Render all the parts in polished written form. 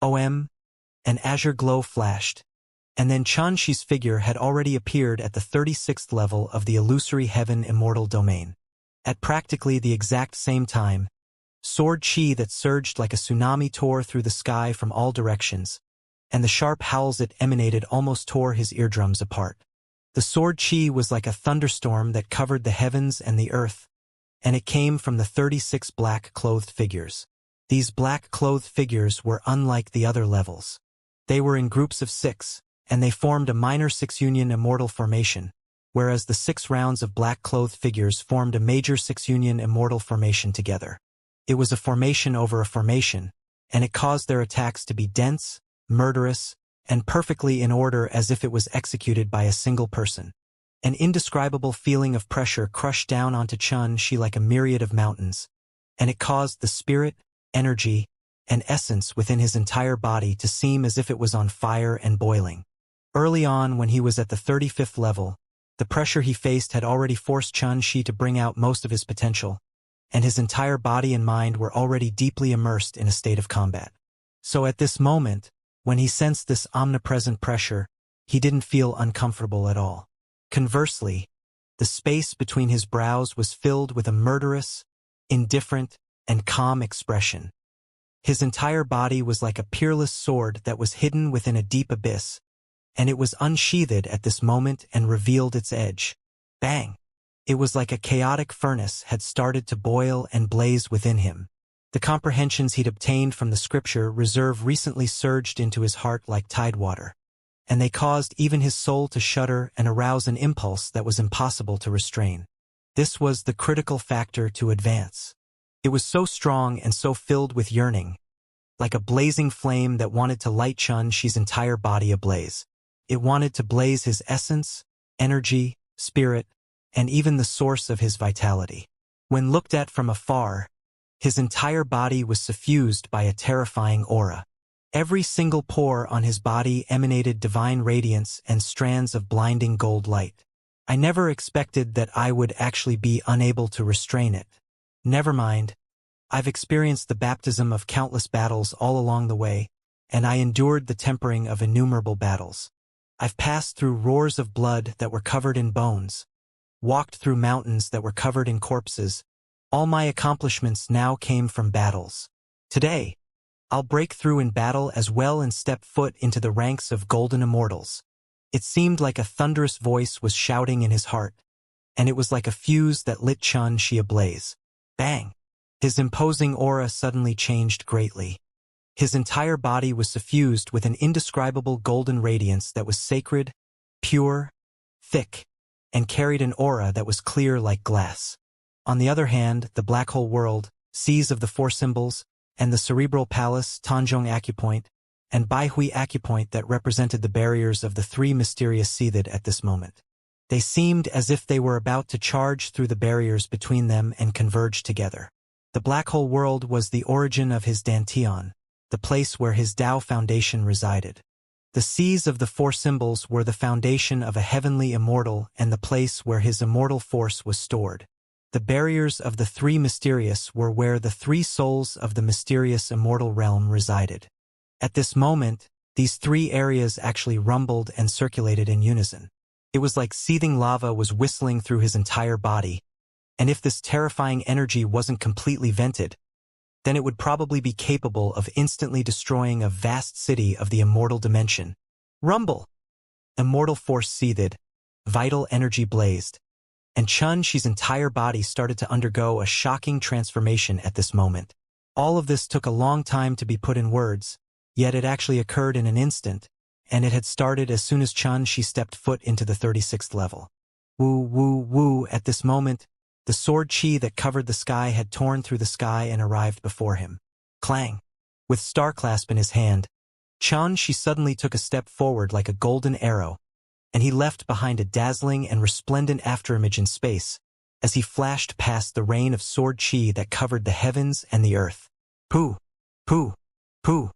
OM, an azure glow flashed, and then Xianxia's figure had already appeared at the 36th level of the illusory heaven immortal domain. At practically the exact same time, sword chi that surged like a tsunami tore through the sky from all directions, and the sharp howls it emanated almost tore his eardrums apart. The sword chi was like a thunderstorm that covered the heavens and the earth, and it came from the 36 black-clothed figures. These black-clothed figures were unlike the other levels. They were in groups of 6, and they formed a minor 6-union immortal formation, whereas the 6 rounds of black-clothed figures formed a major 6-union immortal formation together. It was a formation over a formation, and it caused their attacks to be dense, murderous, and perfectly in order as if it was executed by a single person. An indescribable feeling of pressure crushed down onto Xianxia like a myriad of mountains, and it caused the spirit, energy, and essence within his entire body to seem as if it was on fire and boiling. Early on, when he was at the 35th level, the pressure he faced had already forced Xianxia to bring out most of his potential, and his entire body and mind were already deeply immersed in a state of combat. So at this moment, when he sensed this omnipresent pressure, he didn't feel uncomfortable at all. Conversely, the space between his brows was filled with a murderous, indifferent, and calm expression. His entire body was like a peerless sword that was hidden within a deep abyss, and it was unsheathed at this moment and revealed its edge. Bang! It was like a chaotic furnace had started to boil and blaze within him. The comprehensions he'd obtained from the scripture reserve recently surged into his heart like tidewater, and they caused even his soul to shudder and arouse an impulse that was impossible to restrain. This was the critical factor to advance. It was so strong and so filled with yearning, like a blazing flame that wanted to light Xianxia's entire body ablaze. It wanted to blaze his essence, energy, spirit, and even the source of his vitality. When looked at from afar, his entire body was suffused by a terrifying aura. Every single pore on his body emanated divine radiance and strands of blinding gold light. I never expected that I would actually be unable to restrain it. Never mind. I've experienced the baptism of countless battles all along the way, and I endured the tempering of innumerable battles. I've passed through roars of blood that were covered in bones, walked through mountains that were covered in corpses. All my accomplishments now came from battles. Today, I'll break through in battle as well and step foot into the ranks of golden immortals. It seemed like a thunderous voice was shouting in his heart, and it was like a fuse that lit Xianxia ablaze. Bang! His imposing aura suddenly changed greatly. His entire body was suffused with an indescribable golden radiance that was sacred, pure, thick, and carried an aura that was clear like glass. On the other hand, the black hole world, seas of the 4 symbols, and the cerebral palace, Tanzhong acupoint, and Baihui acupoint that represented the barriers of the 3 mysterious seethed at this moment. They seemed as if they were about to charge through the barriers between them and converge together. The black hole world was the origin of his Dantian, the place where his Tao foundation resided. The seas of the 4 symbols were the foundation of a heavenly immortal and the place where his immortal force was stored. The barriers of the 3 mysterious were where the 3 souls of the mysterious immortal realm resided. At this moment, these 3 areas actually rumbled and circulated in unison. It was like seething lava was whistling through his entire body, and if this terrifying energy wasn't completely vented, then it would probably be capable of instantly destroying a vast city of the immortal dimension. Rumble! Immortal force seethed, vital energy blazed, and Xianxia's entire body started to undergo a shocking transformation at this moment. All of this took a long time to be put in words, yet it actually occurred in an instant, and it had started as soon as Xianxia stepped foot into the 36th level. Woo, woo, woo! At this moment, the sword chi that covered the sky had torn through the sky and arrived before him. Clang! With Starclasp in his hand, Xianxia suddenly took a step forward like a golden arrow, and he left behind a dazzling and resplendent afterimage in space as he flashed past the rain of sword chi that covered the heavens and the earth. Pooh! Pooh! Pooh!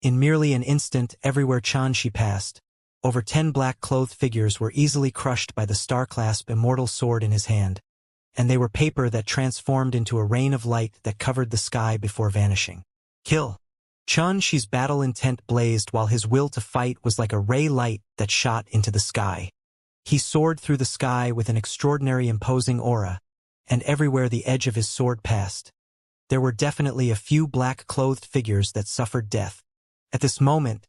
In merely an instant, everywhere Xianxia passed, over 10 black-clothed figures were easily crushed by the Starclasp immortal sword in his hand, and they were paper that transformed into a rain of light that covered the sky before vanishing. Kill! Xianxia's battle intent blazed while his will to fight was like a ray light that shot into the sky. He soared through the sky with an extraordinary imposing aura, and everywhere the edge of his sword passed, there were definitely a few black-clothed figures that suffered death. At this moment,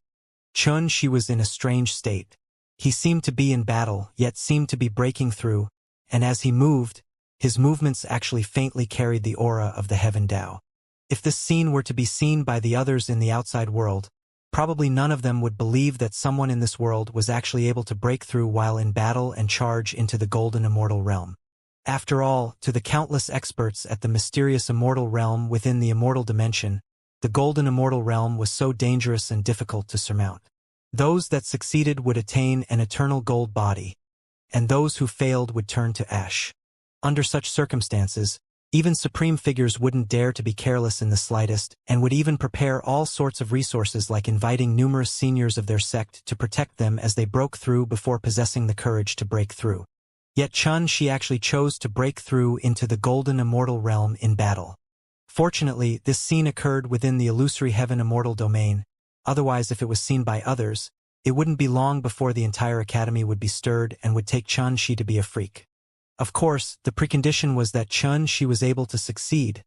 Xianxia was in a strange state. He seemed to be in battle, yet seemed to be breaking through, and as he moved, his movements actually faintly carried the aura of the Heaven Dao. If this scene were to be seen by the others in the outside world, probably none of them would believe that someone in this world was actually able to break through while in battle and charge into the golden immortal realm. After all, to the countless experts at the mysterious immortal realm within the immortal dimension, the golden immortal realm was so dangerous and difficult to surmount. Those that succeeded would attain an eternal gold body, and those who failed would turn to ash. Under such circumstances, even supreme figures wouldn't dare to be careless in the slightest, and would even prepare all sorts of resources like inviting numerous seniors of their sect to protect them as they broke through before possessing the courage to break through. Yet Xianxia actually chose to break through into the golden immortal realm in battle. Fortunately, this scene occurred within the illusory heaven immortal domain, otherwise if it was seen by others, it wouldn't be long before the entire academy would be stirred and would take Xianxia to be a freak. Of course, the precondition was that Xianxia was able to succeed,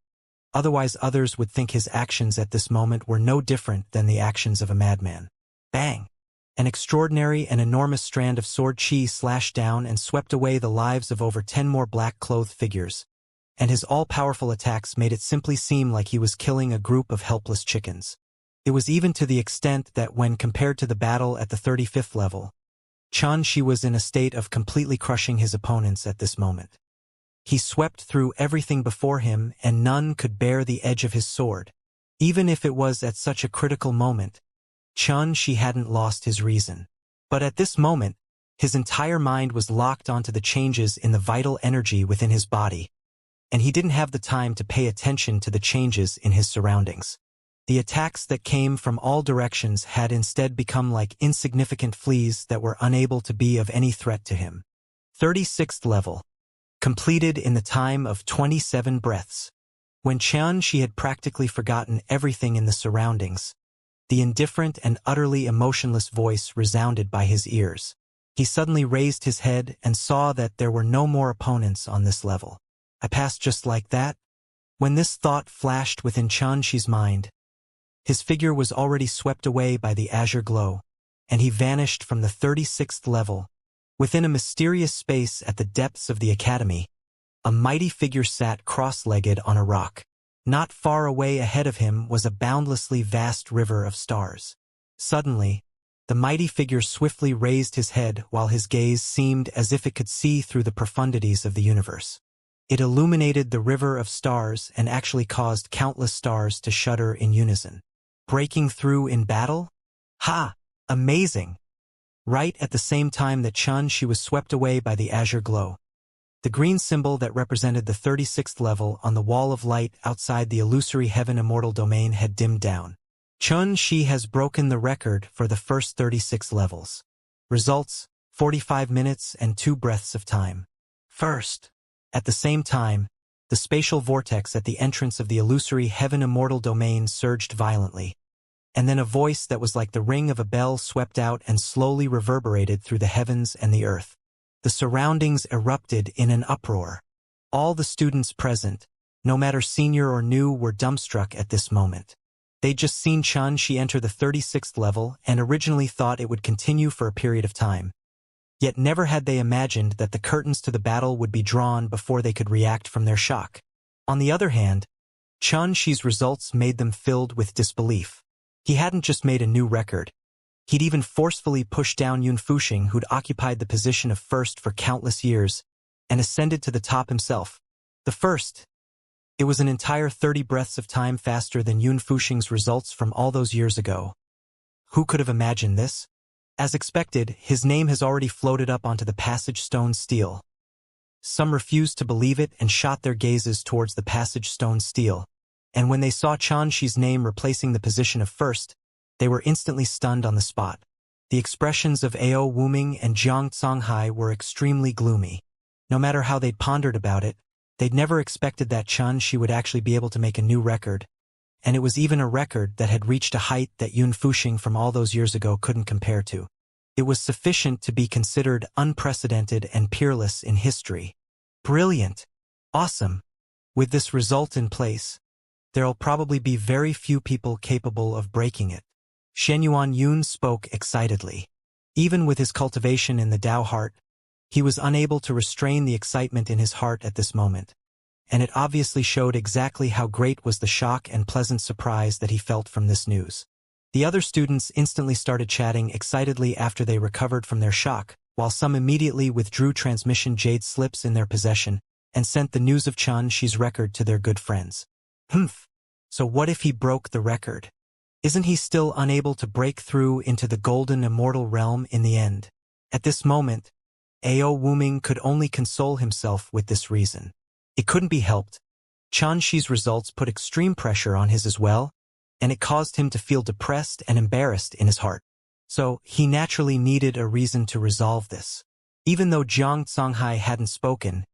otherwise others would think his actions at this moment were no different than the actions of a madman. Bang! An extraordinary and enormous strand of sword chi slashed down and swept away the lives of over 10 more black-clothed figures, and his all-powerful attacks made it simply seem like he was killing a group of helpless chickens. It was even to the extent that when compared to the battle at the 35th level, Xianxia was in a state of completely crushing his opponents at this moment. He swept through everything before him and none could bear the edge of his sword. Even if it was at such a critical moment, Xianxia hadn't lost his reason. But at this moment, his entire mind was locked onto the changes in the vital energy within his body, and he didn't have the time to pay attention to the changes in his surroundings. The attacks that came from all directions had instead become like insignificant fleas that were unable to be of any threat to him. 36th level. Completed in the time of 27 breaths. When Xianxia had practically forgotten everything in the surroundings, the indifferent and utterly emotionless voice resounded by his ears. He suddenly raised his head and saw that there were no more opponents on this level. I passed just like that? When this thought flashed within Xianxia's mind, his figure was already swept away by the azure glow, and he vanished from the 36th level. Within a mysterious space at the depths of the academy, a mighty figure sat cross-legged on a rock. Not far away ahead of him was a boundlessly vast river of stars. Suddenly, the mighty figure swiftly raised his head while his gaze seemed as if it could see through the profundities of the universe. It illuminated the river of stars and actually caused countless stars to shudder in unison. Breaking through in battle? Ha! Amazing! Right at the same time that Xianxia was swept away by the azure glow, the green symbol that represented the 36th level on the wall of light outside the illusory heaven immortal domain had dimmed down. Xianxia has broken the record for the first 36 levels. Results, 45 minutes and 2 breaths of time. First. At the same time, the spatial vortex at the entrance of the illusory heaven immortal domain surged violently, and then a voice that was like the ring of a bell swept out and slowly reverberated through the heavens and the earth. The surroundings erupted in an uproar. All the students present, no matter senior or new, were dumbstruck at this moment. They'd just seen Xianxia enter the 36th level and originally thought it would continue for a period of time. Yet never had they imagined that the curtains to the battle would be drawn before they could react from their shock. On the other hand, Xianxia's results made them filled with disbelief. He hadn't just made a new record. He'd even forcefully pushed down Yunfuxing, who'd occupied the position of first for countless years, and ascended to the top himself. The first. It was an entire 30 breaths of time faster than Yunfuxing's results from all those years ago. Who could have imagined this? As expected, his name has already floated up onto the passage stone stele. Some refused to believe it and shot their gazes towards the passage stone stele, and when they saw Xianxia's name replacing the position of first, they were instantly stunned on the spot. The expressions of Ao Wuming and Jiang Songhai were extremely gloomy. No matter how they'd pondered about it, they'd never expected that Xianxia would actually be able to make a new record. and it was even a record that had reached a height that Yun Fuxing from all those years ago couldn't compare to. It was sufficient to be considered unprecedented and peerless in history. Brilliant. Awesome. With this result in place, there'll probably be very few people capable of breaking it. Shenyuan Yun spoke excitedly. Even with his cultivation in the Tao heart, he was unable to restrain the excitement in his heart at this moment, and it obviously showed exactly how great was the shock and pleasant surprise that he felt from this news. The other students instantly started chatting excitedly after they recovered from their shock, while some immediately withdrew transmission jade slips in their possession and sent the news of Xianxia's record to their good friends. So what if he broke the record? Isn't he still unable to break through into the golden immortal realm in the end? At this moment, Ao Wuming could only console himself with this reason. It couldn't be helped. Xianxia's results put extreme pressure on his as well, and it caused him to feel depressed and embarrassed in his heart. So he naturally needed a reason to resolve this. Even though Jiang Songhai hadn't spoken,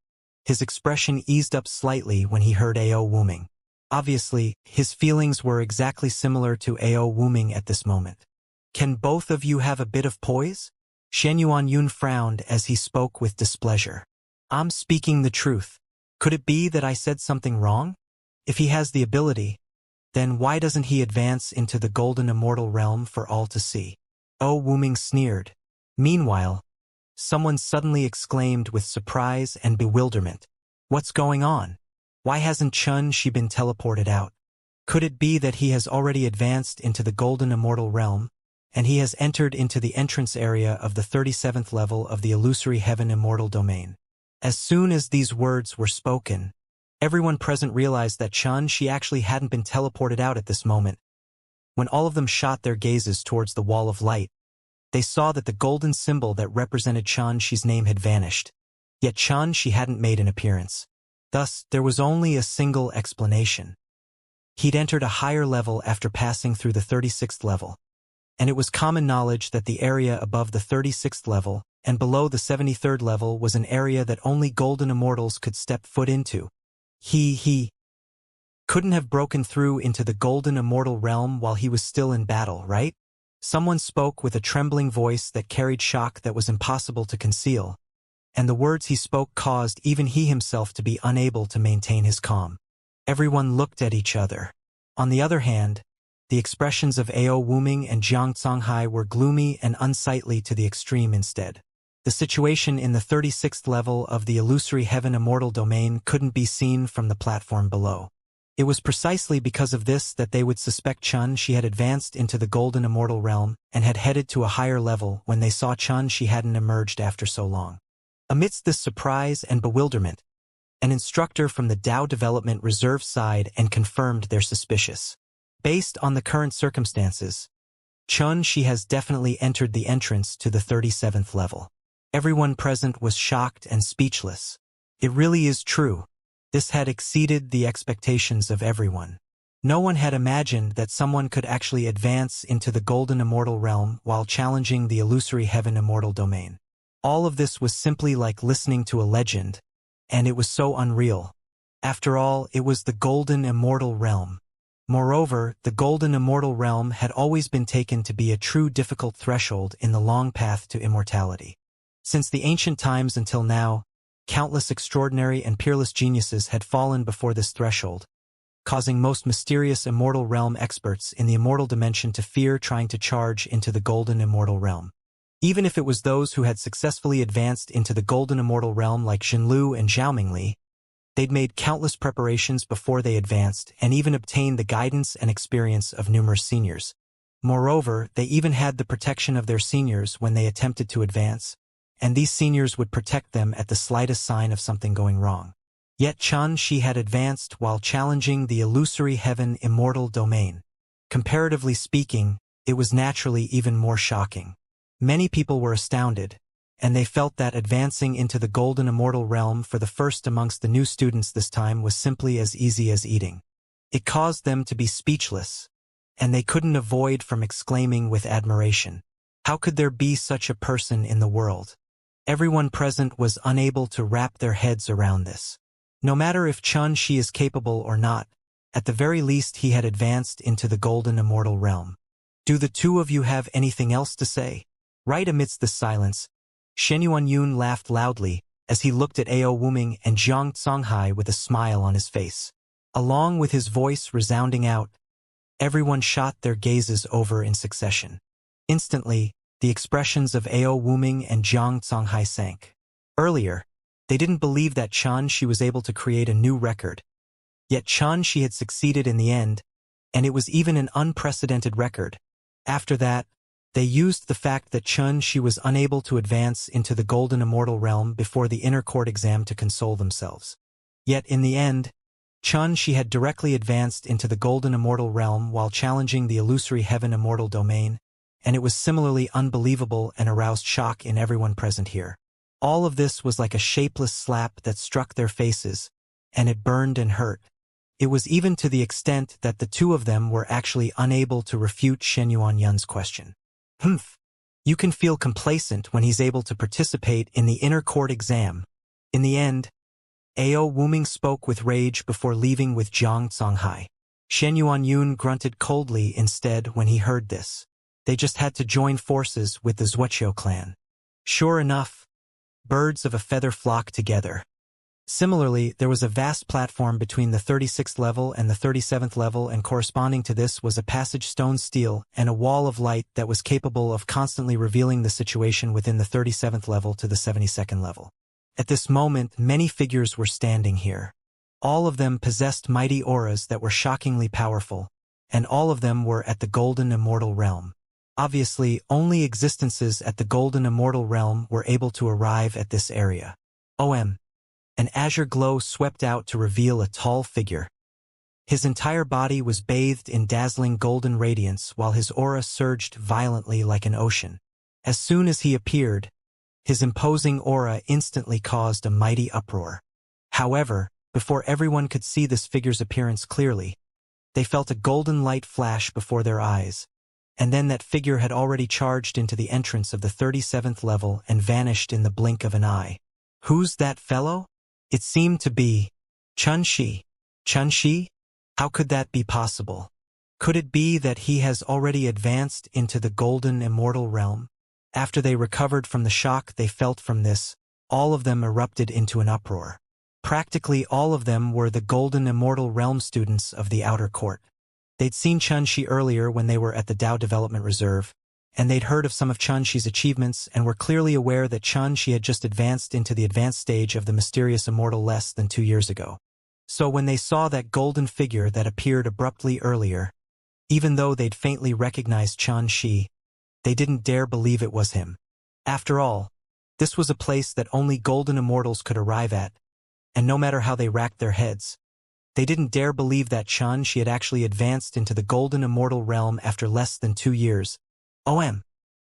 his expression eased up slightly when he heard Ao Wuming. Obviously, his feelings were exactly similar to Ao Wuming at this moment. Can both of you have a bit of poise? Shenyuan Yun frowned as he spoke with displeasure. I'm speaking the truth. Could it be that I said something wrong? If he has the ability, then why doesn't he advance into the golden immortal realm for all to see? Ao Wuming sneered. Meanwhile, someone suddenly exclaimed with surprise and bewilderment. What's going on? Why hasn't Xianxia been teleported out? Could it be that he has already advanced into the golden immortal realm, and he has entered into the entrance area of the 37th level of the illusory heaven immortal domain? As soon as these words were spoken, everyone present realized that Xianxia actually hadn't been teleported out at this moment. When all of them shot their gazes towards the wall of light, they saw that the golden symbol that represented Xianxia's name had vanished. Yet Xianxia hadn't made an appearance. Thus, there was only a single explanation. He'd entered a higher level after passing through the 36th level, and it was common knowledge that the area above the 36th level and below the 73rd level was an area that only golden immortals could step foot into. He couldn't have broken through into the golden immortal realm while he was still in battle, right? Someone spoke with a trembling voice that carried shock that was impossible to conceal, and the words he spoke caused even he himself to be unable to maintain his calm. Everyone looked at each other. On the other hand, the expressions of Ao Wuming and Jiang Songhai were gloomy and unsightly to the extreme instead. The situation in the 36th level of the illusory heaven immortal domain couldn't be seen from the platform below. It was precisely because of this that they would suspect Xianxia had advanced into the golden immortal realm and had headed to a higher level when they saw Xianxia hadn't emerged after so long. Amidst this surprise and bewilderment, an instructor from the Tao Development Reserve sighed and confirmed their suspicions. Based on the current circumstances, Xianxia has definitely entered the entrance to the 37th level. Everyone present was shocked and speechless. It really is true. This had exceeded the expectations of everyone. No one had imagined that someone could actually advance into the golden immortal realm while challenging the illusory heaven immortal domain. All of this was simply like listening to a legend, and it was so unreal. After all, it was the golden immortal realm. Moreover, the golden immortal realm had always been taken to be a true difficult threshold in the long path to immortality. Since the ancient times until now, countless extraordinary and peerless geniuses had fallen before this threshold, causing most mysterious immortal realm experts in the immortal dimension to fear trying to charge into the golden immortal realm. Even if it was those who had successfully advanced into the golden immortal realm like Xinlu and Xiaomingli, they'd made countless preparations before they advanced and even obtained the guidance and experience of numerous seniors. Moreover, they even had the protection of their seniors when they attempted to advance, and these seniors would protect them at the slightest sign of something going wrong. Yet Xianxia had advanced while challenging the illusory heaven immortal domain. Comparatively speaking, it was naturally even more shocking. Many people were astounded, and they felt that advancing into the golden immortal realm for the first amongst the new students this time was simply as easy as eating. It caused them to be speechless, and they couldn't avoid from exclaiming with admiration, "How could there be such a person in the world?" Everyone present was unable to wrap their heads around this. No matter if Xianxia is capable or not, At the very least he had advanced into the golden immortal realm. Do the two of you have anything else to say? Right amidst the silence, Yun laughed loudly as he looked at Ao Wuming and Zhang Songhai with a smile on his face. Along with his voice resounding out, everyone shot their gazes over in succession. Instantly, the expressions of Ao Wuming and Zhang Songhai sank. Earlier, they didn't believe that Xianxia was able to create a new record. Yet Xianxia had succeeded in the end, and it was even an unprecedented record. After that, they used the fact that Xianxia was unable to advance into the golden immortal realm before the inner court exam to console themselves. Yet in the end, Xianxia had directly advanced into the golden immortal realm while challenging the illusory heaven immortal domain, and it was similarly unbelievable and aroused shock in everyone present here. All of this was like a shapeless slap that struck their faces, and it burned and hurt. It was even to the extent that the two of them were actually unable to refute Yun's question. You can feel complacent when he's able to participate in the inner court exam. In the end, Ao Wuming spoke with rage before leaving with Zhang Songhai. Yun grunted coldly instead when he heard this. They just had to join forces with the Wuxia clan. Sure enough, birds of a feather flock together. Similarly, there was a vast platform between the 36th level and the 37th level, and corresponding to this was a passage stone steel and a wall of light that was capable of constantly revealing the situation within the 37th level to the 72nd level. At this moment, many figures were standing here. All of them possessed mighty auras that were shockingly powerful, and all of them were at the golden immortal realm. Obviously, only existences at the golden immortal realm were able to arrive at this area. An azure glow swept out to reveal a tall figure. His entire body was bathed in dazzling golden radiance while his aura surged violently like an ocean. As soon as he appeared, his imposing aura instantly caused a mighty uproar. However, before everyone could see this figure's appearance clearly, they felt a golden light flash before their eyes, and then that figure had already charged into the entrance of the 37th level and vanished in the blink of an eye. Who's that fellow? It seemed to be Xianxia. Xianxia? How could that be possible? Could it be that he has already advanced into the golden immortal realm? After they recovered from the shock they felt from this, all of them erupted into an uproar. Practically all of them were the golden immortal realm students of the outer court. They'd seen Xianxia earlier when they were at the Dao Development Reserve, and they'd heard of some of Xianxia's achievements and were clearly aware that Xianxia had just advanced into the advanced stage of the mysterious immortal less than 2 years ago. So when they saw that golden figure that appeared abruptly earlier, even though they'd faintly recognized Xianxia, they didn't dare believe it was him. After all, this was a place that only golden immortals could arrive at, and no matter how they racked their heads, they didn't dare believe that Xianxia had actually advanced into the golden immortal realm after less than 2 years.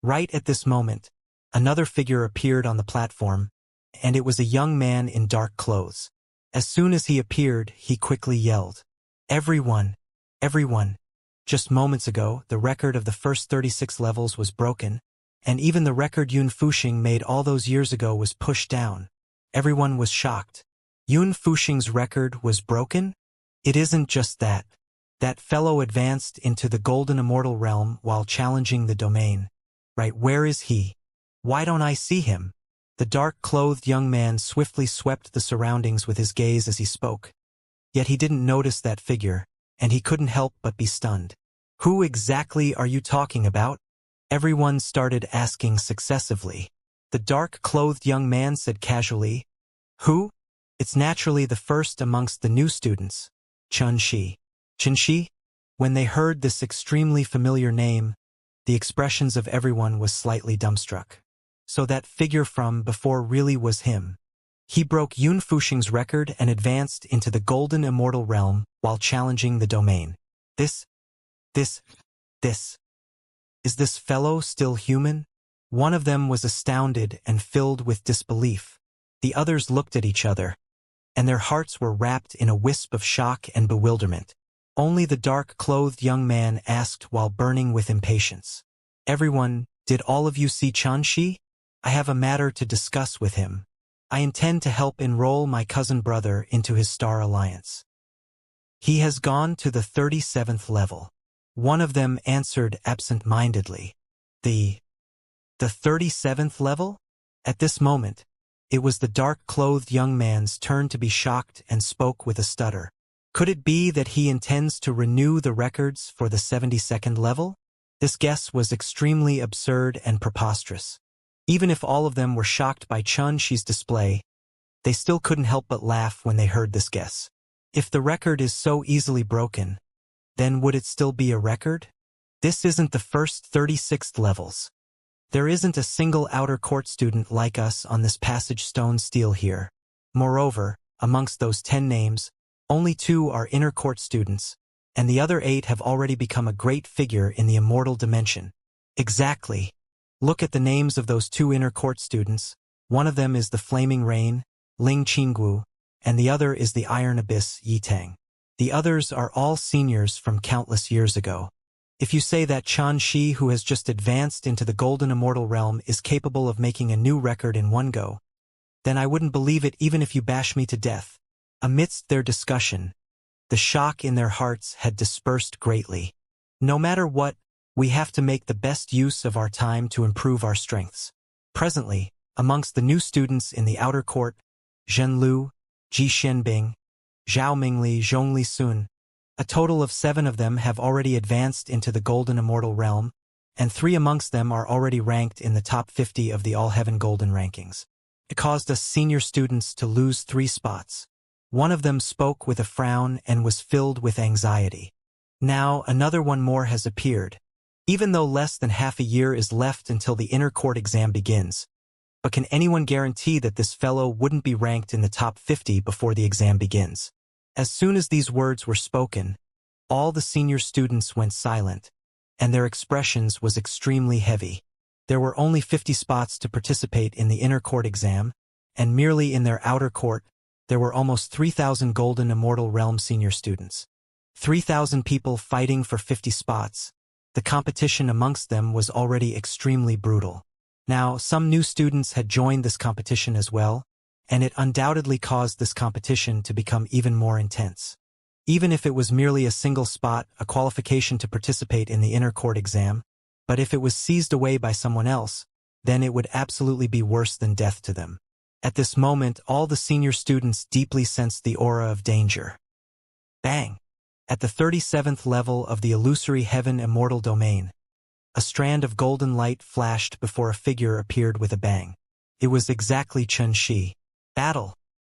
Right at this moment, another figure appeared on the platform, and it was a young man in dark clothes. As soon as he appeared, he quickly yelled, Everyone! Everyone! Just moments ago, the record of the first 36 levels was broken, and even the record Yun Fuxing made all those years ago was pushed down. Everyone was shocked. Yun Fuxing's record was broken? It isn't just that. That fellow advanced into the golden immortal realm while challenging the domain. Right, where is he? Why don't I see him? The dark-clothed young man swiftly swept the surroundings with his gaze as he spoke. Yet he didn't notice that figure, and he couldn't help but be stunned. Who exactly are you talking about? Everyone started asking successively. The dark-clothed young man said casually, Who? It's naturally the first amongst the new students, Xianxia. Xianxia? When they heard this extremely familiar name, the expressions of everyone was slightly dumbstruck. So that figure from before really was him. He broke Yun Fuxing's record and advanced into the golden immortal realm while challenging the domain. Is this fellow still human? One of them was astounded and filled with disbelief. The others looked at each other, and their hearts were wrapped in a wisp of shock and bewilderment. Only the dark-clothed young man asked while burning with impatience. Everyone, did all of you see Xianxia? I have a matter to discuss with him. I intend to help enroll my cousin brother into his star alliance. He has gone to the 37th level. One of them answered absent-mindedly. The 37th level? At this moment, it was the dark-clothed young man's turn to be shocked and spoke with a stutter. Could it be that he intends to renew the records for the 72nd level? This guess was extremely absurd and preposterous. Even if all of them were shocked by Xianxia's display, they still couldn't help but laugh when they heard this guess. If the record is so easily broken, then would it still be a record? This isn't the first 36th levels. There isn't a single outer court student like us on this passage stone steel here. Moreover, amongst those 10 names, only 2 are inner court students, and the other 8 have already become a great figure in the immortal dimension. Exactly. Look at the names of those 2 inner court students. One of them is the Flaming Rain, Ling Qinggu, and the other is the Iron Abyss, Yitang. The others are all seniors from countless years ago. If you say that Xianxia, who has just advanced into the golden immortal realm, is capable of making a new record in one go, then I wouldn't believe it even if you bash me to death. Amidst their discussion, the shock in their hearts had dispersed greatly. No matter what, we have to make the best use of our time to improve our strengths. Presently, amongst the new students in the outer court, Zhen Lu, Ji Xianbing, Zhao Mingli, Zhongli Sun, a total of 7 of them have already advanced into the golden immortal realm, and 3 amongst them are already ranked in the top 50 of the All-Heaven Golden rankings. It caused us senior students to lose 3 spots. One of them spoke with a frown and was filled with anxiety. Now another one more has appeared, even though less than half a year is left until the inner court exam begins. But can anyone guarantee that this fellow wouldn't be ranked in the top 50 before the exam begins? As soon as these words were spoken, all the senior students went silent, and their expressions was extremely heavy. There were only 50 spots to participate in the inner court exam, and merely in their outer court, there were almost 3,000 golden immortal realm senior students. 3,000 people fighting for 50 spots. The competition amongst them was already extremely brutal. Now, some new students had joined this competition as well, and it undoubtedly caused this competition to become even more intense. Even if it was merely a single spot, a qualification to participate in the inner court exam, but if it was seized away by someone else, then it would absolutely be worse than death to them. At this moment, all the senior students deeply sensed the aura of danger. Bang! At the 37th level of the illusory heaven immortal domain, a strand of golden light flashed before a figure appeared with a bang. It was exactly Xianxia. Battle!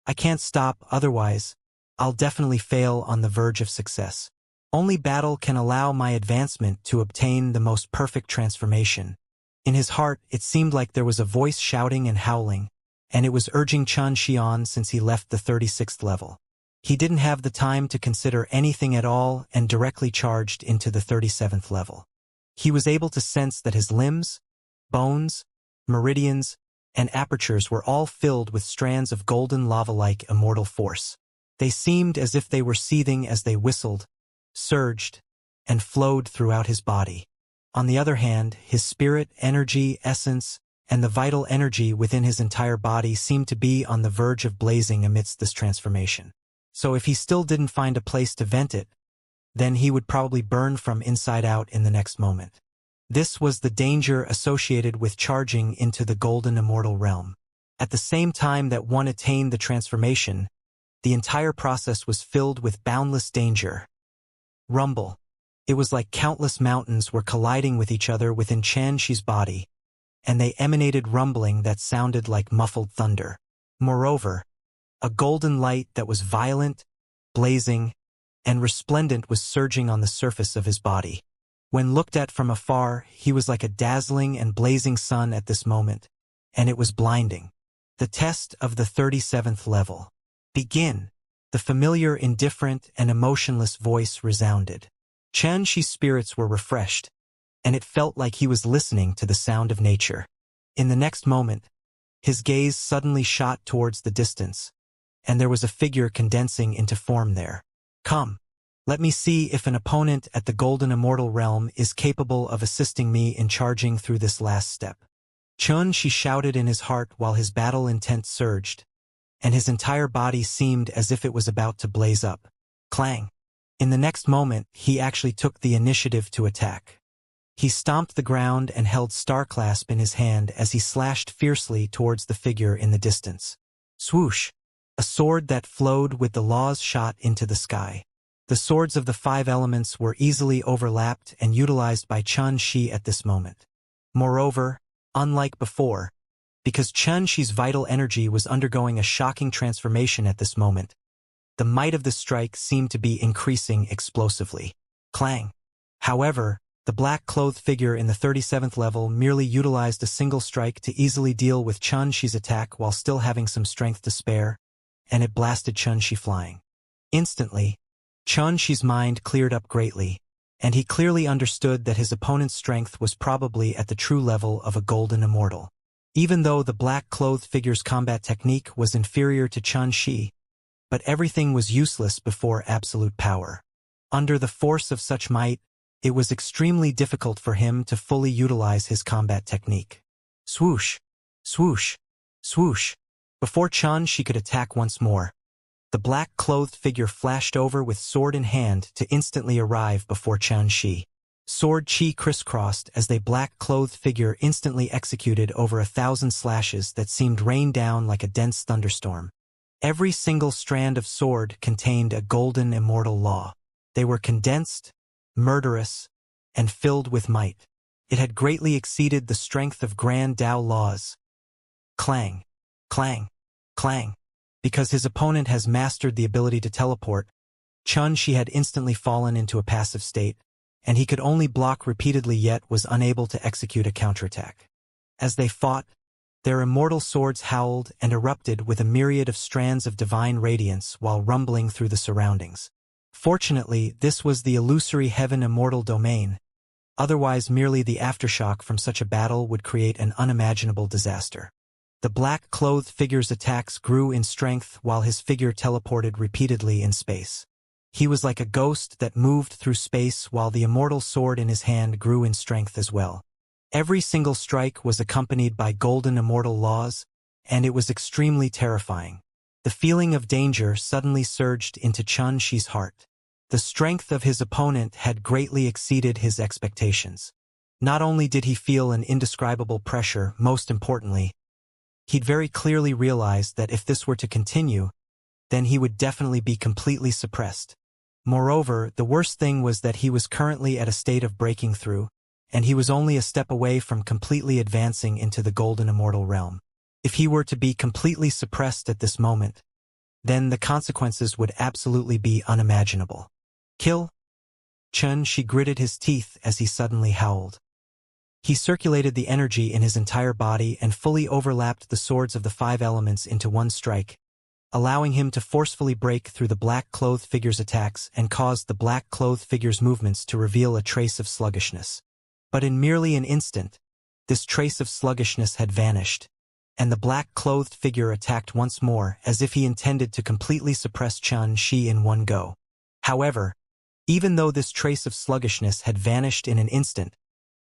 I can't stop, otherwise, I'll definitely fail on the verge of success. Only battle can allow my advancement to obtain the most perfect transformation. In his heart, it seemed like there was a voice shouting and howling, and it was urging Xianxia on since he left the 36th level. He didn't have the time to consider anything at all and directly charged into the 37th level. He was able to sense that his limbs, bones, meridians, and apertures were all filled with strands of golden lava-like immortal force. They seemed as if they were seething as they whistled, surged, and flowed throughout his body. On the other hand, his spirit, energy, essence, and the vital energy within his entire body seemed to be on the verge of blazing amidst this transformation. So if he still didn't find a place to vent it, then he would probably burn from inside out in the next moment. This was the danger associated with charging into the golden immortal realm. At the same time that one attained the transformation, the entire process was filled with boundless danger. Rumble. It was like countless mountains were colliding with each other within Xianxia's body, and they emanated rumbling that sounded like muffled thunder. Moreover, a golden light that was violent, blazing, and resplendent was surging on the surface of his body. When looked at from afar, he was like a dazzling and blazing sun at this moment, and it was blinding. The test of the 37th level. Begin. The familiar, indifferent, and emotionless voice resounded. Xianxia's spirits were refreshed, and it felt like he was listening to the sound of nature. In the next moment, his gaze suddenly shot towards the distance, and there was a figure condensing into form there. Come, let me see if an opponent at the golden immortal realm is capable of assisting me in charging through this last step. Xianxia shouted in his heart while his battle intent surged, and his entire body seemed as if it was about to blaze up. Clang! In the next moment, he actually took the initiative to attack. He stomped the ground and held Starclasp in his hand as he slashed fiercely towards the figure in the distance. Swoosh! A sword that flowed with the laws shot into the sky. The swords of the 5 elements were easily overlapped and utilized by Xianxia at this moment. Moreover, unlike before, because Xianxia's vital energy was undergoing a shocking transformation at this moment, the might of the strike seemed to be increasing explosively. Clang! However, the black-clothed figure in the 37th level merely utilized a single strike to easily deal with Xianxia's attack while still having some strength to spare, and it blasted Xianxia flying. Instantly, Xianxia's mind cleared up greatly, and he clearly understood that his opponent's strength was probably at the true level of a golden immortal. Even though the black-clothed figure's combat technique was inferior to Xianxia, but everything was useless before absolute power. Under the force of such might, it was extremely difficult for him to fully utilize his combat technique. Swoosh! Swoosh! Swoosh! Before Xianxia could attack once more, the black-clothed figure flashed over with sword in hand to instantly arrive before Xianxia. Sword chi crisscrossed as the black-clothed figure instantly executed over 1,000 slashes that seemed rained down like a dense thunderstorm. Every single strand of sword contained a golden immortal law. They were condensed, murderous, and filled with might. It had greatly exceeded the strength of Grand Dao laws. Clang! Clang! Clang! Because his opponent has mastered the ability to teleport, Xianxia had instantly fallen into a passive state, and he could only block repeatedly yet was unable to execute a counterattack. As they fought, their immortal swords howled and erupted with a myriad of strands of divine radiance while rumbling through the surroundings. Fortunately, this was the illusory heaven immortal domain. Otherwise, merely the aftershock from such a battle would create an unimaginable disaster. The black-clothed figure's attacks grew in strength while his figure teleported repeatedly in space. He was like a ghost that moved through space while the immortal sword in his hand grew in strength as well. Every single strike was accompanied by golden immortal laws, and it was extremely terrifying. The feeling of danger suddenly surged into Xianxia's heart. The strength of his opponent had greatly exceeded his expectations. Not only did he feel an indescribable pressure, most importantly, he'd very clearly realized that if this were to continue, then he would definitely be completely suppressed. Moreover, the worst thing was that he was currently at a state of breaking through, and he was only a step away from completely advancing into the golden immortal realm. If he were to be completely suppressed at this moment, then the consequences would absolutely be unimaginable. Kill? Xianxia gritted his teeth as he suddenly howled. He circulated the energy in his entire body and fully overlapped the swords of the 5 elements into one strike, allowing him to forcefully break through the black-clothed figure's attacks and caused the black-clothed figure's movements to reveal a trace of sluggishness. But in merely an instant, this trace of sluggishness had vanished, and the black-clothed figure attacked once more as if he intended to completely suppress Xianxia in one go. However, even though this trace of sluggishness had vanished in an instant,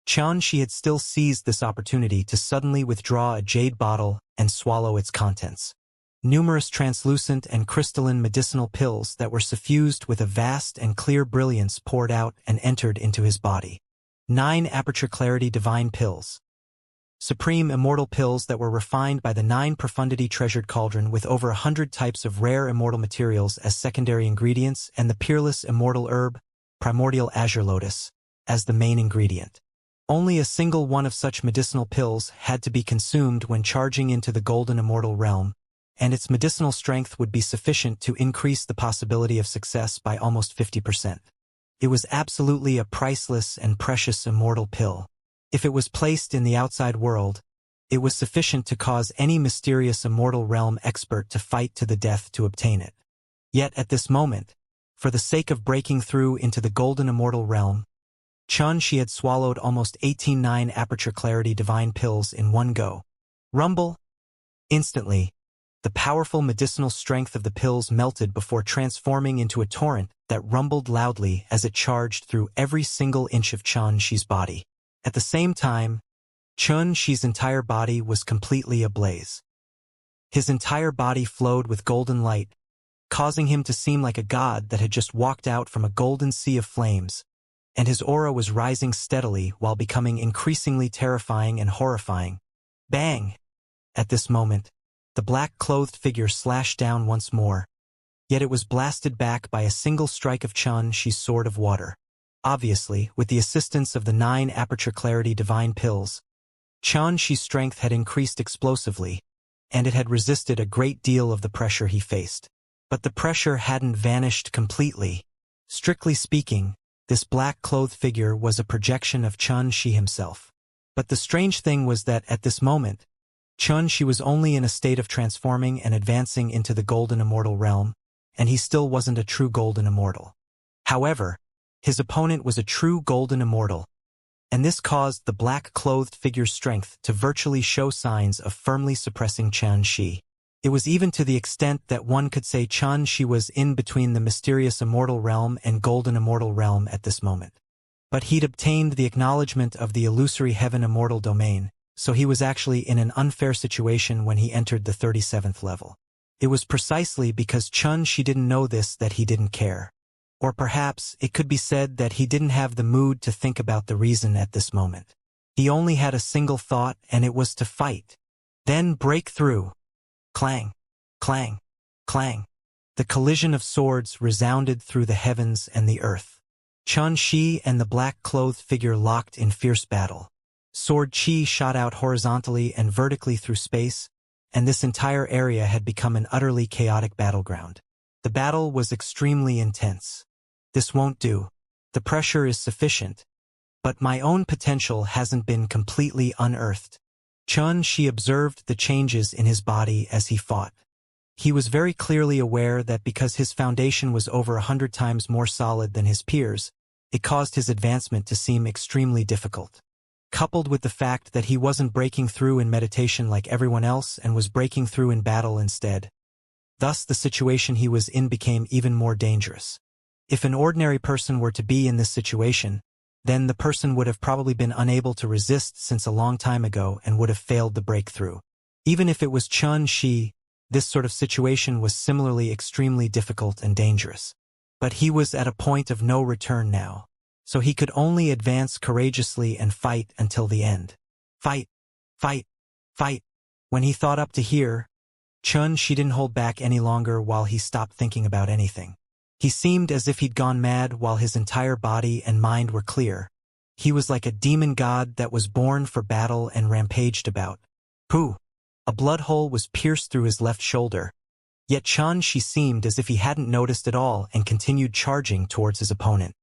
Xianxia had still seized this opportunity to suddenly withdraw a jade bottle and swallow its contents. Numerous translucent and crystalline medicinal pills that were suffused with a vast and clear brilliance poured out and entered into his body. 9 aperture clarity divine pills. Supreme immortal pills that were refined by the 9 profundity treasured cauldron with over 100 types of rare immortal materials as secondary ingredients and the peerless immortal herb, primordial azure lotus, as the main ingredient. Only a single one of such medicinal pills had to be consumed when charging into the golden immortal realm, and its medicinal strength would be sufficient to increase the possibility of success by almost 50%. It was absolutely a priceless and precious immortal pill. If it was placed in the outside world, it was sufficient to cause any mysterious immortal realm expert to fight to the death to obtain it. Yet at this moment, for the sake of breaking through into the golden immortal realm, Xianxia had swallowed almost 18 9 aperture clarity divine pills in one go. Rumble! Instantly, the powerful medicinal strength of the pills melted before transforming into a torrent that rumbled loudly as it charged through every single inch of Xianxia's body. At the same time, Xianxia's entire body was completely ablaze. His entire body flowed with golden light, causing him to seem like a god that had just walked out from a golden sea of flames, and his aura was rising steadily while becoming increasingly terrifying and horrifying. Bang! At this moment, the black-clothed figure slashed down once more, yet it was blasted back by a single strike of Xianxia's sword of water. Obviously, with the assistance of the 9 aperture clarity divine pills, Xianxia's strength had increased explosively, and it had resisted a great deal of the pressure he faced. But the pressure hadn't vanished completely. Strictly speaking, this black-clothed figure was a projection of Xianxia himself. But the strange thing was that at this moment, Xianxia was only in a state of transforming and advancing into the golden immortal realm, and he still wasn't a true golden immortal. However, his opponent was a true golden immortal, and this caused the black-clothed figure's strength to virtually show signs of firmly suppressing Xianxia. It was even to the extent that one could say Xianxia was in between the mysterious immortal realm and golden immortal realm at this moment. But he'd obtained the acknowledgement of the illusory heaven immortal domain, so he was actually in an unfair situation when he entered the 37th level. It was precisely because Xianxia didn't know this that he didn't care. Or perhaps it could be said that he didn't have the mood to think about the reason at this moment. He only had a single thought, and it was to fight. Then break through. Clang, clang, clang. The collision of swords resounded through the heavens and the earth. Xianxia and the black-clothed figure locked in fierce battle. Sword qi shot out horizontally and vertically through space, and this entire area had become an utterly chaotic battleground. The battle was extremely intense. This won't do. The pressure is sufficient, but my own potential hasn't been completely unearthed. Xianxia observed the changes in his body as he fought. He was very clearly aware that because his foundation was over 100 times more solid than his peers, it caused his advancement to seem extremely difficult. Coupled with the fact that he wasn't breaking through in meditation like everyone else and was breaking through in battle instead. Thus the situation he was in became even more dangerous. If an ordinary person were to be in this situation, then the person would have probably been unable to resist since a long time ago and would have failed the breakthrough. Even if it was Xianxia, this sort of situation was similarly extremely difficult and dangerous. But he was at a point of no return now, so he could only advance courageously and fight until the end. Fight, fight, fight. When he thought up to here, Xianxia didn't hold back any longer while he stopped thinking about anything. He seemed as if he'd gone mad while his entire body and mind were clear. He was like a demon god that was born for battle and rampaged about. Pooh! A blood hole was pierced through his left shoulder. Yet Xianxia seemed as if he hadn't noticed at all and continued charging towards his opponent.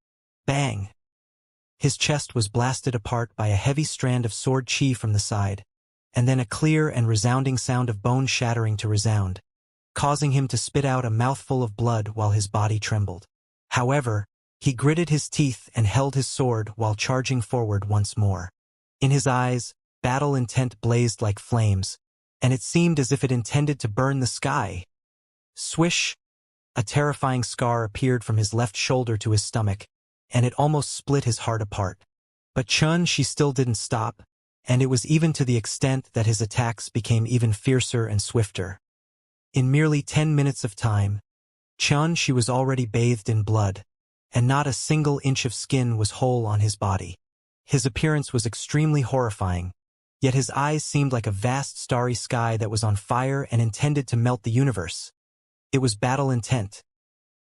Bang! His chest was blasted apart by a heavy strand of sword qi from the side, and then a clear and resounding sound of bone shattering to resound, causing him to spit out a mouthful of blood while his body trembled. However, he gritted his teeth and held his sword while charging forward once more. In his eyes, battle intent blazed like flames, and it seemed as if it intended to burn the sky. Swish! A terrifying scar appeared from his left shoulder to his stomach, and it almost split his heart apart. But Xianxia still didn't stop, and it was even to the extent that his attacks became even fiercer and swifter. In merely 10 minutes of time, Xianxia was already bathed in blood, and not a single inch of skin was whole on his body. His appearance was extremely horrifying, yet his eyes seemed like a vast starry sky that was on fire and intended to melt the universe. It was battle intent.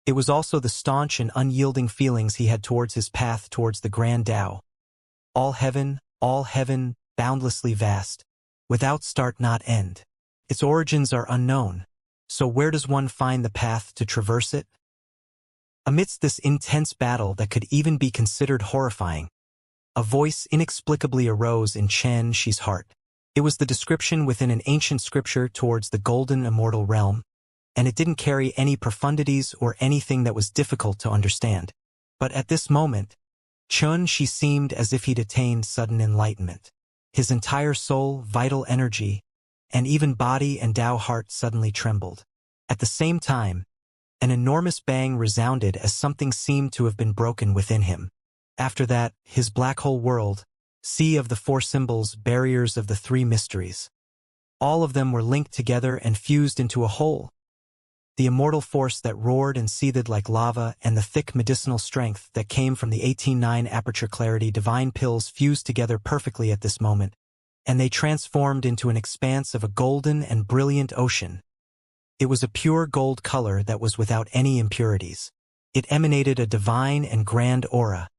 It was also the staunch and unyielding feelings he had towards his path towards the grand Tao. All heaven, boundlessly vast, without start not end. Its origins are unknown, so where does one find the path to traverse it? Amidst this intense battle that could even be considered horrifying, a voice inexplicably arose in Xianxia's heart. It was the description within an ancient scripture towards the golden immortal realm, and it didn't carry any profundities or anything that was difficult to understand. But at this moment, Xianxia seemed as if he'd attained sudden enlightenment. His entire soul, vital energy, and even body and Tao heart suddenly trembled. At the same time, an enormous bang resounded as something seemed to have been broken within him. After that, his black hole world, sea of the 4 symbols, barriers of the 3 mysteries. All of them were linked together and fused into a whole. the immortal force that roared and seethed like lava, and the thick medicinal strength that came from the 18-9 aperture clarity divine pills fused together perfectly at this moment, and they transformed into an expanse of a golden and brilliant ocean. It was a pure gold color that was without any impurities. It emanated a divine and grand aura,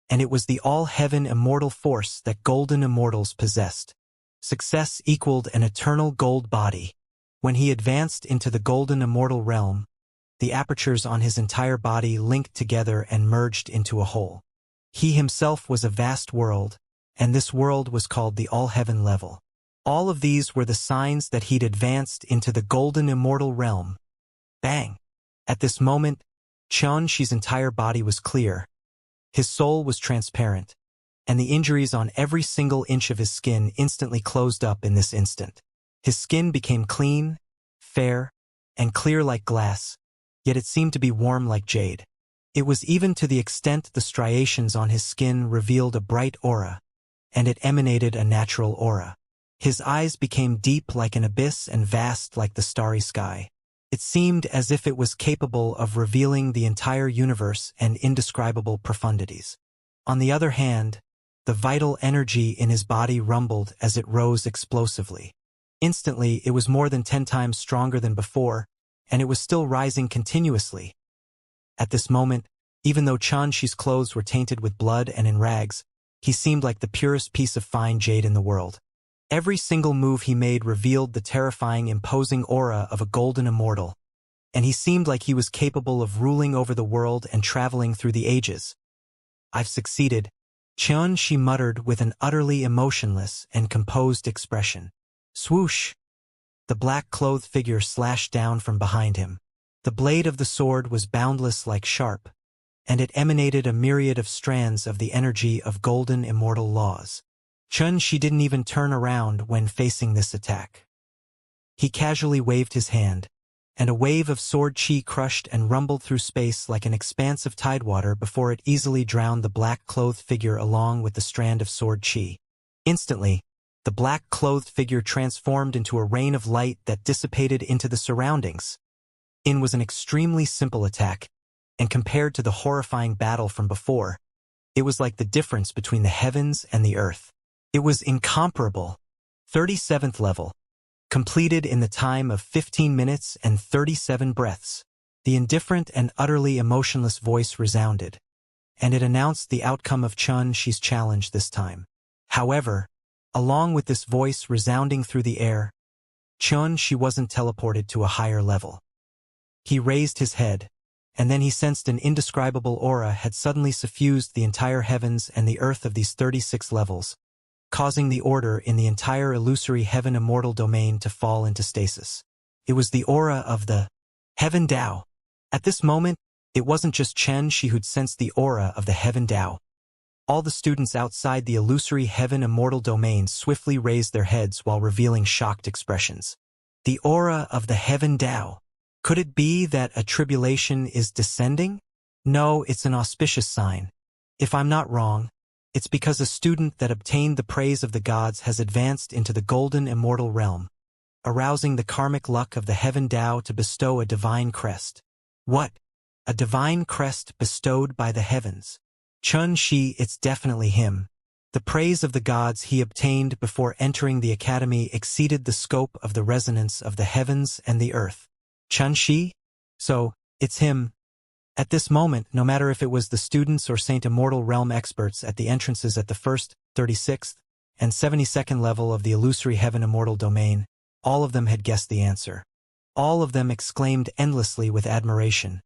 and it was the all-heaven immortal force that golden immortals possessed. Success equaled an eternal gold body. When he advanced into the golden immortal realm, the apertures on his entire body linked together and merged into a whole. He himself was a vast world, and this world was called the all-heaven level. All of these were the signs that he'd advanced into the golden immortal realm. Bang! At this moment, Xianxia's entire body was clear. His soul was transparent, and the injuries on every single inch of his skin instantly closed up in this instant. His skin became clean, fair, and clear like glass, yet it seemed to be warm like jade. It was even to the extent the striations on his skin revealed a bright aura, and it emanated a natural aura. His eyes became deep like an abyss and vast like the starry sky. It seemed as if it was capable of revealing the entire universe and indescribable profundities. On the other hand, the vital energy in his body rumbled as it rose explosively. Instantly, it was more than 10 times stronger than before, and it was still rising continuously. At this moment, even though Xianxia's clothes were tainted with blood and in rags, he seemed like the purest piece of fine jade in the world. Every single move he made revealed the terrifying, imposing aura of a golden immortal, and he seemed like he was capable of ruling over the world and traveling through the ages. "I've succeeded," Xianxia muttered with an utterly emotionless and composed expression. Swoosh! The black-clothed figure slashed down from behind him. The blade of the sword was boundless like sharp, and it emanated a myriad of strands of the energy of golden immortal laws. Xianxia didn't even turn around when facing this attack. He casually waved his hand, and a wave of sword chi crushed and rumbled through space like an expanse of tidewater before it easily drowned the black-clothed figure along with the strand of sword chi. Instantly, the black-clothed figure transformed into a rain of light that dissipated into the surroundings. It was an extremely simple attack, and compared to the horrifying battle from before, it was like the difference between the heavens and the earth. It was incomparable. 37th level. Completed in the time of 15 minutes and 37 breaths. The indifferent and utterly emotionless voice resounded, and it announced the outcome of Xianxia's challenge this time. However, along with this voice resounding through the air, Xianxia wasn't teleported to a higher level. He raised his head, and then he sensed an indescribable aura had suddenly suffused the entire heavens and the earth of these 36 levels, causing the order in the entire illusory heaven immortal domain to fall into stasis. It was the aura of the Heaven Tao. At this moment, it wasn't just Xianxia who'd sensed the aura of the Heaven Tao. All the students outside the illusory heaven immortal domain swiftly raised their heads while revealing shocked expressions. The aura of the Heaven Tao. Could it be that a tribulation is descending? No, it's an auspicious sign. If I'm not wrong, it's because a student that obtained the praise of the gods has advanced into the golden immortal realm, arousing the karmic luck of the Heaven Tao to bestow a divine crest. What? A divine crest bestowed by the heavens? Xianxia, it's definitely him. The praise of the gods he obtained before entering the academy exceeded the scope of the resonance of the heavens and the earth. Xianxia? So, it's him. At this moment, no matter if it was the students or Saint Immortal Realm experts at the entrances at the 1st, 36th, and 72nd level of the illusory heaven immortal domain, all of them had guessed the answer. All of them exclaimed endlessly with admiration,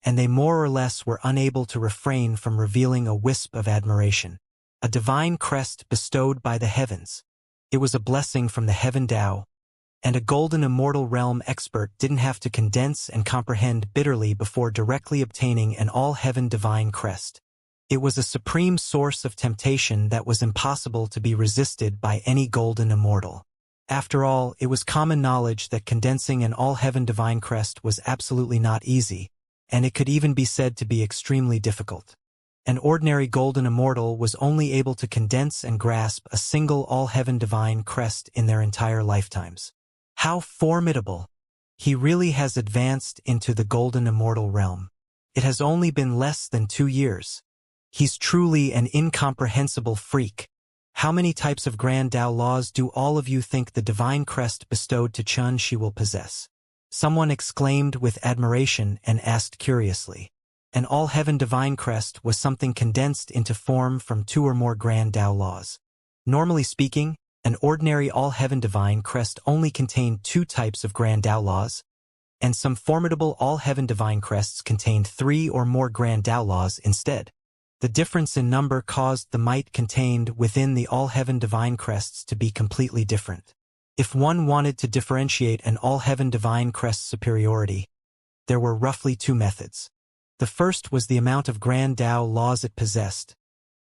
and they more or less were unable to refrain from revealing a wisp of admiration. A divine crest bestowed by the heavens. It was a blessing from the Heaven Tao, and a golden immortal realm expert didn't have to condense and comprehend bitterly before directly obtaining an all-heaven divine crest. It was a supreme source of temptation that was impossible to be resisted by any golden immortal. After all, it was common knowledge that condensing an all-heaven divine crest was absolutely not easy, and it could even be said to be extremely difficult. An ordinary golden immortal was only able to condense and grasp a single all-heaven divine crest in their entire lifetimes. How formidable! He really has advanced into the golden immortal realm. It has only been less than 2 years. He's truly an incomprehensible freak. How many types of Grand Tao laws do all of you think the divine crest bestowed to Xianxia will possess? Someone exclaimed with admiration and asked curiously. An all-heaven divine crest was something condensed into form from 2 or more Grand Tao laws. Normally speaking, an ordinary all-heaven divine crest only contained 2 types of Grand Tao laws, and some formidable all-heaven divine crests contained 3 or more Grand Tao laws instead. The difference in number caused the might contained within the all-heaven divine crests to be completely different. If one wanted to differentiate an all-heaven divine crest's superiority, there were roughly 2 methods. The first was the amount of Grand Tao laws it possessed,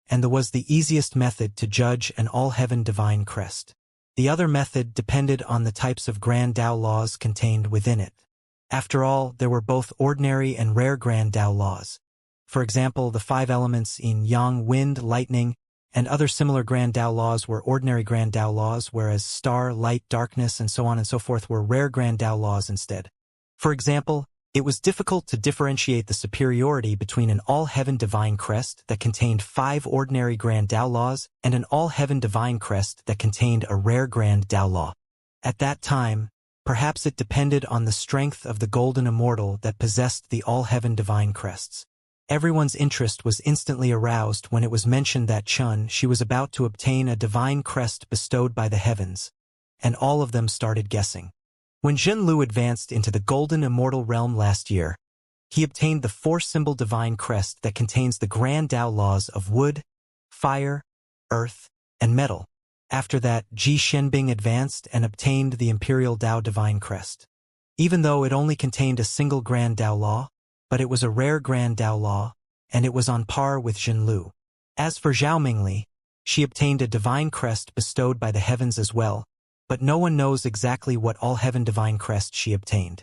and that was the easiest method to judge an all-heaven divine crest. The other method depended on the types of Grand Tao laws contained within it. After all, there were both ordinary and rare Grand Tao laws. For example, the 5 elements in yang, wind, lightning, and other similar Grand Tao laws were ordinary Grand Tao laws, whereas star, light, darkness, and so on and so forth were rare Grand Tao laws instead. For example, it was difficult to differentiate the superiority between an all-heaven divine crest that contained 5 ordinary Grand Tao laws and an all-heaven divine crest that contained a rare Grand Tao law. At that time, perhaps it depended on the strength of the golden immortal that possessed the all-heaven divine crests. Everyone's interest was instantly aroused when it was mentioned that Xianxia was about to obtain a divine crest bestowed by the heavens, and all of them started guessing. When Zhenlu advanced into the golden immortal realm last year, he obtained the 4-symbol divine crest that contains the Grand Tao laws of wood, fire, earth, and metal. After that, Ji Shenbing advanced and obtained the imperial Tao divine crest. Even though it only contained a single Grand Tao law, but it was a rare Grand Tao law, and it was on par with Zhenlu. As for Zhao Mingli, she obtained a divine crest bestowed by the heavens as well, but no one knows exactly what all-heaven divine crest she obtained.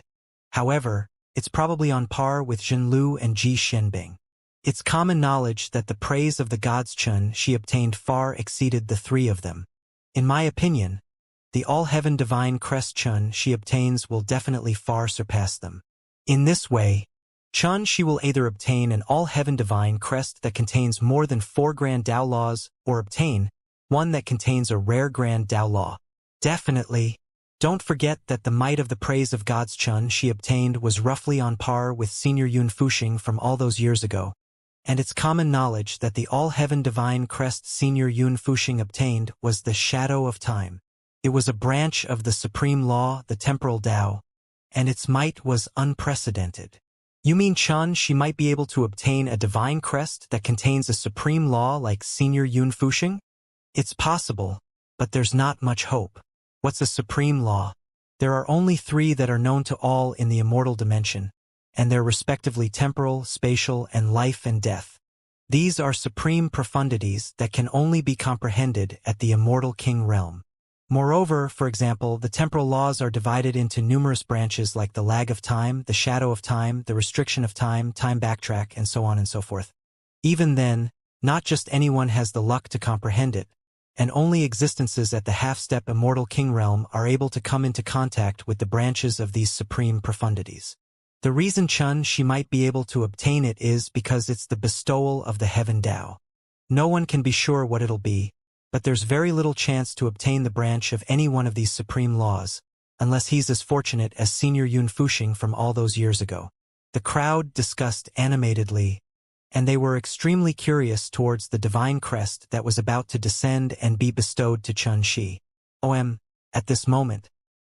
However, it's probably on par with Zhenlu and Ji Shenbing. It's common knowledge that the praise of the gods she obtained far exceeded the 3 of them. In my opinion, the all-heaven divine crest she obtains will definitely far surpass them. In this way, she will either obtain an all-heaven divine crest that contains more than 4 Grand Tao laws, or obtain one that contains a rare Grand Tao law. Definitely. Don't forget that the might of the praise of gods she obtained was roughly on par with Senior Yun Fuxing from all those years ago, and it's common knowledge that the all-heaven divine crest Senior Yun Fuxing obtained was the Shadow of Time. It was a branch of the supreme law, the temporal Tao, and its might was unprecedented. You mean she might be able to obtain a divine crest that contains a supreme law like Senior Yun Fuxing? It's possible, but there's not much hope. What's a supreme law? There are only 3 that are known to all in the immortal dimension, and they're respectively temporal, spatial, and life and death. These are supreme profundities that can only be comprehended at the immortal king realm. Moreover, for example, the temporal laws are divided into numerous branches like the lag of time, the shadow of time, the restriction of time, time backtrack, and so on and so forth. Even then, not just anyone has the luck to comprehend it, and only existences at the half-step immortal king realm are able to come into contact with the branches of these supreme profundities. The reason she might be able to obtain it is because it's the bestowal of the heaven Tao. No one can be sure what it'll be, but there's very little chance to obtain the branch of any one of these supreme laws, unless he's as fortunate as Senior Yun Fuxing from all those years ago. The crowd discussed animatedly, and they were extremely curious towards the divine crest that was about to descend and be bestowed to Xianxia. At this moment,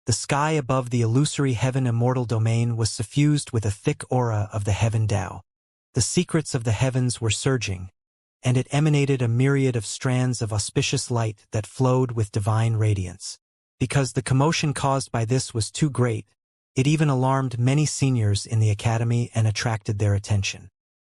the sky above the illusory heaven immortal domain was suffused with a thick aura of the heaven Tao. The secrets of the heavens were surging, and it emanated a myriad of strands of auspicious light that flowed with divine radiance. Because the commotion caused by this was too great, it even alarmed many seniors in the academy and attracted their attention.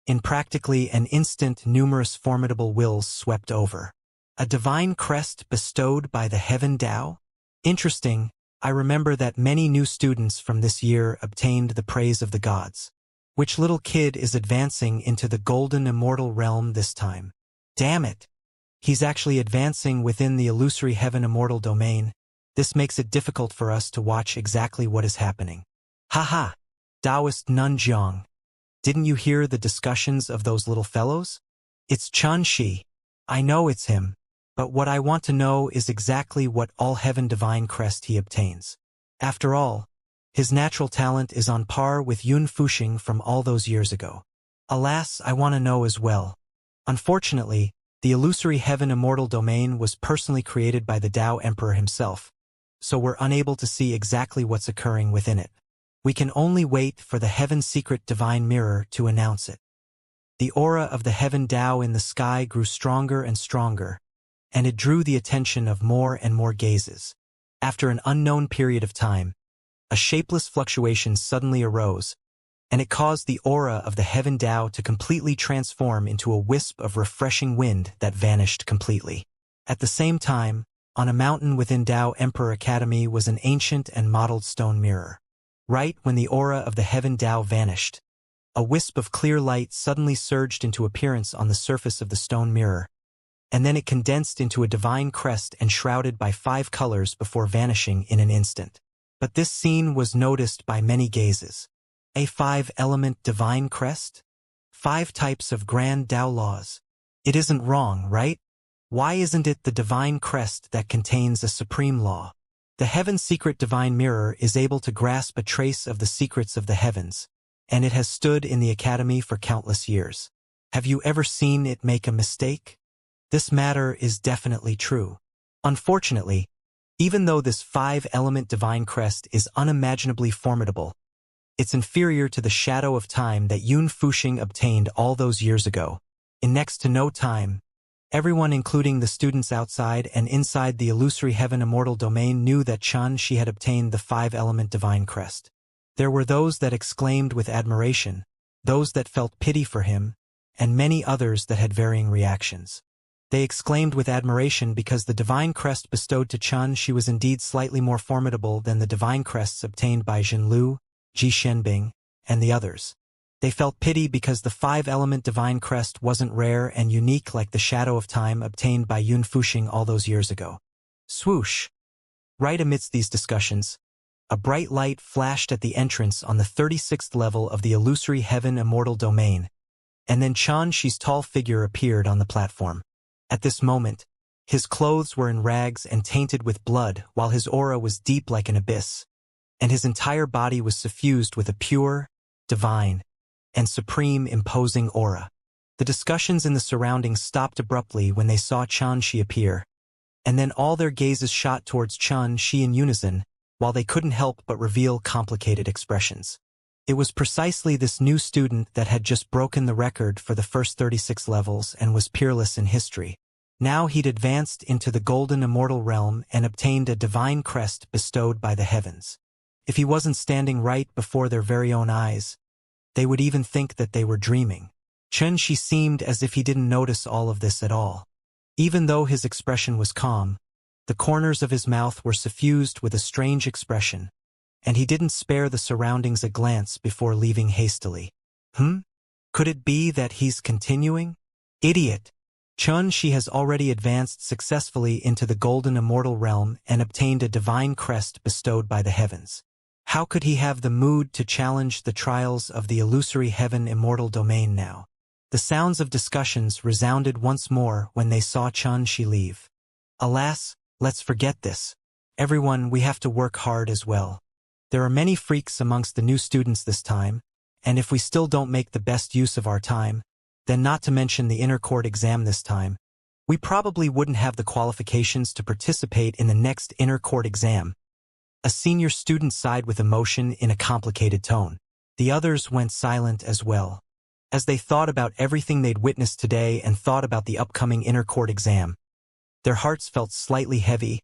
In practically an instant, numerous formidable wills swept over. A divine crest bestowed by the heaven Tao? Interesting. I remember that many new students from this year obtained the praise of the gods. Which little kid is advancing into the golden immortal realm this time? Damn it! He's actually advancing within the illusory heaven immortal domain. This makes it difficult for us to watch exactly what is happening. Haha, Taoist Nun Jiang. Didn't you hear the discussions of those little fellows? It's Xianxia. I know it's him. But what I want to know is exactly what all-heaven divine crest he obtains. After all, his natural talent is on par with Yun Fuxing from all those years ago. Alas, I want to know as well. Unfortunately, the illusory heaven immortal domain was personally created by the Tao Emperor himself, so we're unable to see exactly what's occurring within it. We can only wait for the heaven secret divine mirror to announce it. The aura of the heaven Tao in the sky grew stronger and stronger, and it drew the attention of more and more gazes. After an unknown period of time, a shapeless fluctuation suddenly arose, and it caused the aura of the heaven Tao to completely transform into a wisp of refreshing wind that vanished completely. At the same time, on a mountain within Tao Emperor Academy was an ancient and modeled stone mirror. Right when the aura of the heaven Tao vanished, a wisp of clear light suddenly surged into appearance on the surface of the stone mirror, and then it condensed into a divine crest enshrouded by 5 colors before vanishing in an instant. But this scene was noticed by many gazes. A 5-element divine crest? 5 types of grand Tao laws. It isn't wrong, right? Why isn't it the divine crest that contains a supreme law? The heaven secret divine mirror is able to grasp a trace of the secrets of the heavens, and it has stood in the academy for countless years. Have you ever seen it make a mistake? This matter is definitely true. Unfortunately, even though this 5-element divine crest is unimaginably formidable, it's inferior to the shadow of time that Yun Fuxing obtained all those years ago. In next to no time, everyone including the students outside and inside the illusory heaven immortal domain knew that Xianxia had obtained the 5-element divine crest. There were those that exclaimed with admiration, those that felt pity for him, and many others that had varying reactions. They exclaimed with admiration because the divine crest bestowed to Xianxia was indeed slightly more formidable than the divine crests obtained by Jinlu, Ji Shenbing, and the others. They felt pity because the 5-element divine crest wasn't rare and unique like the shadow of time obtained by Yun Fuxing all those years ago. Swoosh! Right amidst these discussions, a bright light flashed at the entrance on the 36th level of the illusory heaven immortal domain, and then Xianxia's tall figure appeared on the platform. At this moment, his clothes were in rags and tainted with blood, while his aura was deep like an abyss, and his entire body was suffused with a pure, divine, and supreme imposing aura. The discussions in the surroundings stopped abruptly when they saw Xianxia appear, and then all their gazes shot towards Xianxia in unison, while they couldn't help but reveal complicated expressions. It was precisely this new student that had just broken the record for the first 36 levels and was peerless in history. Now he'd advanced into the golden immortal realm and obtained a divine crest bestowed by the heavens. If he wasn't standing right before their very own eyes, they would even think that they were dreaming. Xianxia seemed as if he didn't notice all of this at all. Even though his expression was calm, the corners of his mouth were suffused with a strange expression, and he didn't spare the surroundings a glance before leaving hastily. Could it be that he's continuing? Idiot! Xianxia has already advanced successfully into the golden immortal realm and obtained a divine crest bestowed by the heavens. How could he have the mood to challenge the trials of the illusory heaven immortal domain now? The sounds of discussions resounded once more when they saw Xianxia leave. Alas, let's forget this. Everyone, we have to work hard as well. There are many freaks amongst the new students this time, and if we still don't make the best use of our time, then not to mention the inner court exam this time, we probably wouldn't have the qualifications to participate in the next inner court exam. A senior student sighed with emotion in a complicated tone. The others went silent as well. As they thought about everything they'd witnessed today and thought about the upcoming inner court exam, their hearts felt slightly heavy,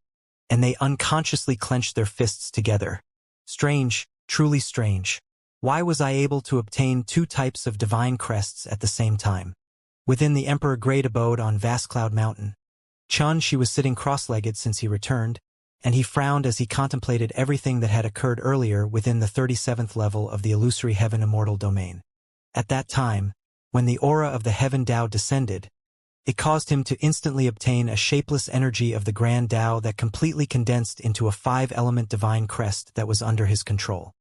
and they unconsciously clenched their fists together. Strange, truly strange. Why was I able to obtain 2 types of divine crests at the same time? Within the Emperor Great abode on Vast Cloud Mountain, Xianxia was sitting cross-legged since he returned, and he frowned as he contemplated everything that had occurred earlier within the 37th level of the illusory heaven immortal domain. At that time, when the aura of the heaven Tao descended, it caused him to instantly obtain a shapeless energy of the grand Tao that completely condensed into a 5-element divine crest that was under his control.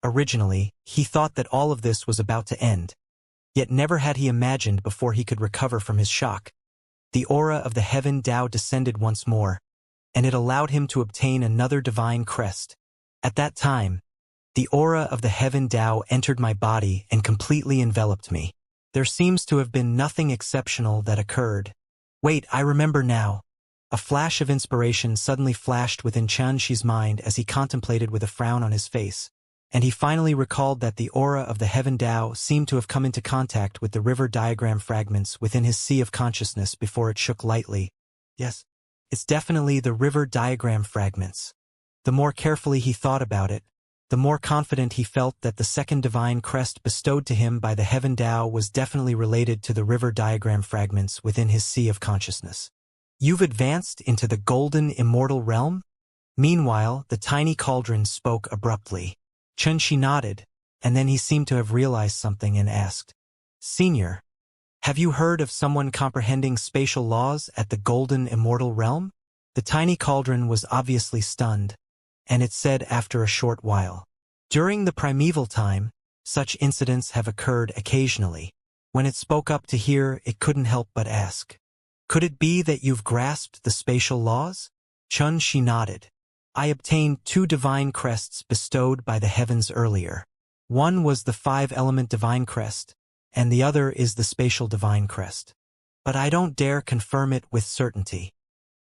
Originally, he thought that all of this was about to end. Yet never had he imagined before he could recover from his shock. The aura of the heaven Tao descended once more, and it allowed him to obtain another divine crest. At that time, the aura of the heaven Tao entered my body and completely enveloped me. There seems to have been nothing exceptional that occurred. Wait, I remember now. A flash of inspiration suddenly flashed within Xianxia's mind as he contemplated with a frown on his face, and he finally recalled that the aura of the heaven Tao seemed to have come into contact with the river diagram fragments within his sea of consciousness before it shook lightly. Yes, it's definitely the river diagram fragments. The more carefully he thought about it, the more confident he felt that the second divine crest bestowed to him by the heaven Tao was definitely related to the river diagram fragments within his sea of consciousness. You've advanced into the golden immortal realm? Meanwhile, the tiny cauldron spoke abruptly. Xianxia nodded, and then he seemed to have realized something and asked, "Senior, have you heard of someone comprehending spatial laws at the golden immortal realm?" The tiny cauldron was obviously stunned, and it said after a short while, "During the primeval time, such incidents have occurred occasionally." When it spoke up to hear, it couldn't help but ask, "Could it be that you've grasped the spatial laws?" Xianxia nodded. "I obtained 2 divine crests bestowed by the heavens earlier. One was the 5-element divine crest, and the other is the spatial divine crest. But I don't dare confirm it with certainty."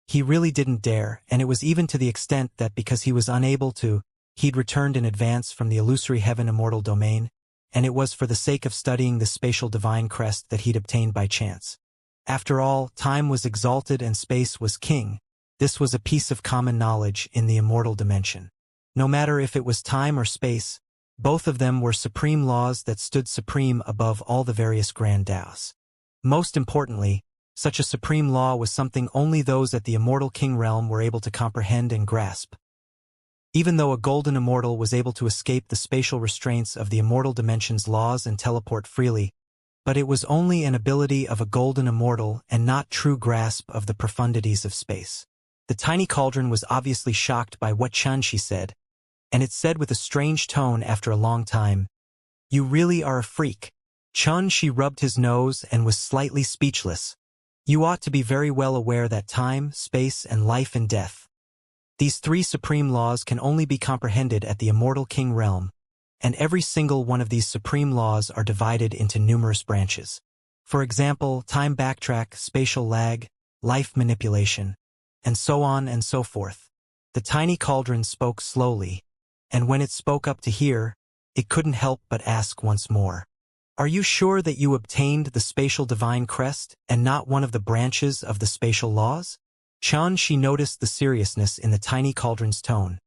He really didn't dare, and it was even to the extent that because he was unable to, he'd returned in advance from the illusory heaven immortal domain, and it was for the sake of studying the spatial divine crest that he'd obtained by chance. After all, time was exalted and space was king. This was a piece of common knowledge in the immortal dimension. No matter if it was time or space, both of them were supreme laws that stood supreme above all the various grand Taos. Most importantly, such a supreme law was something only those at the immortal king realm were able to comprehend and grasp. Even though a golden immortal was able to escape the spatial restraints of the immortal dimension's laws and teleport freely, but it was only an ability of a golden immortal and not true grasp of the profundities of space. The tiny cauldron was obviously shocked by what Xianxia said, and it said with a strange tone after a long time, "You really are a freak." Xianxia rubbed his nose and was slightly speechless. "You ought to be very well aware that time, space, and life and death, these 3 supreme laws can only be comprehended at the immortal king realm, and every single one of these supreme laws are divided into numerous branches. For example, time backtrack, spatial lag, life manipulation, and so on and so forth." The tiny cauldron spoke slowly, and when it spoke up to hear, it couldn't help but ask once more, "Are you sure that you obtained the spatial divine crest and not one of the branches of the spatial laws?" Xianxia noticed the seriousness in the tiny cauldron's tone.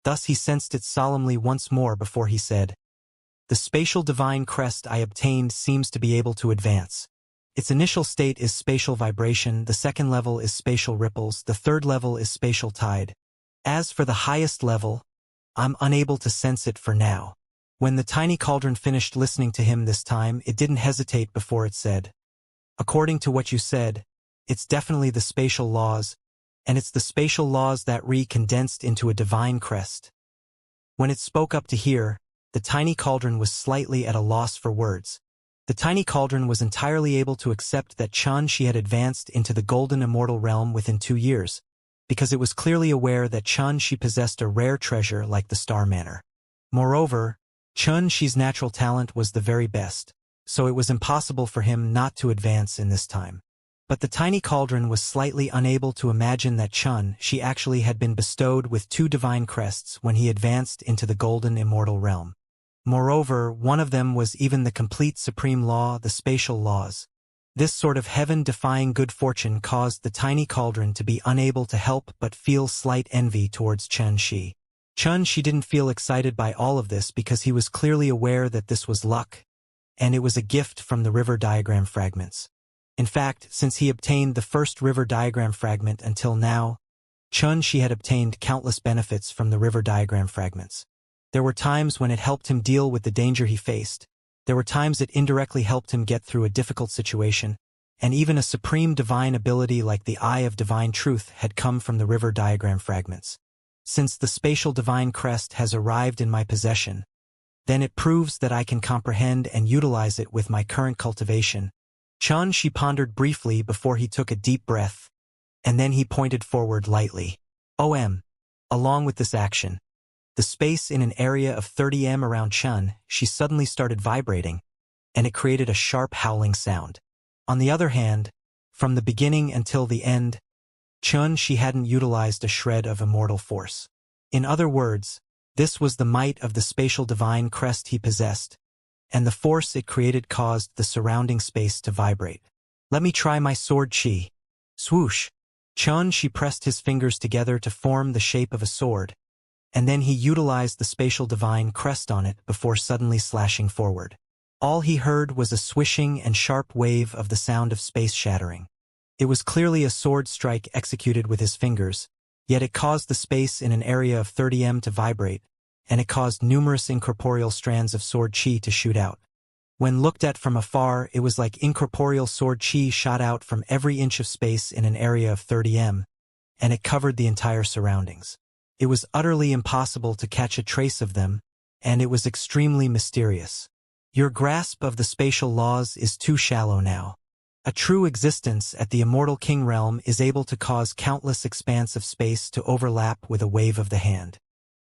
Thus he sensed it solemnly once more before he said, "The spatial divine crest I obtained seems to be able to advance. Its initial state is spatial vibration, the second level is spatial ripples, the third level is spatial tide. As for the highest level, I'm unable to sense it for now." When the tiny cauldron finished listening to him this time, it didn't hesitate before it said, "According to what you said, it's definitely the spatial laws, and it's the spatial laws that re-condensed into a divine crest." When it spoke up to hear, the tiny cauldron was slightly at a loss for words. The tiny cauldron was entirely able to accept that Xianxia had advanced into the golden immortal realm within 2 years, because it was clearly aware that Xianxia possessed a rare treasure like the Star Manor. Moreover, Xianxia's natural talent was the very best, so it was impossible for him not to advance in this time. But the tiny cauldron was slightly unable to imagine that Xianxia actually had been bestowed with 2 divine crests when he advanced into the golden immortal realm. Moreover, one of them was even the complete supreme law, the spatial laws. This sort of heaven-defying good fortune caused the tiny cauldron to be unable to help but feel slight envy towards Xianxia. Xianxia didn't feel excited by all of this because he was clearly aware that this was luck, and it was a gift from the river diagram fragments. In fact, since he obtained the first river diagram fragment until now, Xianxia had obtained countless benefits from the river diagram fragments. There were times when it helped him deal with the danger he faced. There were times it indirectly helped him get through a difficult situation, and even a supreme divine ability like the Eye of Divine Truth had come from the river diagram fragments. Since the spatial divine crest has arrived in my possession, Then it proves that I can comprehend and utilize it with my current cultivation. Xianxia pondered briefly before he took a deep breath, and then he pointed forward lightly. Along with this action, the space in an area of 30 m around Xianxia suddenly started vibrating, and it created a sharp howling sound. On the other hand, from the beginning until the end, Xianxia hadn't utilized a shred of immortal force. In other words, this was the might of the spatial divine crest he possessed, and the force it created caused the surrounding space to vibrate. Let me try my sword chi. Swoosh! Xianxia pressed his fingers together to form the shape of a sword, and then he utilized the spatial divine crest on it before suddenly slashing forward. All he heard was a swishing and sharp wave of the sound of space shattering. It was clearly a sword strike executed with his fingers, yet it caused the space in an area of 30 m to vibrate, and it caused numerous incorporeal strands of sword chi to shoot out. When looked at from afar, it was like incorporeal sword chi shot out from every inch of space in an area of 30 m, and it covered the entire surroundings. It was utterly impossible to catch a trace of them, and it was extremely mysterious. Your grasp of the spatial laws is too shallow now. A true existence at the Immortal King realm is able to cause countless expanse of space to overlap with a wave of the hand.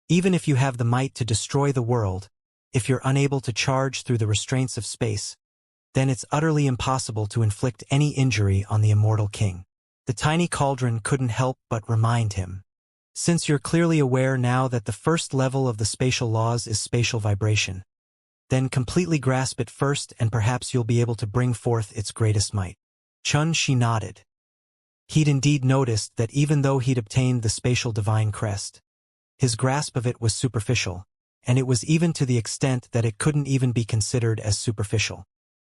Even if you have the might to destroy the world, if you're unable to charge through the restraints of space, then it's utterly impossible to inflict any injury on the Immortal King. The tiny cauldron couldn't help but remind him. Since you're clearly aware now that the first level of the spatial laws is spatial vibration, then completely grasp it first and perhaps you'll be able to bring forth its greatest might. Xianxia nodded. He'd indeed noticed that even though he'd obtained the spatial divine crest, his grasp of it was superficial, and it was even to the extent that it couldn't even be considered as superficial.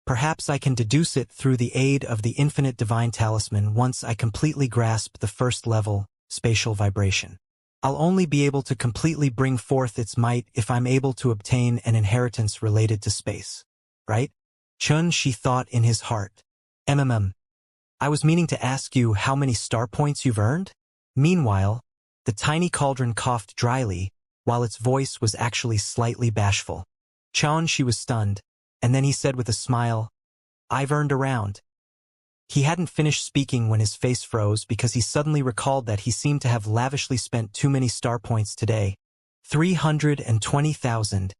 Perhaps I can deduce it through the aid of the infinite divine talisman once I completely grasp the first level, spatial vibration. I'll only be able to completely bring forth its might if I'm able to obtain an inheritance related to space. Right? Xianxia thought in his heart. I was meaning to ask you how many star points you've earned? Meanwhile, the tiny cauldron coughed dryly, while its voice was actually slightly bashful. Xianxia was stunned, and then he said with a smile, I've earned around. He hadn't finished speaking when his face froze because he suddenly recalled that he seemed to have lavishly spent too many star points today. 320,000.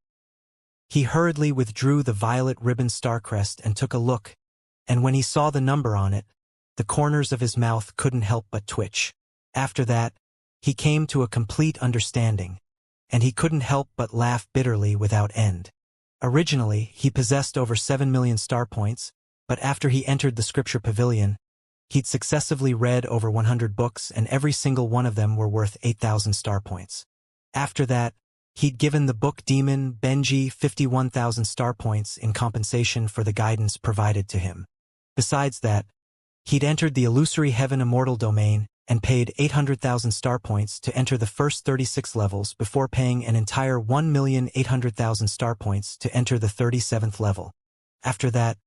He hurriedly withdrew the violet ribbon star crest and took a look, and when he saw the number on it, the corners of his mouth couldn't help but twitch. After that, he came to a complete understanding, and he couldn't help but laugh bitterly without end. Originally, he possessed over 7 million star points, but after he entered the scripture pavilion, he'd successively read over 100 books and every single one of them were worth 8,000 star points. After that, he'd given the book demon Benji 51,000 star points in compensation for the guidance provided to him. Besides that, he'd entered the illusory heaven immortal domain and paid 800,000 star points to enter the first 36 levels before paying an entire 1,800,000 star points to enter the 37th level. After that,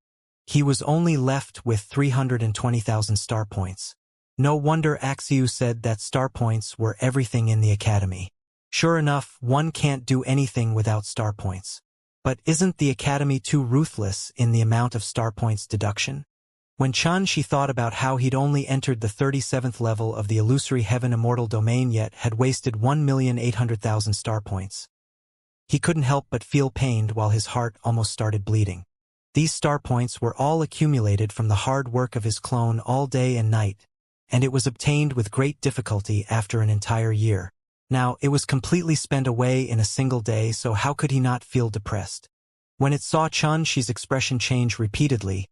he was only left with 320,000 star points. No wonder Axiu said that star points were everything in the academy. Sure enough, one can't do anything without star points. But isn't the academy too ruthless in the amount of star points deduction? When Xianxia thought about how he'd only entered the 37th level of the illusory heaven immortal domain yet had wasted 1,800,000 star points, he couldn't help but feel pained while his heart almost started bleeding. These star points were all accumulated from the hard work of his clone all day and night, and it was obtained with great difficulty after an entire year. Now, it was completely spent away in a single day, so how could he not feel depressed? When it saw Xianxia's expression change repeatedly,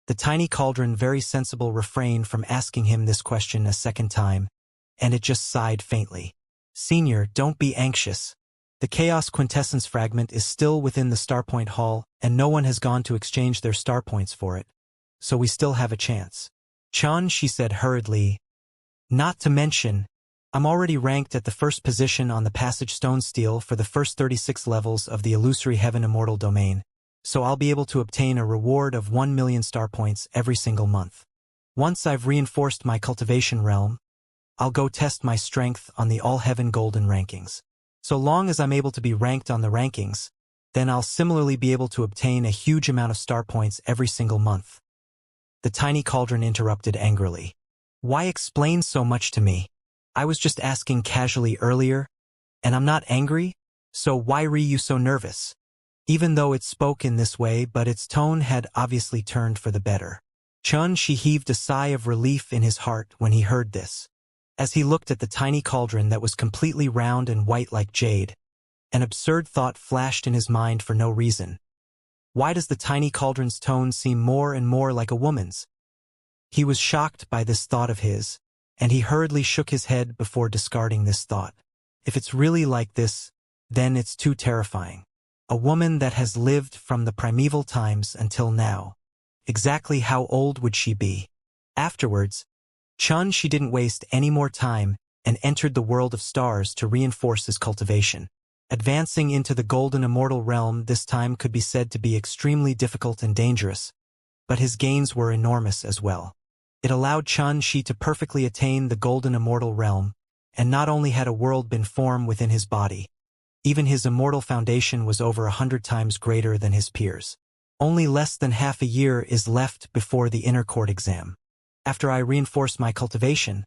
the tiny cauldron very sensible refrained from asking him this question a second time, and it just sighed faintly. Senior, don't be anxious. The Chaos Quintessence fragment is still within the Starpoint Hall, and no one has gone to exchange their star points for it, so we still have a chance. Xianxia said hurriedly. Not to mention, I'm already ranked at the first position on the Passage Stone Steel for the first 36 levels of the Illusory Heaven Immortal domain, so I'll be able to obtain a reward of 1 million star points every single month. Once I've reinforced my Cultivation realm, I'll go test my strength on the All-Heaven Golden rankings. So long as I'm able to be ranked on the rankings, then I'll similarly be able to obtain a huge amount of star points every single month. The tiny cauldron interrupted angrily. Why explain so much to me? I was just asking casually earlier, and I'm not angry, so why are you so nervous? Even though it spoke in this way, but its tone had obviously turned for the better. Xianxia heaved a sigh of relief in his heart when he heard this. As he looked at the tiny cauldron that was completely round and white like jade, an absurd thought flashed in his mind for no reason. Why does the tiny cauldron's tone seem more and more like a woman's? He was shocked by this thought of his, and he hurriedly shook his head before discarding this thought. If it's really like this, then it's too terrifying. A woman that has lived from the primeval times until now. Exactly how old would she be? Afterwards, Xianxia didn't waste any more time and entered the world of stars to reinforce his cultivation. Advancing into the golden immortal realm this time could be said to be extremely difficult and dangerous, but his gains were enormous as well. It allowed Xianxia to perfectly attain the golden immortal realm, and not only had a world been formed within his body, even his immortal foundation was over 100 times greater than his peers. Only less than half a year is left before the inner court exam. After I reinforce my cultivation,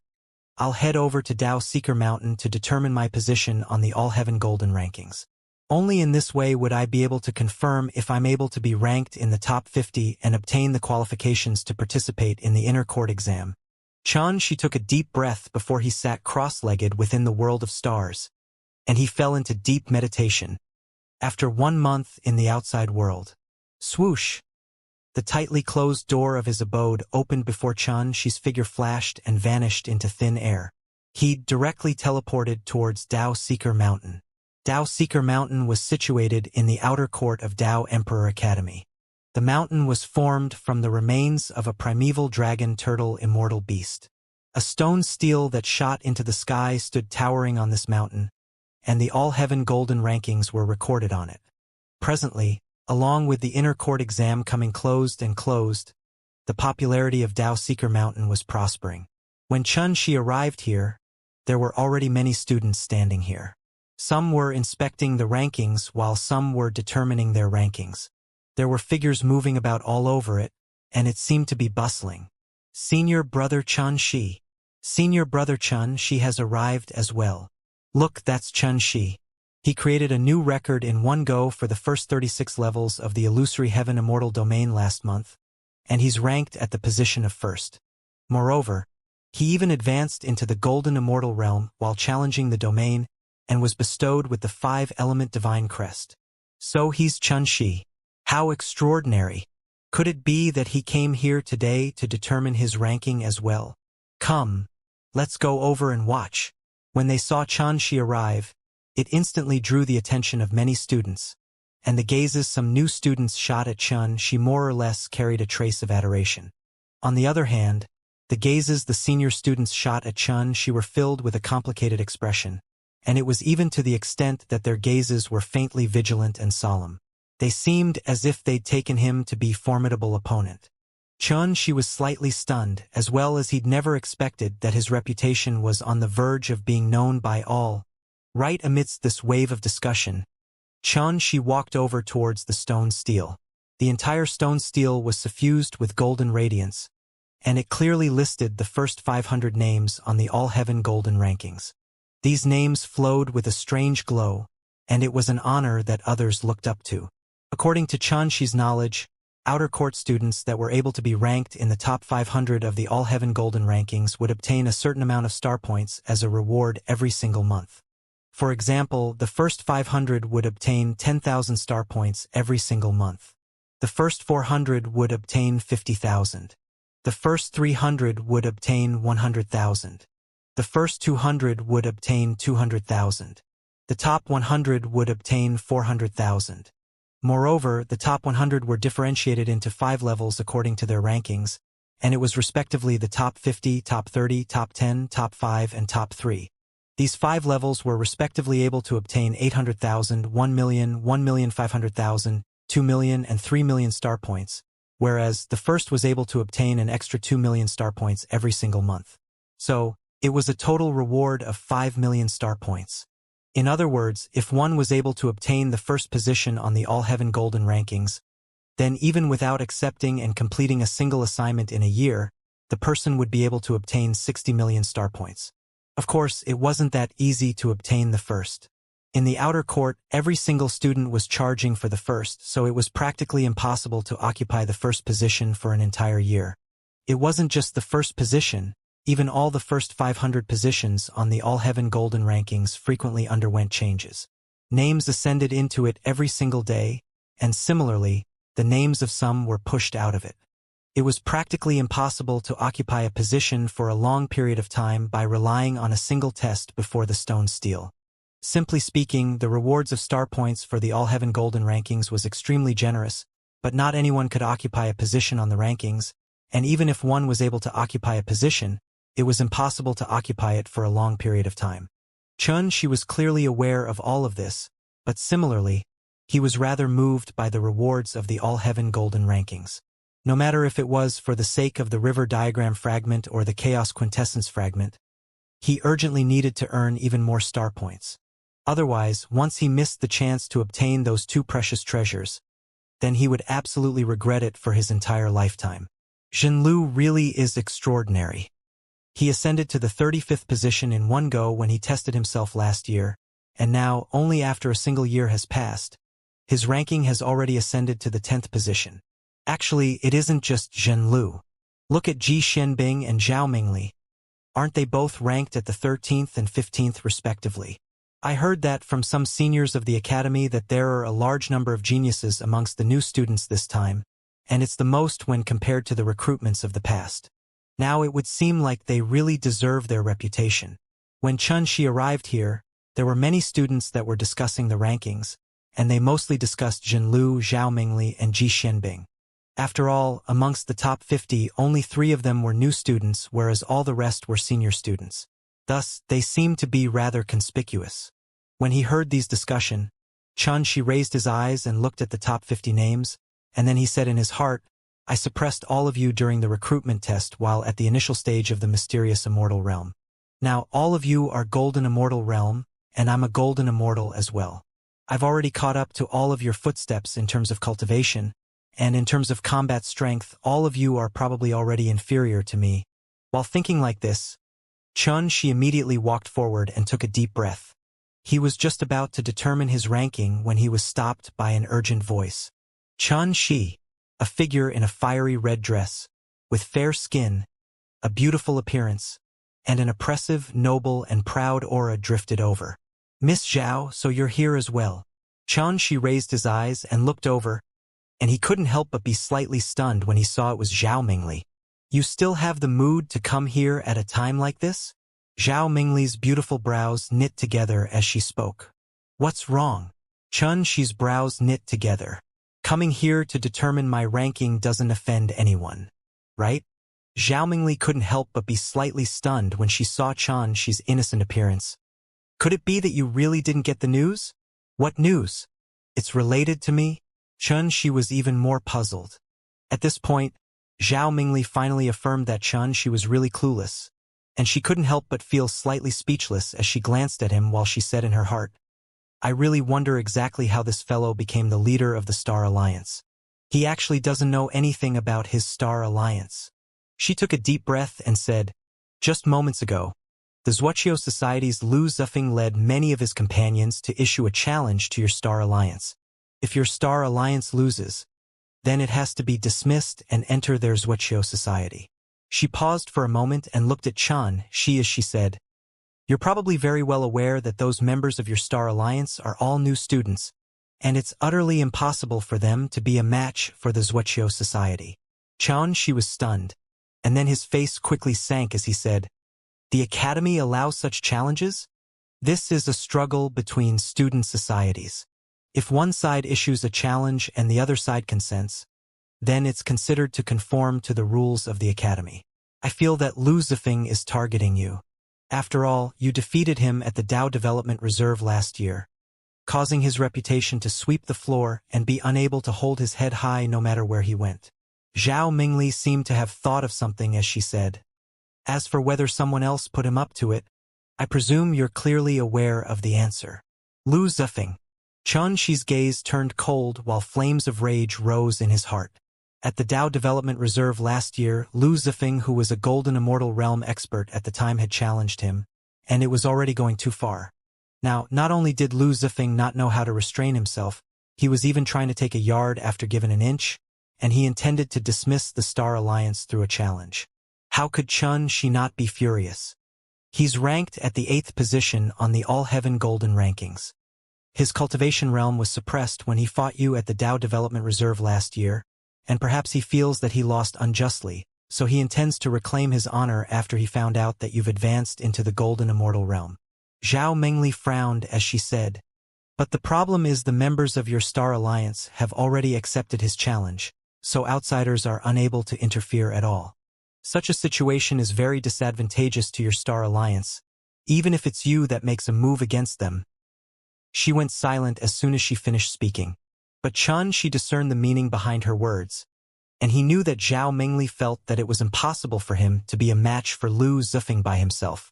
I'll head over to Dao Seeker Mountain to determine my position on the All-Heaven Golden rankings. Only in this way would I be able to confirm if I'm able to be ranked in the top 50 and obtain the qualifications to participate in the inner court exam. Xianxia took a deep breath before he sat cross-legged within the world of stars, and he fell into deep meditation. After 1 month in the outside world, swoosh! The tightly closed door of his abode opened before Xianxia's figure flashed and vanished into thin air. He directly teleported towards Dao Seeker Mountain. Dao Seeker Mountain was situated in the outer court of Dao Emperor Academy. The mountain was formed from the remains of a primeval dragon turtle immortal beast. A stone stele that shot into the sky stood towering on this mountain, and the All-Heaven Golden rankings were recorded on it. Presently, along with the inner court exam coming closed, the popularity of Dao Seeker Mountain was prospering. When Xianxia arrived here, there were already many students standing here. Some were inspecting the rankings while some were determining their rankings. There were figures moving about all over it, and it seemed to be bustling. Senior Brother Xianxia. Senior Brother Xianxia has arrived as well. Look, that's Xianxia. He created a new record in one go for the first 36 levels of the Illusory Heaven Immortal domain last month, and he's ranked at the position of first. Moreover, he even advanced into the Golden Immortal realm while challenging the domain and was bestowed with the 5-element divine crest. So he's Xianxia. How extraordinary! Could it be that he came here today to determine his ranking as well? Come, let's go over and watch. When they saw Xianxia arrive, it instantly drew the attention of many students, and the gazes some new students shot at Xianxia more or less carried a trace of adoration. On the other hand, the gazes the senior students shot at Xianxia were filled with a complicated expression, and it was even to the extent that their gazes were faintly vigilant and solemn. They seemed as if they'd taken him to be a formidable opponent. Xianxia was slightly stunned, as well as he'd never expected that his reputation was on the verge of being known by all. Right amidst this wave of discussion, Xianxia walked over towards the stone stele. The entire stone stele was suffused with golden radiance, and it clearly listed the first 500 names on the All-Heaven Golden rankings. These names flowed with a strange glow, and it was an honor that others looked up to. According to Xianxia's knowledge, outer court students that were able to be ranked in the top 500 of the All-Heaven Golden rankings would obtain a certain amount of star points as a reward every single month. For example, the first 500 would obtain 10,000 star points every single month. The first 400 would obtain 50,000. The first 300 would obtain 100,000. The first 200 would obtain 200,000. The top 100 would obtain 400,000. Moreover, the top 100 were differentiated into 5 levels according to their rankings, and it was respectively the top 50, top 30, top 10, top 5, and top 3. These 5 levels were respectively able to obtain 800,000, 1 million, 1,500,000, 2 million, and 3 million star points, whereas the first was able to obtain an extra 2 million star points every single month. So, it was a total reward of 5 million star points. In other words, if one was able to obtain the first position on the All-Heaven Golden rankings, then even without accepting and completing a single assignment in a year, the person would be able to obtain 60 million star points. Of course, it wasn't that easy to obtain the first. In the outer court, every single student was charging for the first, so it was practically impossible to occupy the first position for an entire year. It wasn't just the first position, even all the first 500 positions on the All-Heaven Golden rankings frequently underwent changes. Names ascended into it every single day, and similarly, the names of some were pushed out of it. It was practically impossible to occupy a position for a long period of time by relying on a single test before the stone steal. Simply speaking, the rewards of star points for the All-Heaven Golden rankings was extremely generous, but not anyone could occupy a position on the rankings, and even if one was able to occupy a position, it was impossible to occupy it for a long period of time. She was clearly aware of all of this, but similarly, he was rather moved by the rewards of the All-Heaven Golden rankings. No matter if it was for the sake of the river diagram fragment or the chaos quintessence fragment, he urgently needed to earn even more star points. Otherwise, once he missed the chance to obtain those two precious treasures, then he would absolutely regret it for his entire lifetime. Zhenlu really is extraordinary. He ascended to the 35th position in one go when he tested himself last year, and now, only after a single year has passed, his ranking has already ascended to the 10th position. Actually, it isn't just Zhenlu. Look at Ji Xianbing and Zhao Mingli. Aren't they both ranked at the 13th and 15th respectively? I heard that from some seniors of the academy that there are a large number of geniuses amongst the new students this time, and it's the most when compared to the recruitments of the past. Now it would seem like they really deserve their reputation. When Xianxia arrived here, there were many students that were discussing the rankings, and they mostly discussed Zhenlu, Zhao Mingli, and Ji Xianbing. After all, amongst the top 50, only 3 of them were new students, whereas all the rest were senior students. Thus, they seemed to be rather conspicuous. When he heard these discussions, Xianxia raised his eyes and looked at the top 50 names, and then he said in his heart, "I suppressed all of you during the recruitment test while at the initial stage of the mysterious immortal realm. Now all of you are golden immortal realm, and I'm a golden immortal as well. I've already caught up to all of your footsteps in terms of cultivation, and in terms of combat strength, all of you are probably already inferior to me." While thinking like this, Xianxia immediately walked forward and took a deep breath. He was just about to determine his ranking when he was stopped by an urgent voice. Xianxia, a figure in a fiery red dress, with fair skin, a beautiful appearance, and an oppressive, noble, and proud aura drifted over. "Miss Zhao, so you're here as well." Xianxia raised his eyes and looked over, and he couldn't help but be slightly stunned when he saw it was Zhao Mingli. "You still have the mood to come here at a time like this?" Zhao Mingli's beautiful brows knit together as she spoke. "What's wrong?" Xianxia's brows knit together. "Coming here to determine my ranking doesn't offend anyone, right?" Zhao Mingli couldn't help but be slightly stunned when she saw Xianxia's innocent appearance. "Could it be that you really didn't get the news?" "What news?" "It's related to me?" Xianxia was even more puzzled. At this point, Zhao Mingli finally affirmed that Xianxia was really clueless, and she couldn't help but feel slightly speechless as she glanced at him while she said in her heart, "I really wonder exactly how this fellow became the leader of the Star Alliance. He actually doesn't know anything about his Star Alliance." She took a deep breath and said, "Just moments ago, the Wuxia Society's Lu Zifeng led many of his companions to issue a challenge to your Star Alliance. If your Star Alliance loses, then it has to be dismissed and enter their Wuxia Society." She paused for a moment and looked at Xianxia as she said, "You're probably very well aware that those members of your Star Alliance are all new students, and it's utterly impossible for them to be a match for the Wuxia Society." Xianxia was stunned, and then his face quickly sank as he said, "The Academy allows such challenges? This is a struggle between student societies. If one side issues a challenge and the other side consents, then it's considered to conform to the rules of the Academy. I feel that Lu Zifeng is targeting you. After all, you defeated him at the Dao Development Reserve last year, causing his reputation to sweep the floor and be unable to hold his head high no matter where he went." Zhao Mingli seemed to have thought of something as she said, "As for whether someone else put him up to it, I presume you're clearly aware of the answer." Lu Zifeng. Xianxia's gaze turned cold while flames of rage rose in his heart. At the Dao Development Reserve last year, Lu Zifeng, who was a Golden Immortal Realm expert at the time, had challenged him, and it was already going too far. Now, not only did Lu Zifeng not know how to restrain himself, he was even trying to take a yard after given an inch, and he intended to dismiss the Star Alliance through a challenge. How could Xianxia not be furious? He's ranked at the 8th position on the All-Heaven Golden rankings. His cultivation realm was suppressed when he fought you at the Dao Development Reserve last year, and perhaps he feels that he lost unjustly, so he intends to reclaim his honor after he found out that you've advanced into the Golden Immortal realm. Zhao Mengli frowned as she said, "But the problem is the members of your Star Alliance have already accepted his challenge, so outsiders are unable to interfere at all. Such a situation is very disadvantageous to your Star Alliance, even if it's you that makes a move against them." She went silent as soon as she finished speaking. But Xianxia discerned the meaning behind her words, and he knew that Zhao Mengli felt that it was impossible for him to be a match for Lu Zifeng by himself.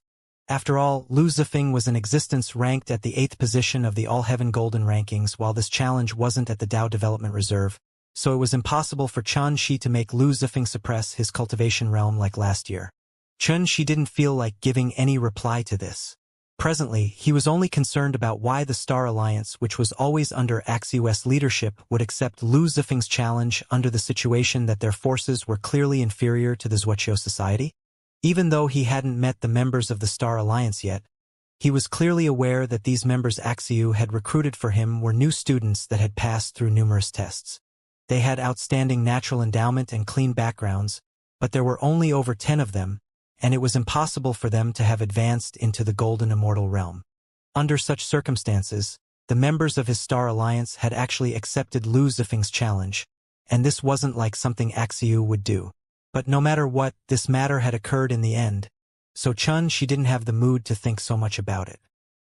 After all, Lu Zifeng was in existence ranked at the 8th position of the All-Heaven Golden rankings while this challenge wasn't at the Dao Development Reserve, so it was impossible for Xianxia to make Lu Zifeng suppress his cultivation realm like last year. Xianxia didn't feel like giving any reply to this. Presently, he was only concerned about why the Star Alliance, which was always under Axios leadership, would accept Lu Zifeng's challenge under the situation that their forces were clearly inferior to the Wuxia society. Even though he hadn't met the members of the Star Alliance yet, he was clearly aware that these members Axios had recruited for him were new students that had passed through numerous tests. They had outstanding natural endowment and clean backgrounds, but there were only over 10 of them, and it was impossible for them to have advanced into the Golden Immortal realm. Under such circumstances, the members of his Star Alliance had actually accepted Lu Zifeng's challenge, and this wasn't like something Axios would do. But no matter what, this matter had occurred in the end, so Xianxia didn't have the mood to think so much about it.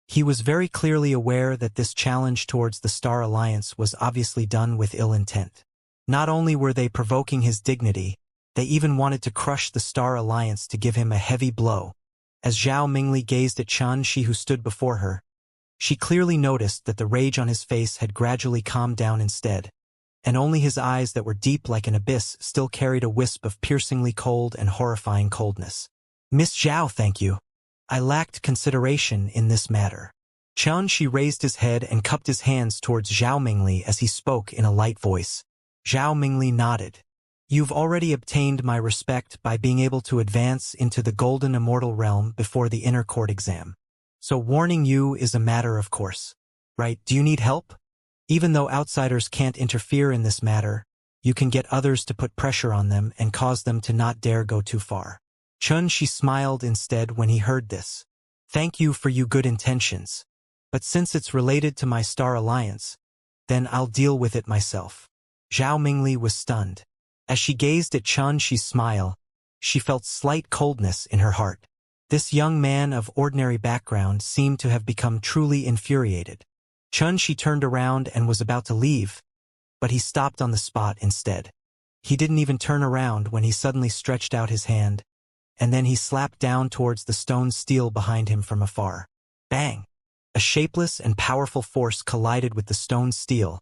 He was very clearly aware that this challenge towards the Star Alliance was obviously done with ill intent. Not only were they provoking his dignity, they even wanted to crush the Star Alliance to give him a heavy blow. As Zhao Mengli gazed at Xianxia, who stood before her, she clearly noticed that the rage on his face had gradually calmed down instead, and only his eyes that were deep like an abyss still carried a wisp of piercingly cold and horrifying coldness. "Miss Zhao, thank you. I lacked consideration in this matter." Xianxia raised his head and cupped his hands towards Zhao Mengli as he spoke in a light voice. Zhao Mengli nodded. "You've already obtained my respect by being able to advance into the Golden Immortal realm before the inner court exam. So warning you is a matter of course. Right, do you need help? Even though outsiders can't interfere in this matter, you can get others to put pressure on them and cause them to not dare go too far." Xianxia smiled instead when he heard this. "Thank you for your good intentions. But since it's related to my Star Alliance, then I'll deal with it myself." Zhao Mengli was stunned. As she gazed at Xianxia's smile, she felt slight coldness in her heart. This young man of ordinary background seemed to have become truly infuriated. Xianxia turned around and was about to leave, but he stopped on the spot instead. He didn't even turn around when he suddenly stretched out his hand, and then he slapped down towards the stone steel behind him from afar. Bang! A shapeless and powerful force collided with the stone steel,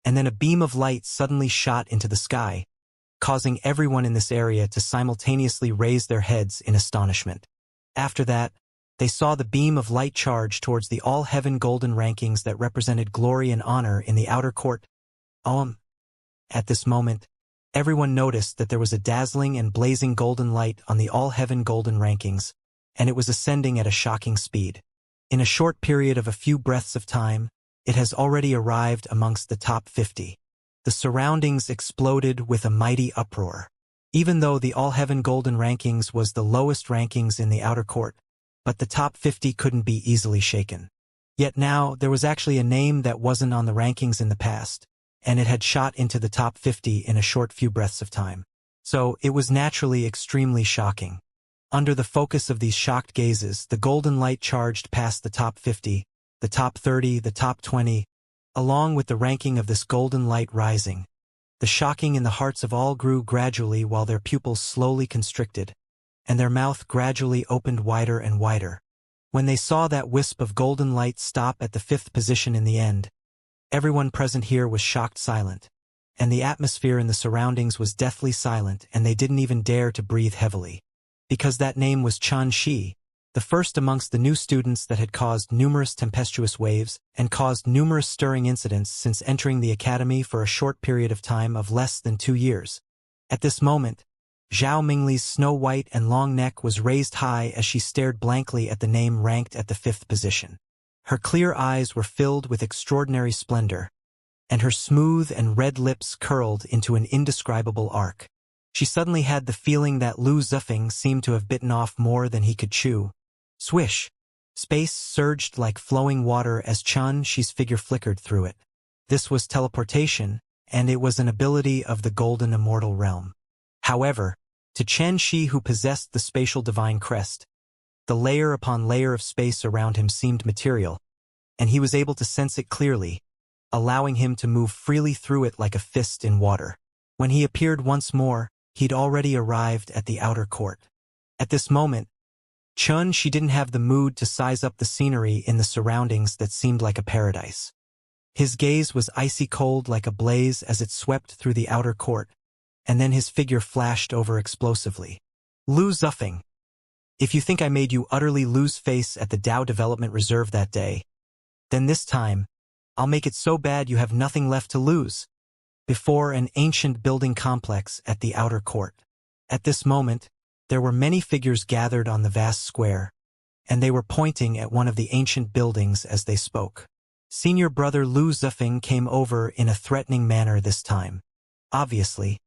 and then a beam of light suddenly shot into the sky, causing everyone in this area to simultaneously raise their heads in astonishment. After that, they saw the beam of light charge towards the all-heaven golden rankings that represented glory and honor in the outer court. At this moment, everyone noticed that there was a dazzling and blazing golden light on the all-heaven golden rankings, and it was ascending at a shocking speed. In a short period of a few breaths of time, it has already arrived amongst the top 50. The surroundings exploded with a mighty uproar. Even though the all-heaven golden rankings was the lowest rankings in the outer court, but the top 50 couldn't be easily shaken. Yet now, there was actually a name that wasn't on the rankings in the past, and it had shot into the top 50 in a short few breaths of time. So, it was naturally extremely shocking. Under the focus of these shocked gazes, the golden light charged past the top 50, the top 30, the top 20, along with the ranking of this golden light rising. The shocking in the hearts of all grew gradually while their pupils slowly constricted, and their mouth gradually opened wider and wider. When they saw that wisp of golden light stop at the 5th position in the end, everyone present here was shocked silent, and the atmosphere in the surroundings was deathly silent, and they didn't even dare to breathe heavily. Because that name was Xianxia, the first amongst the new students that had caused numerous tempestuous waves and caused numerous stirring incidents since entering the academy for a short period of time of less than 2 years. At this moment, Zhao Mingli's snow-white and long neck was raised high as she stared blankly at the name ranked at the 5th position. Her clear eyes were filled with extraordinary splendor, and her smooth and red lips curled into an indescribable arc. She suddenly had the feeling that Lu Zifeng seemed to have bitten off more than he could chew. Swish! Space surged like flowing water as Xianxia's figure flickered through it. This was teleportation, and it was an ability of the golden immortal realm. However, to Xianxia, who possessed the spatial divine crest, the layer upon layer of space around him seemed material, and he was able to sense it clearly, allowing him to move freely through it like a fist in water. When he appeared once more, he'd already arrived at the outer court. At this moment, she didn't have the mood to size up the scenery in the surroundings that seemed like a paradise. His gaze was icy cold like a blaze as it swept through the outer court, and then his figure flashed over explosively. Lu Zifeng, if you think I made you utterly lose face at the Dao Development Reserve that day, then this time, I'll make it so bad you have nothing left to lose. Before an ancient building complex at the outer court. At this moment, there were many figures gathered on the vast square, and they were pointing at one of the ancient buildings as they spoke. Senior brother Lu Zifeng came over in a threatening manner this time. Obviously,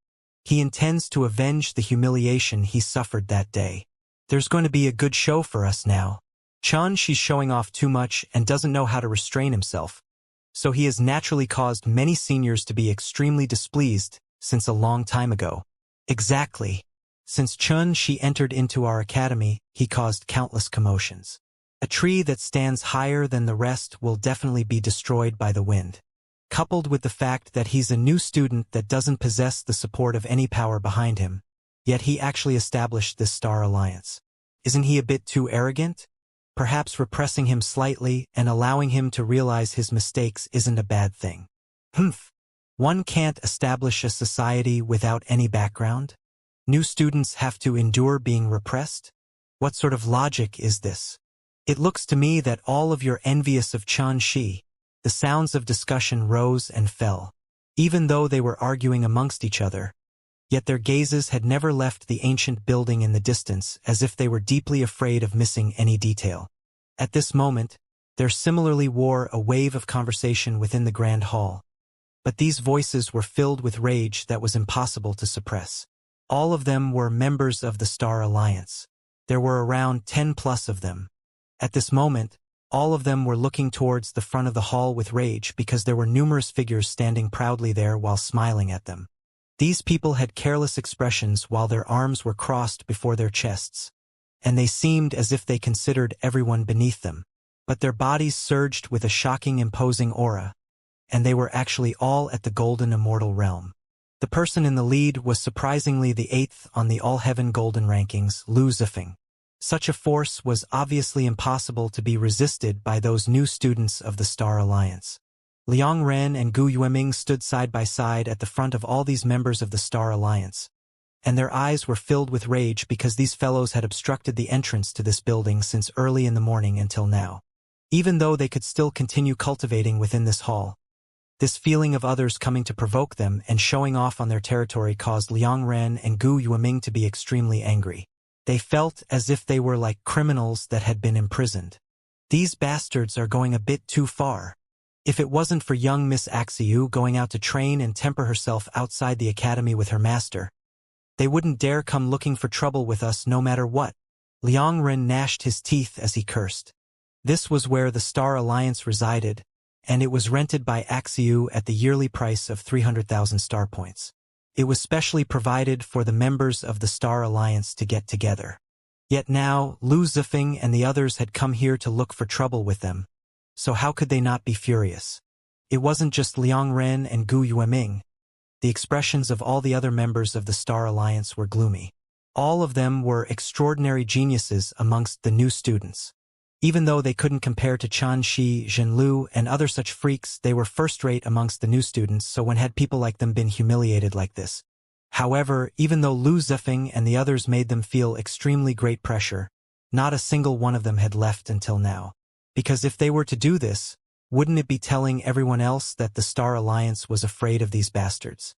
he intends to avenge the humiliation he suffered that day. There's going to be a good show for us now. She's showing off too much and doesn't know how to restrain himself, so he has naturally caused many seniors to be extremely displeased since a long time ago. Exactly. Since she entered into our academy, he caused countless commotions. A tree that stands higher than the rest will definitely be destroyed by the wind. Coupled with the fact that he's a new student that doesn't possess the support of any power behind him, yet he actually established this Star Alliance. Isn't he a bit too arrogant? Perhaps repressing him slightly and allowing him to realize his mistakes isn't a bad thing. One can't establish a society without any background? New students have to endure being repressed? What sort of logic is this? It looks to me that all of you're envious of Xianxia. The sounds of discussion rose and fell. Even though they were arguing amongst each other, yet their gazes had never left the ancient building in the distance, as if they were deeply afraid of missing any detail. At this moment, there similarly wore a wave of conversation within the grand hall. But these voices were filled with rage that was impossible to suppress. All of them were members of the Star Alliance. There were around 10 plus of them. At this moment, all of them were looking towards the front of the hall with rage because there were numerous figures standing proudly there while smiling at them. These people had careless expressions while their arms were crossed before their chests, and they seemed as if they considered everyone beneath them. But their bodies surged with a shocking imposing aura, and they were actually all at the golden immortal realm. The person in the lead was surprisingly the 8th on the all-heaven golden rankings, Lu Zifeng. Such a force was obviously impossible to be resisted by those new students of the Star Alliance. Liang Ren and Gu Yueming stood side by side at the front of all these members of the Star Alliance, and their eyes were filled with rage because these fellows had obstructed the entrance to this building since early in the morning until now. Even though they could still continue cultivating within this hall, this feeling of others coming to provoke them and showing off on their territory caused Liang Ren and Gu Yueming to be extremely angry. They felt as if they were like criminals that had been imprisoned. These bastards are going a bit too far. If it wasn't for young Miss Axiu going out to train and temper herself outside the academy with her master, they wouldn't dare come looking for trouble with us no matter what. Liang Ren gnashed his teeth as he cursed. This was where the Star Alliance resided, and it was rented by Axiu at the yearly price of 300,000 star points. It was specially provided for the members of the Star Alliance to get together. Yet now, Lu Zifeng and the others had come here to look for trouble with them, so how could they not be furious? It wasn't just Liang Ren and Gu Yueming. The expressions of all the other members of the Star Alliance were gloomy. All of them were extraordinary geniuses amongst the new students. Even though they couldn't compare to Chan Shi, Zhen Lu, and other such freaks, they were first-rate amongst the new students, so when had people like them been humiliated like this? However, even though Lu Zifeng and the others made them feel extremely great pressure, not a single one of them had left until now. Because if they were to do this, wouldn't it be telling everyone else that the Star Alliance was afraid of these bastards?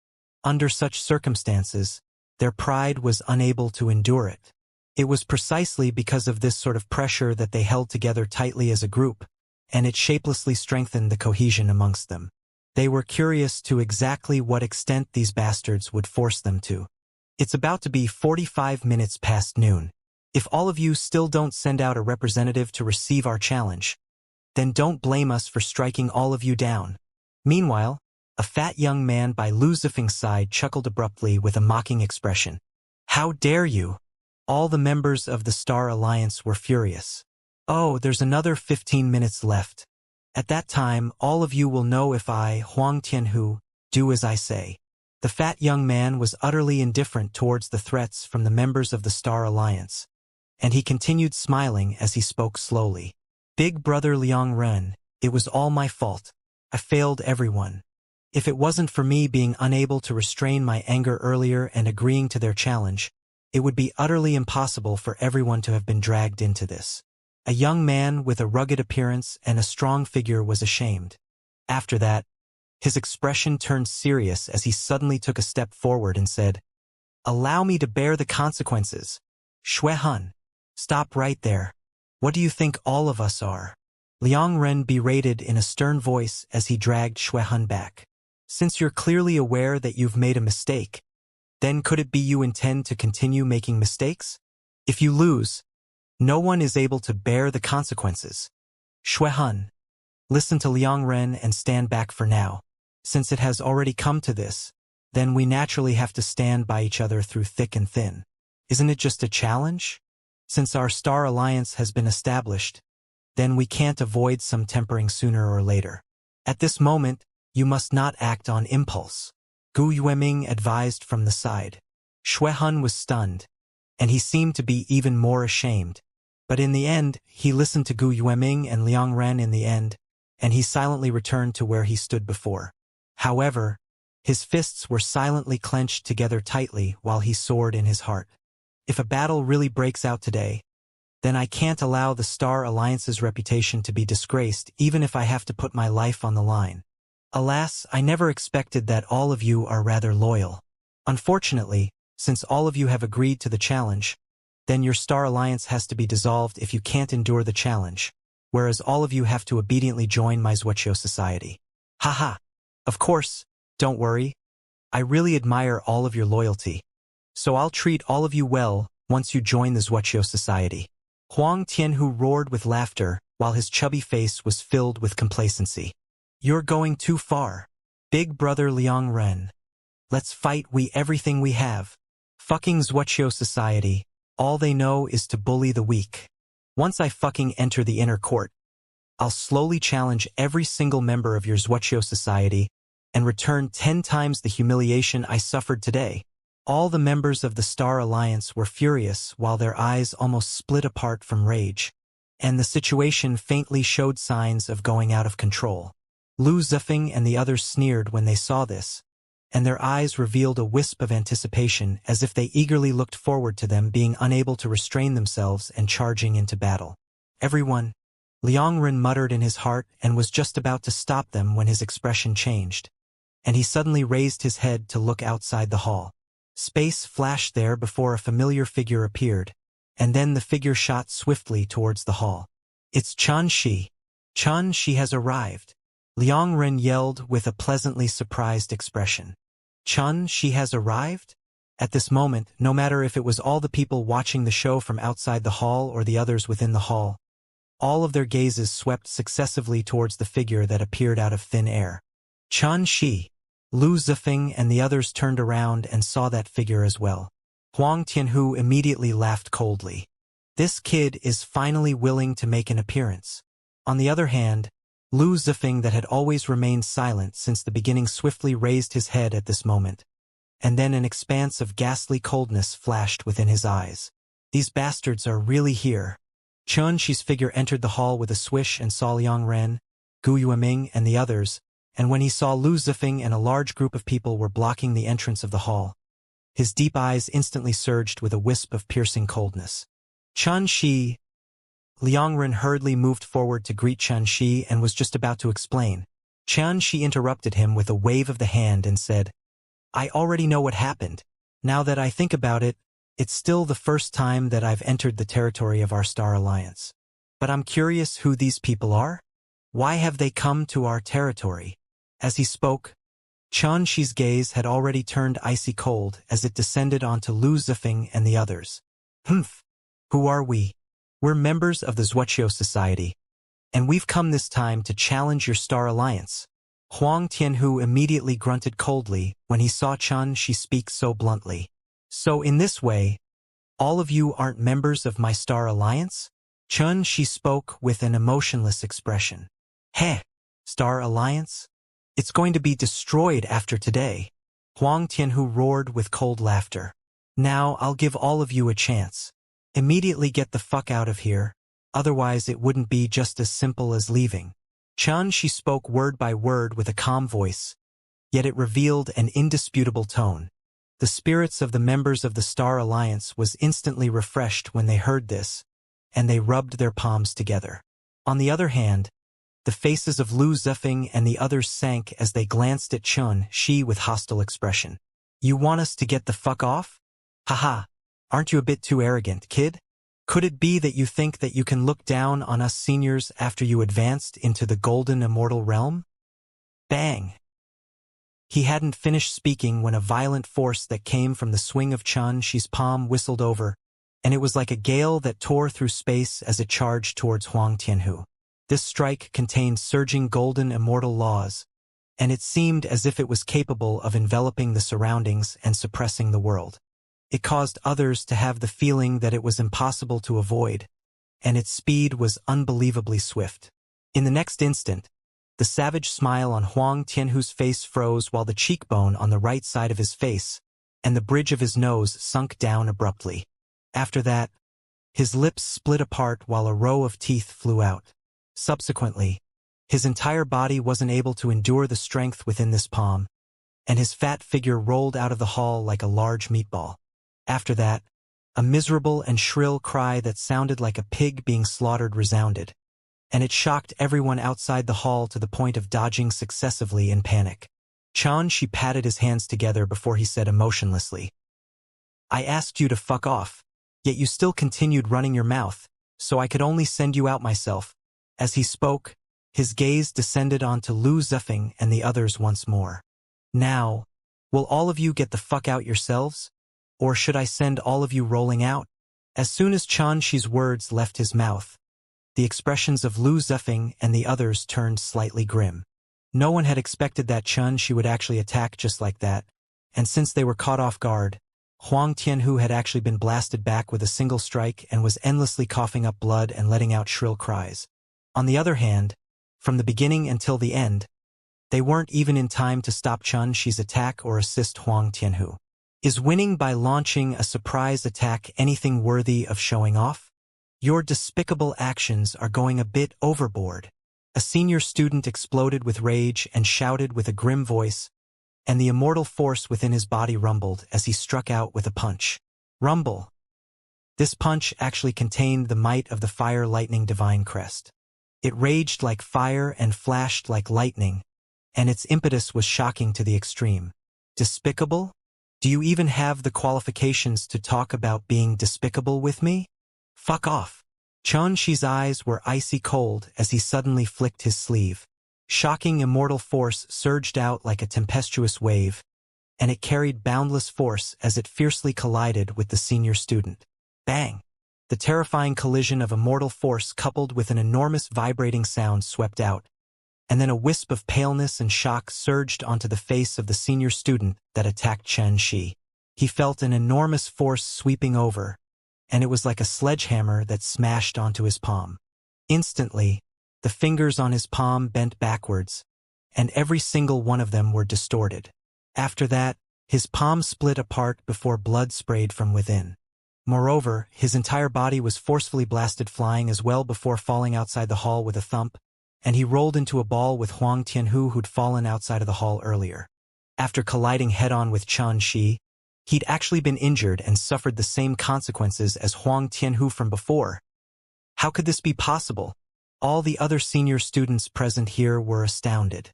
Under such circumstances, their pride was unable to endure it. It was precisely because of this sort of pressure that they held together tightly as a group, and it shapelessly strengthened the cohesion amongst them. They were curious to exactly what extent these bastards would force them to. It's about to be 45 minutes past noon. If all of you still don't send out a representative to receive our challenge, then don't blame us for striking all of you down. Meanwhile, a fat young man by Lu Zifeng's side chuckled abruptly with a mocking expression. How dare you? All the members of the Star Alliance were furious. Oh, there's another 15 minutes left. At that time, all of you will know if I, Huang Tianhu, do as I say. The fat young man was utterly indifferent towards the threats from the members of the Star Alliance, and he continued smiling as he spoke slowly. Big brother Liang Ren, it was all my fault. I failed everyone. If it wasn't for me being unable to restrain my anger earlier and agreeing to their challenge, it would be utterly impossible for everyone to have been dragged into this. A young man with a rugged appearance and a strong figure was ashamed. After that, his expression turned serious as he suddenly took a step forward and said, Allow me to bear the consequences. Shui Hun, stop right there. What do you think all of us are? Liang Ren berated in a stern voice as he dragged Shui Hun back. Since you're clearly aware that you've made a mistake, then could it be you intend to continue making mistakes? If you lose, no one is able to bear the consequences. Shui Hun, listen to Liang Ren and stand back for now. Since it has already come to this, then we naturally have to stand by each other through thick and thin. Isn't it just a challenge? Since our Star Alliance has been established, then we can't avoid some tempering sooner or later. At this moment, you must not act on impulse. Gu Yueming advised from the side. Shui Hun was stunned, and he seemed to be even more ashamed. But in the end, he listened to Gu Yueming and Liang Ren in the end, and he silently returned to where he stood before. However, his fists were silently clenched together tightly while he soared in his heart. If a battle really breaks out today, then I can't allow the Star Alliance's reputation to be disgraced even if I have to put my life on the line. Alas, I never expected that all of you are rather loyal. Unfortunately, since all of you have agreed to the challenge, then your Star Alliance has to be dissolved if you can't endure the challenge, whereas all of you have to obediently join my Wuxia society. Haha. Of course, don't worry. I really admire all of your loyalty. So I'll treat all of you well once you join the Wuxia society. Huang Tianhu roared with laughter while his chubby face was filled with complacency. You're going too far. Big brother Liang Ren. Let's fight everything we have. Fucking Wuxia society, all they know is to bully the weak. Once I fucking enter the inner court, I'll slowly challenge every single member of your Wuxia society and return 10 times the humiliation I suffered today. All the members of the Star Alliance were furious while their eyes almost split apart from rage, and the situation faintly showed signs of going out of control. Lu Zifeng and the others sneered when they saw this, and their eyes revealed a wisp of anticipation as if they eagerly looked forward to them being unable to restrain themselves and charging into battle. Everyone, Liang Ren muttered in his heart and was just about to stop them when his expression changed, and he suddenly raised his head to look outside the hall. Space flashed there before a familiar figure appeared, and then the figure shot swiftly towards the hall. It's Chan Shi. Chan Shi has arrived. Liang Ren yelled with a pleasantly surprised expression. Chan Shi has arrived? At this moment, no matter if it was all the people watching the show from outside the hall or the others within the hall, all of their gazes swept successively towards the figure that appeared out of thin air. Chan Shi. Lu Zifeng and the others turned around and saw that figure as well. Huang Tianhu immediately laughed coldly. This kid is finally willing to make an appearance. On the other hand, Lu Zifeng, that had always remained silent since the beginning, swiftly raised his head at this moment, and then an expanse of ghastly coldness flashed within his eyes. These bastards are really here. Xianxi's figure entered the hall with a swish and saw Liang Ren, Gu Yueming, and the others, and when he saw Lu Zifeng and a large group of people were blocking the entrance of the hall, his deep eyes instantly surged with a wisp of piercing coldness. Xianxi. Liang Ren hurriedly moved forward to greet Xianxi and was just about to explain. Xianxi interrupted him with a wave of the hand and said, "I already know what happened. Now that I think about it, it's still the first time that I've entered the territory of our Star Alliance. But I'm curious who these people are? Why have they come to our territory?" As he spoke, Xianxi's gaze had already turned icy cold as it descended onto Lu Zifeng and the others. "Humph. Who are we? We're members of the Wuxia Society, and we've come this time to challenge your Star Alliance." Huang Tianhu immediately grunted coldly when he saw Xianxi speak so bluntly. "So in this way, all of you aren't members of my Star Alliance?" Xianxi spoke with an emotionless expression. "Heh, Star Alliance? It's going to be destroyed after today." Huang Tianhu roared with cold laughter. "Now I'll give all of you a chance. Immediately get the fuck out of here, otherwise it wouldn't be just as simple as leaving." Xianxi spoke word by word with a calm voice, yet it revealed an indisputable tone. The spirits of the members of the Star Alliance was instantly refreshed when they heard this, and they rubbed their palms together. On the other hand, the faces of Lu Zifeng and the others sank as they glanced at Xianxi with hostile expression. "You want us to get the fuck off? Haha, aren't you a bit too arrogant, kid? Could it be that you think that you can look down on us seniors after you advanced into the golden immortal realm?" Bang! He hadn't finished speaking when a violent force that came from the swing of Xianxi's palm whistled over, and it was like a gale that tore through space as it charged towards Huang Tianhu. This strike contained surging golden immortal laws, and it seemed as if it was capable of enveloping the surroundings and suppressing the world. It caused others to have the feeling that it was impossible to avoid, and its speed was unbelievably swift. In the next instant, the savage smile on Huang Tianhu's face froze while the cheekbone on the right side of his face and the bridge of his nose sunk down abruptly. After that, his lips split apart while a row of teeth flew out. Subsequently, his entire body wasn't able to endure the strength within this palm, and his fat figure rolled out of the hall like a large meatball. After that, a miserable and shrill cry that sounded like a pig being slaughtered resounded, and it shocked everyone outside the hall to the point of dodging successively in panic. Xianxi patted his hands together before he said emotionlessly, "I asked you to fuck off, yet you still continued running your mouth, so I could only send you out myself." As he spoke, his gaze descended onto Lu Zifeng and the others once more. "Now, will all of you get the fuck out yourselves? Or should I send all of you rolling out?" As soon as Xianxi's words left his mouth, the expressions of Lu Zifeng and the others turned slightly grim. No one had expected that Xianxi would actually attack just like that, and since they were caught off guard, Huang Tianhu had actually been blasted back with a single strike and was endlessly coughing up blood and letting out shrill cries. On the other hand, from the beginning until the end, they weren't even in time to stop Xianxi's attack or assist Huang Tianhu. Is winning by launching a surprise attack anything worthy of showing off? Your despicable actions are going a bit overboard. A senior student exploded with rage and shouted with a grim voice, and the immortal force within his body rumbled as he struck out with a punch. Rumble. This punch actually contained the might of the fire lightning divine crest. It raged like fire and flashed like lightning, and its impetus was shocking to the extreme. Despicable? Do you even have the qualifications to talk about being despicable with me? Fuck off. Xianxi's eyes were icy cold as he suddenly flicked his sleeve. Shocking immortal force surged out like a tempestuous wave, and it carried boundless force as it fiercely collided with the senior student. Bang! The terrifying collision of immortal force coupled with an enormous vibrating sound swept out, and then a wisp of paleness and shock surged onto the face of the senior student that attacked Xianxi. He felt an enormous force sweeping over, and it was like a sledgehammer that smashed onto his palm. Instantly, the fingers on his palm bent backwards, and every single one of them were distorted. After that, his palm split apart before blood sprayed from within. Moreover, his entire body was forcefully blasted flying as well before falling outside the hall with a thump, and he rolled into a ball with Huang Tianhu who'd fallen outside of the hall earlier. After colliding head-on with Chen Shi, he'd actually been injured and suffered the same consequences as Huang Tianhu from before. How could this be possible? All the other senior students present here were astounded.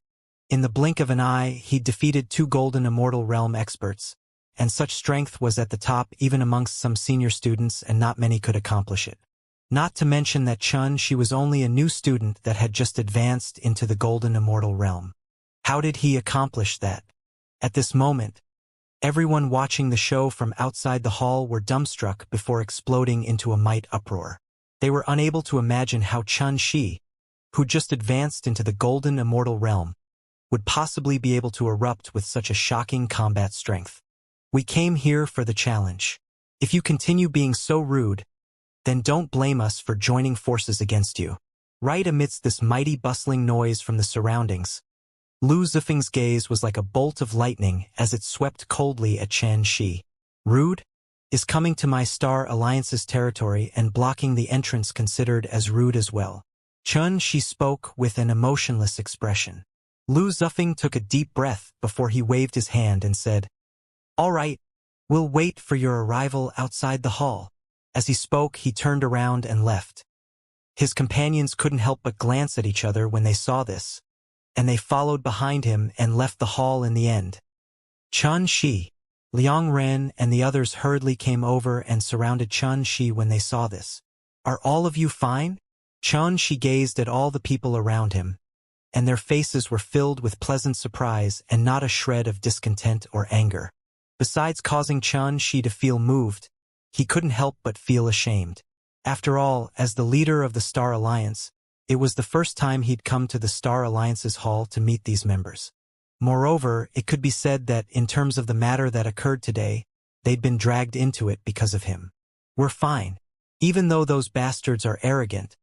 In the blink of an eye, he'd defeated 2 golden immortal realm experts, and such strength was at the top even amongst some senior students, and not many could accomplish it. Not to mention that she was only a new student that had just advanced into the golden immortal realm. How did he accomplish that? At this moment, everyone watching the show from outside the hall were dumbstruck before exploding into a might uproar. They were unable to imagine how Chen Shi, who just advanced into the golden immortal realm, would possibly be able to erupt with such a shocking combat strength. We came here for the challenge. If you continue being so rude, then don't blame us for joining forces against you. Right amidst this mighty bustling noise from the surroundings, Lu Zifeng's gaze was like a bolt of lightning as it swept coldly at Chen Shi. Rude? Is coming to my Star Alliance's territory and blocking the entrance considered as rude as well? Chen Shi spoke with an emotionless expression. Lu Zifeng took a deep breath before he waved his hand and said, "All right, we'll wait for your arrival outside the hall." As he spoke, he turned around and left. His companions couldn't help but glance at each other when they saw this, and they followed behind him and left the hall in the end. Chen Shi, Liang Ren and the others hurriedly came over and surrounded Chen Shi when they saw this. "Are all of you fine?" Chen Shi gazed at all the people around him, and their faces were filled with pleasant surprise and not a shred of discontent or anger. Besides causing Chen Shi to feel moved, he couldn't help but feel ashamed. After all, as the leader of the Star Alliance, it was the first time he'd come to the Star Alliance's hall to meet these members. Moreover, it could be said that, in terms of the matter that occurred today, they'd been dragged into it because of him. "We're fine. Even though those bastards are arrogant,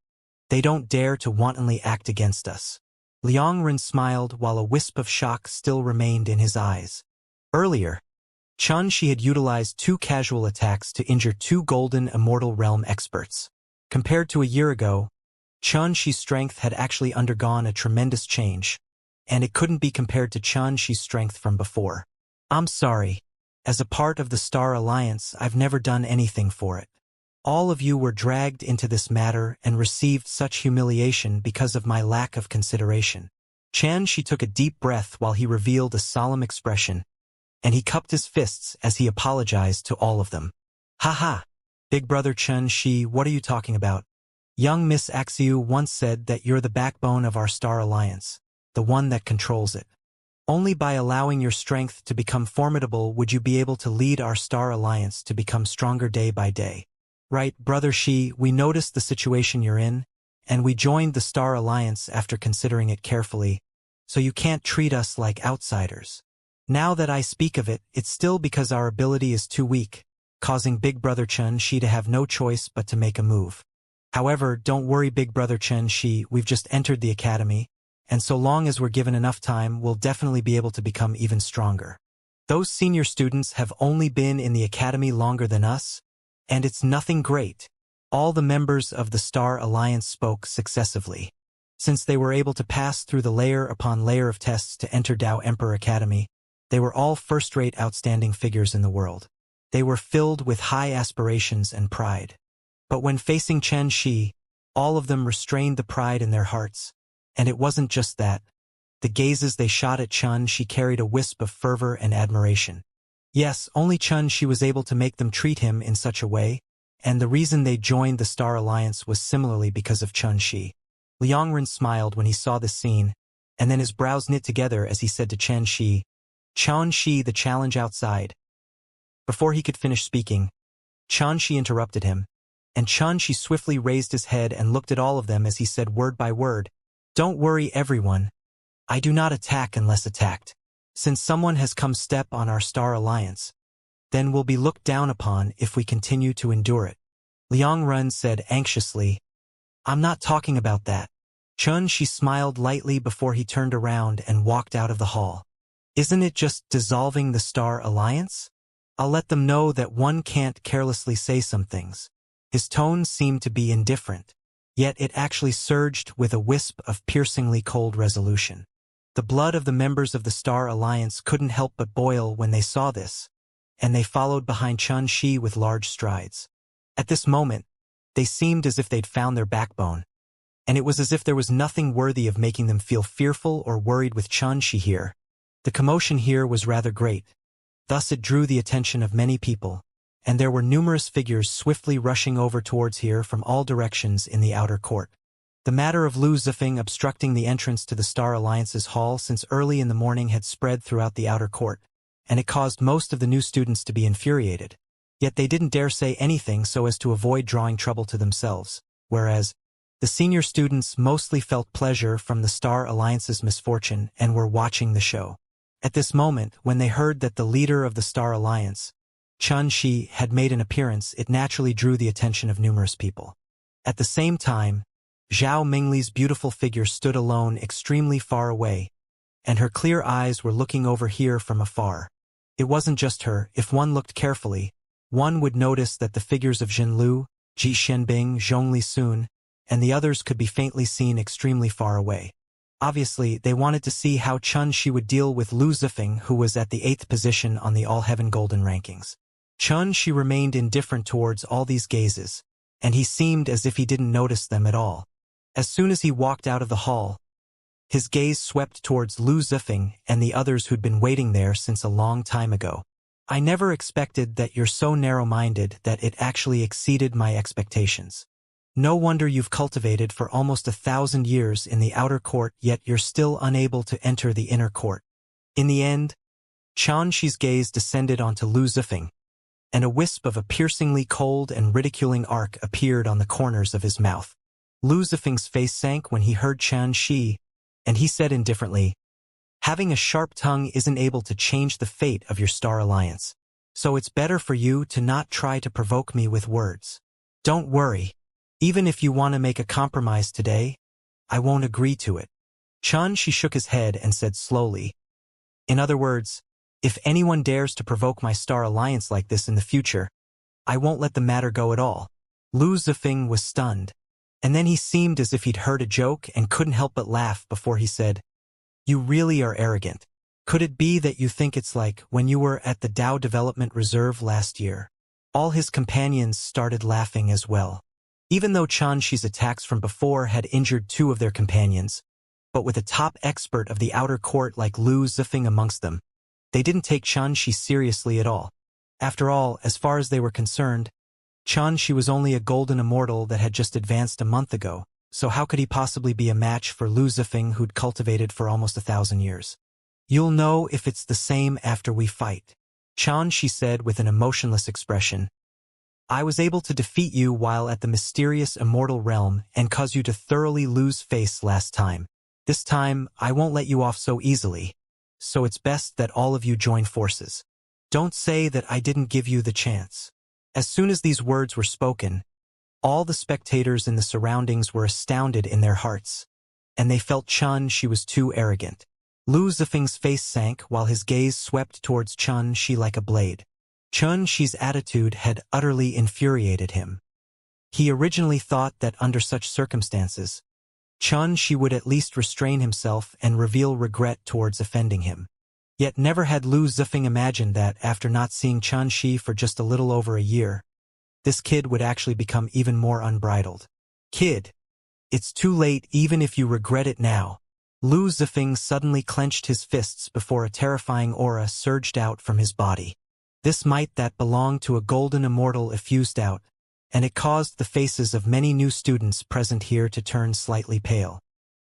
they don't dare to wantonly act against us." Liang Ren smiled while a wisp of shock still remained in his eyes. Earlier, Chen Shi had utilized 2 casual attacks to injure 2 golden immortal realm experts. Compared to a year ago, Chen Shi's strength had actually undergone a tremendous change, and it couldn't be compared to Chen Shi's strength from before. "I'm sorry. As a part of the Star Alliance, I've never done anything for it. All of you were dragged into this matter and received such humiliation because of my lack of consideration." Chen Shi took a deep breath while he revealed a solemn expression, and he cupped his fists as he apologized to all of them. "Haha, big brother Chen Shi, what are you talking about? Young Miss Axiu once said that you're the backbone of our Star Alliance, the one that controls it. Only by allowing your strength to become formidable would you be able to lead our Star Alliance to become stronger day by day. Right, Brother Shi, we noticed the situation you're in, and we joined the Star Alliance after considering it carefully, so you can't treat us like outsiders. Now that I speak of it, it's still because our ability is too weak, causing Big Brother Chen Shi to have no choice but to make a move. However, don't worry Big Brother Chen Shi, we've just entered the academy, and so long as we're given enough time, we'll definitely be able to become even stronger. Those senior students have only been in the academy longer than us, and it's nothing great." All the members of the Star Alliance spoke successively. Since they were able to pass through the layer upon layer of tests to enter Dao Emperor Academy, they were all first-rate outstanding figures in the world. They were filled with high aspirations and pride. But when facing Chen Shi, all of them restrained the pride in their hearts. And it wasn't just that. The gazes they shot at Chen Shi carried a wisp of fervor and admiration. Yes, only Chen Shi was able to make them treat him in such a way, and the reason they joined the Star Alliance was similarly because of Chen Shi. Liang Ren smiled when he saw this scene, and then his brows knit together as he said to Chen Shi, the challenge outside." Before he could finish speaking, Chen Shi interrupted him, and Chen Shi swiftly raised his head and looked at all of them as he said word by word, "Don't worry everyone. I do not attack unless attacked. Since someone has come step on our Star Alliance, then we'll be looked down upon if we continue to endure it." Liang Ren said anxiously, "I'm not talking about that." Chen Shi smiled lightly before he turned around and walked out of the hall. "Isn't it just dissolving the Star Alliance? I'll let them know that one can't carelessly say some things. His tone seemed to be indifferent, yet it actually surged with a wisp of piercingly cold resolution. The blood of the members of the Star Alliance couldn't help but boil when they saw this, and they followed behind Xianxia with large strides. At this moment, they seemed as if they'd found their backbone, and it was as if there was nothing worthy of making them feel fearful or worried with Xianxia here. The commotion here was rather great. Thus it drew the attention of many people, and there were numerous figures swiftly rushing over towards here from all directions in the outer court. The matter of Lu Zifeng obstructing the entrance to the Star Alliance's hall since early in the morning had spread throughout the outer court, and it caused most of the new students to be infuriated. Yet they didn't dare say anything so as to avoid drawing trouble to themselves, whereas the senior students mostly felt pleasure from the Star Alliance's misfortune and were watching the show. At this moment, when they heard that the leader of the Star Alliance, Xianxia, had made an appearance, it naturally drew the attention of numerous people. At the same time, Zhao Mingli's beautiful figure stood alone extremely far away, and her clear eyes were looking over here from afar. It wasn't just her. If one looked carefully, one would notice that the figures of Jinlu, Ji Shenbing, Zhongli Sun, and the others could be faintly seen extremely far away. Obviously, they wanted to see how Xianxia would deal with Lu Zifeng, who was at the 8th position on the All-Heaven Golden rankings. Xianxia remained indifferent towards all these gazes, and he seemed as if he didn't notice them at all. As soon as he walked out of the hall, his gaze swept towards Lu Zifeng and the others who'd been waiting there since a long time ago. I never expected that you're so narrow-minded that it actually exceeded my expectations. No wonder you've cultivated for almost 1,000 years in the outer court, yet you're still unable to enter the inner court. In the end, Xianxi's gaze descended onto Lu Zifeng, and a wisp of a piercingly cold and ridiculing arc appeared on the corners of his mouth. Lu Zifeng's face sank when he heard Xianxia, and he said indifferently, "Having a sharp tongue isn't able to change the fate of your Star Alliance, so it's better for you to not try to provoke me with words. Don't worry. Even if you want to make a compromise today, I won't agree to it." Xianxia shook his head and said slowly, "In other words, if anyone dares to provoke my Star Alliance like this in the future, I won't let the matter go at all." Lu Zifeng was stunned, and then he seemed as if he'd heard a joke and couldn't help but laugh before he said, "You really are arrogant. Could it be that you think it's like when you were at the Dao Development Reserve last year?" All his companions started laughing as well. Even though Xianxi's attacks from before had injured 2 of their companions, but with a top expert of the outer court like Lu Zifeng amongst them, they didn't take Xianxia seriously at all. After all, as far as they were concerned, Xianxia was only a golden immortal that had just advanced a month ago, so how could he possibly be a match for Lu Zifeng, who'd cultivated for almost 1,000 years? "You'll know if it's the same after we fight," Xianxia said with an emotionless expression. "I was able to defeat you while at the mysterious immortal realm and cause you to thoroughly lose face last time. This time, I won't let you off so easily, so it's best that all of you join forces. Don't say that I didn't give you the chance." As soon as these words were spoken, all the spectators in the surroundings were astounded in their hearts, and they felt Xianxia was too arrogant. Lu Zifeng's face sank while his gaze swept towards Xianxia like a blade. Xianxi's attitude had utterly infuriated him. He originally thought that under such circumstances, Xianxia would at least restrain himself and reveal regret towards offending him. Yet never had Lu Zifeng imagined that, after not seeing Xianxia for just a little over a year, this kid would actually become even more unbridled. "Kid, it's too late even if you regret it now." Lu Zifeng suddenly clenched his fists before a terrifying aura surged out from his body. This might that belonged to a golden immortal effused out, and it caused the faces of many new students present here to turn slightly pale.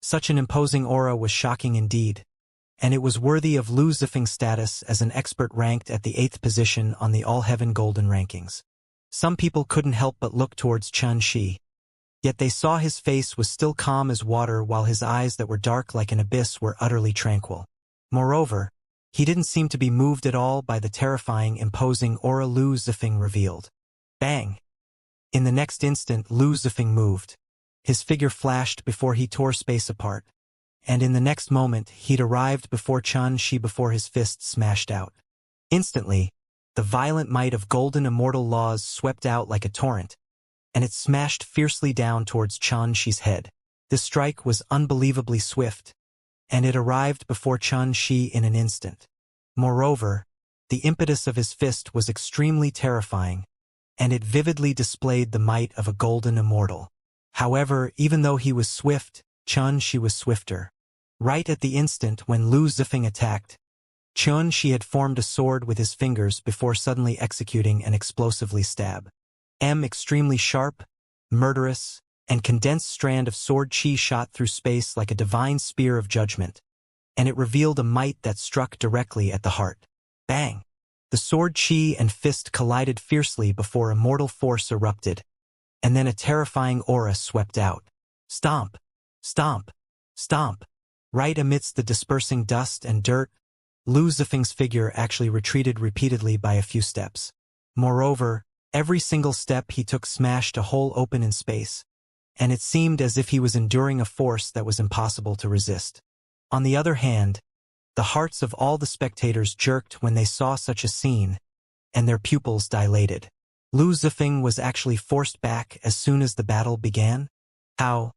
Such an imposing aura was shocking indeed, and it was worthy of Lu Zifeng's status as an expert ranked at the 8th position on the All-Heaven Golden rankings. Some people couldn't help but look towards Xianxia, yet they saw his face was still calm as water while his eyes that were dark like an abyss were utterly tranquil. Moreover, he didn't seem to be moved at all by the terrifying, imposing aura Lu Zifeng revealed. Bang! In the next instant, Lu Zifeng moved. His figure flashed before he tore space apart, and in the next moment he'd arrived before Xianxia before his fist smashed out. Instantly, The violent might of golden immortal laws swept out like a torrent, and it smashed fiercely down towards Xianxi's head. This strike was unbelievably swift, and it arrived before Xianxi in an instant. Moreover, the impetus of his fist was extremely terrifying, and it vividly displayed the might of a golden immortal. However, even though he was swift, Xianxi was swifter. Right at the instant when Lu Zifeng attacked, Xianxi had formed a sword with his fingers before suddenly executing an explosively stab. Extremely sharp, murderous, and condensed strand of sword chi shot through space like a divine spear of judgment, and it revealed a might that struck directly at the heart. Bang! The sword chi and fist collided fiercely before immortal force erupted, and then a terrifying aura swept out. Stomp! Stomp! Stomp! Right amidst the dispersing dust and dirt, Lu Zifeng's figure actually retreated repeatedly by a few steps. Moreover, every single step he took smashed a hole open in space, and it seemed as if he was enduring a force that was impossible to resist. On the other hand, the hearts of all the spectators jerked when they saw such a scene, and their pupils dilated. Lu Zifeng was actually forced back as soon as the battle began? How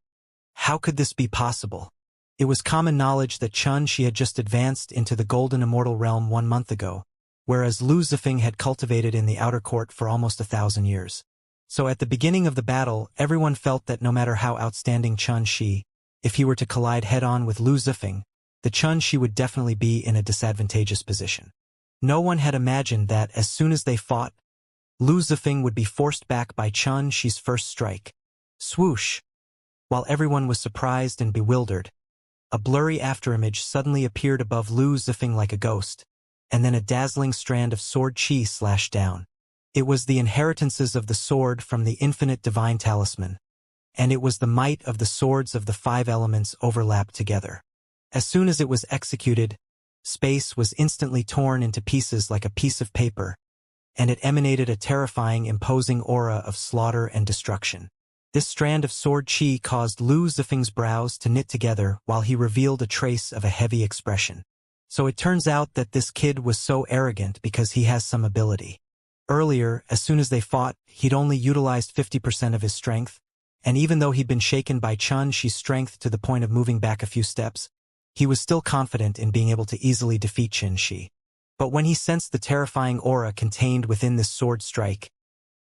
could this be possible? It was common knowledge that Xianxi had just advanced into the golden immortal realm 1 month ago, whereas Lu Zifeng had cultivated in the outer court for almost 1,000 years. So at the beginning of the battle, everyone felt that no matter how outstanding Xianxi, if he were to collide head-on with Lu Zifeng, the Xianxi would definitely be in a disadvantageous position. No one had imagined that as soon as they fought, Lu Zifeng would be forced back by Xianxi's first strike. Swoosh! While everyone was surprised and bewildered, a blurry afterimage suddenly appeared above Lu Zifeng like a ghost, and then a dazzling strand of sword chi slashed down. It was the inheritances of the sword from the infinite divine talisman, and it was the might of the swords of the 5 elements overlapped together. As soon as it was executed, space was instantly torn into pieces like a piece of paper, and it emanated a terrifying, imposing aura of slaughter and destruction. This strand of sword chi caused Lu Zifeng's brows to knit together while he revealed a trace of a heavy expression. So it turns out that this kid was so arrogant because he has some ability. Earlier, as soon as they fought, he'd only utilized 50% of his strength, and even though he'd been shaken by Xianxi's strength to the point of moving back a few steps, he was still confident in being able to easily defeat Xianxi. But when he sensed the terrifying aura contained within this sword strike,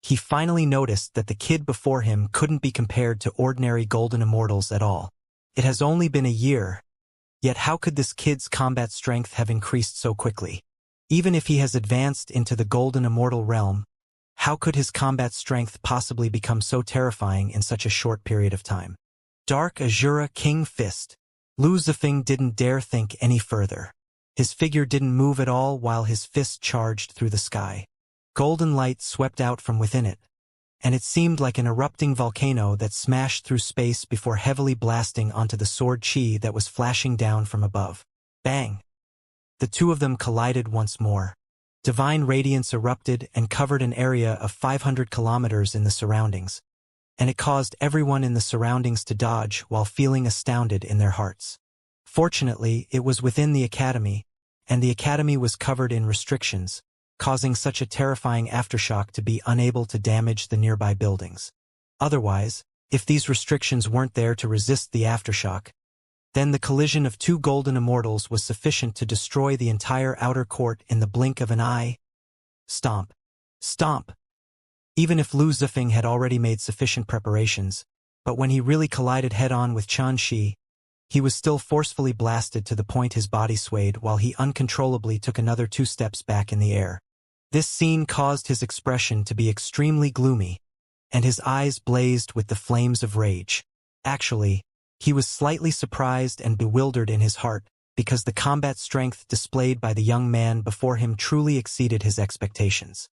he finally noticed that the kid before him couldn't be compared to ordinary golden immortals at all. It has only been a year, yet how could this kid's combat strength have increased so quickly? Even if he has advanced into the golden immortal realm, how could his combat strength possibly become so terrifying in such a short period of time? Dark Azura King Fist. Lu Zifeng didn't dare think any further. His figure didn't move at all while his fist charged through the sky. Golden light swept out from within it, and it seemed like an erupting volcano that smashed through space before heavily blasting onto the sword chi that was flashing down from above. Bang! The two of them collided once more. Divine radiance erupted and covered an area of 500 kilometers in the surroundings, and it caused everyone in the surroundings to dodge while feeling astounded in their hearts. Fortunately, it was within the academy, and the academy was covered in restrictions, causing such a terrifying aftershock to be unable to damage the nearby buildings. Otherwise, if these restrictions weren't there to resist the aftershock, then the collision of 2 golden immortals was sufficient to destroy the entire outer court in the blink of an eye. Stomp! Stomp! Even if Lu Zifeng had already made sufficient preparations, but when he really collided head-on with Xianxi, he was still forcefully blasted to the point his body swayed while he uncontrollably took another 2 steps back in the air. This scene caused his expression to be extremely gloomy, and his eyes blazed with the flames of rage. Actually, he was slightly surprised and bewildered in his heart because the combat strength displayed by the young man before him truly exceeded his expectations.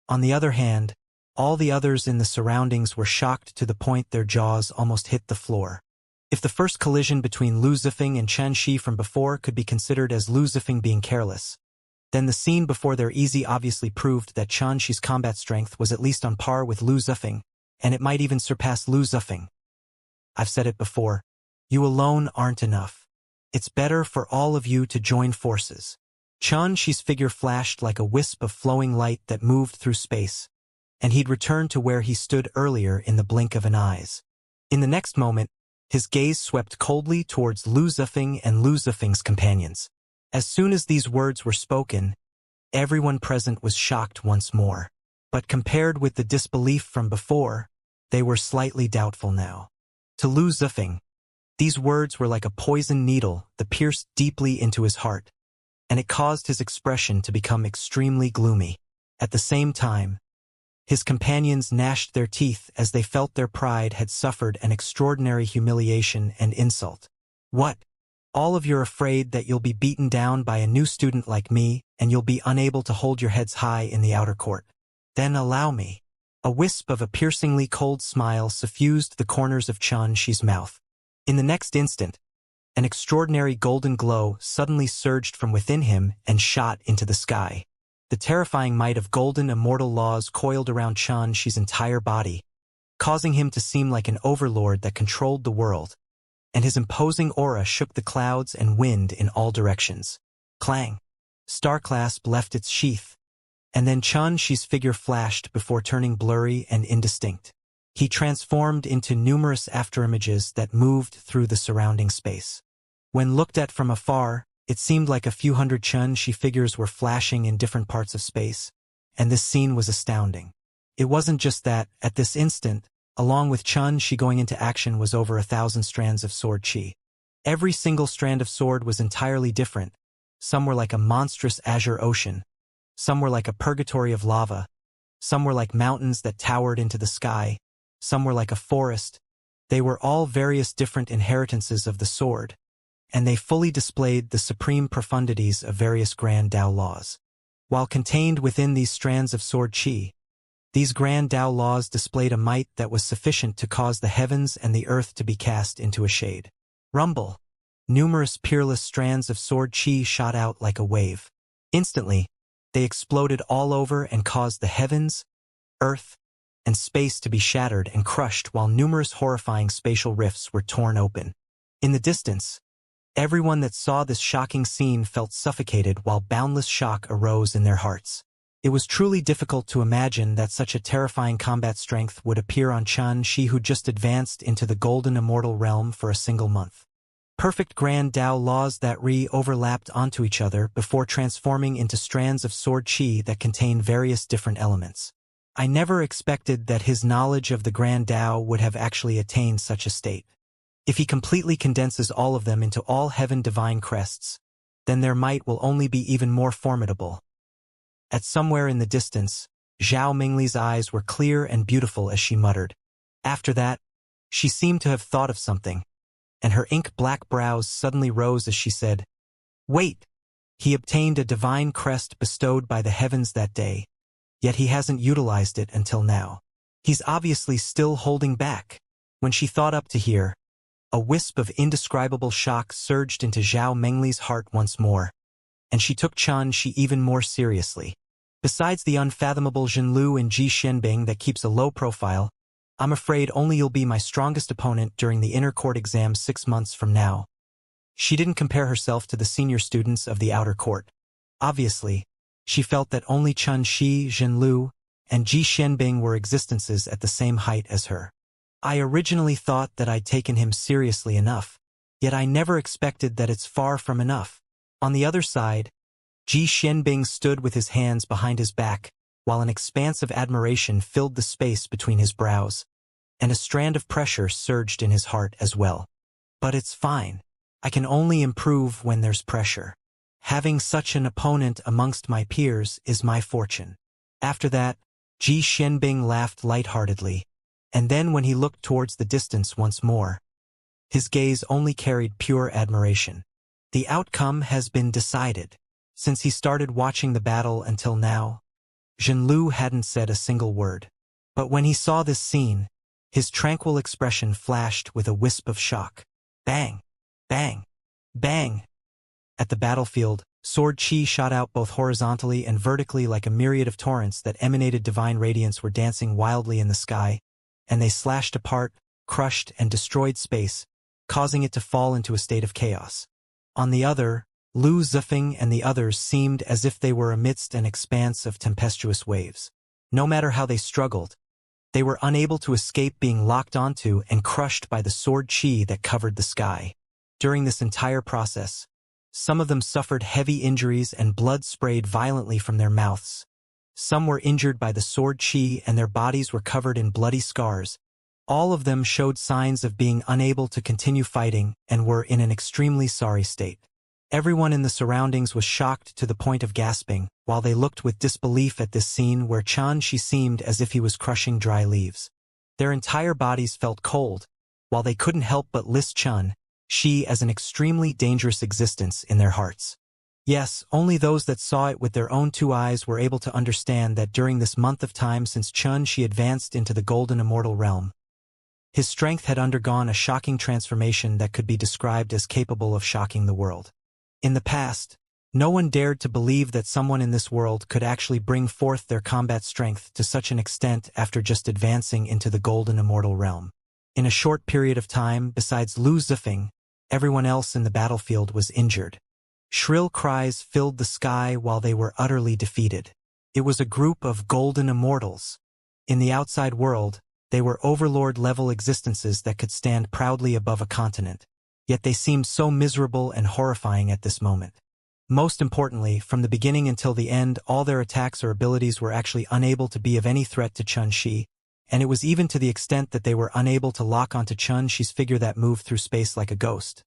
On the other hand, all the others in the surroundings were shocked to the point their jaws almost hit the floor. If the first collision between Lu Zifeng and Xianxi from before could be considered as Lu Zifeng being careless, then the scene before their easy obviously proved that Xianxi's combat strength was at least on par with Lu Zifeng, and it might even surpass Lu Zifeng. I've said it before, you alone aren't enough. It's better for all of you to join forces. Xianxia's figure flashed like a wisp of flowing light that moved through space, and he'd returned to where he stood earlier in the blink of an eye. In the next moment, his gaze swept coldly towards Lu Zifeng and Lu Zifeng's companions. As soon as these words were spoken, everyone present was shocked once more. But compared with the disbelief from before, they were slightly doubtful now. To Lu Zifeng, these words were like a poisoned needle that pierced deeply into his heart, and it caused his expression to become extremely gloomy. At the same time, his companions gnashed their teeth as they felt their pride had suffered an extraordinary humiliation and insult. What? All of you're afraid that you'll be beaten down by a new student like me, and you'll be unable to hold your heads high in the outer court. Then allow me. A wisp of a piercingly cold smile suffused the corners of Xianxia's mouth. In the next instant, an extraordinary golden glow suddenly surged from within him and shot into the sky. The terrifying might of golden immortal laws coiled around Xianxia's entire body, causing him to seem like an overlord that controlled the world, and his imposing aura shook the clouds and wind in all directions. Clang! Starclasp left its sheath, and then Xianxia's figure flashed before turning blurry and indistinct. He transformed into numerous afterimages that moved through the surrounding space. When looked at from afar, it seemed like a few hundred Xianxia figures were flashing in different parts of space, and this scene was astounding. It wasn't just that, at this instant, along with Xianxia going into action was over 1,000 strands of sword chi. Every single strand of sword was entirely different. Some were like a monstrous azure ocean. Some were like a purgatory of lava. Some were like mountains that towered into the sky. Some were like a forest. They were all various different inheritances of the sword, and they fully displayed the supreme profundities of various grand Tao laws. While contained within these strands of sword chi, these grand Tao laws displayed a might that was sufficient to cause the heavens and the earth to be cast into a shade. Rumble! Numerous peerless strands of sword chi shot out like a wave. Instantly, they exploded all over and caused the heavens, earth, and space to be shattered and crushed while numerous horrifying spatial rifts were torn open. In the distance, everyone that saw this shocking scene felt suffocated while boundless shock arose in their hearts. It was truly difficult to imagine that such a terrifying combat strength would appear on Xianxia, who just advanced into the golden immortal realm for a single month. Perfect grand Tao laws that overlapped onto each other before transforming into strands of sword chi that contain various different elements. I never expected that his knowledge of the grand Tao would have actually attained such a state. If he completely condenses all of them into all heaven divine crests, then their might will only be even more formidable. At somewhere in the distance, Zhao Mingli's eyes were clear and beautiful as she muttered. After that, she seemed to have thought of something, and her ink-black brows suddenly rose as she said, "Wait! He obtained a divine crest bestowed by the heavens that day, yet he hasn't utilized it until now. He's obviously still holding back." When she thought up to hear, a wisp of indescribable shock surged into Zhao Mingli's heart once more, and she took Xianxia even more seriously. Besides the unfathomable Zhenlu and Ji Xianbing that keeps a low profile, I'm afraid only you'll be my strongest opponent during the inner court exam 6 months from now. She didn't compare herself to the senior students of the outer court. Obviously, she felt that only Xianxia, Zhenlu, and Ji Xianbing were existences at the same height as her. I originally thought that I'd taken him seriously enough, yet I never expected that it's far from enough. On the other side, Ji Xianbing stood with his hands behind his back, while an expanse of admiration filled the space between his brows, and a strand of pressure surged in his heart as well. But it's fine. I can only improve when there's pressure. Having such an opponent amongst my peers is my fortune. After that, Ji Xianbing laughed lightheartedly, and then when he looked towards the distance once more, his gaze only carried pure admiration. The outcome has been decided. Since he started watching the battle until now, Zhenlu hadn't said a single word. But when he saw this scene, his tranquil expression flashed with a wisp of shock. Bang! Bang! Bang! At the battlefield, sword chi shot out both horizontally and vertically like a myriad of torrents that emanated divine radiance were dancing wildly in the sky, and they slashed apart, crushed, and destroyed space, causing it to fall into a state of chaos. On the other, Lu Zifeng and the others seemed as if they were amidst an expanse of tempestuous waves. No matter how they struggled, they were unable to escape being locked onto and crushed by the sword chi that covered the sky. During this entire process, some of them suffered heavy injuries and blood sprayed violently from their mouths. Some were injured by the sword chi and their bodies were covered in bloody scars. All of them showed signs of being unable to continue fighting and were in an extremely sorry state. Everyone in the surroundings was shocked to the point of gasping, while they looked with disbelief at this scene where Xianxia seemed as if he was crushing dry leaves. Their entire bodies felt cold, while they couldn't help but list Xianxia as an extremely dangerous existence in their hearts. Yes, only those that saw it with their own two eyes were able to understand that during this month of time since Xianxia advanced into the golden immortal realm, his strength had undergone a shocking transformation that could be described as capable of shocking the world. In the past, no one dared to believe that someone in this world could actually bring forth their combat strength to such an extent after just advancing into the golden immortal realm. In a short period of time, besides Lu Zifeng, everyone else in the battlefield was injured. Shrill cries filled the sky while they were utterly defeated. It was a group of golden immortals. In the outside world, they were overlord-level existences that could stand proudly above a continent. Yet they seemed so miserable and horrifying at this moment. Most importantly, from the beginning until the end, all their attacks or abilities were actually unable to be of any threat to Xianxia, and it was even to the extent that they were unable to lock onto Xianxia's figure that moved through space like a ghost.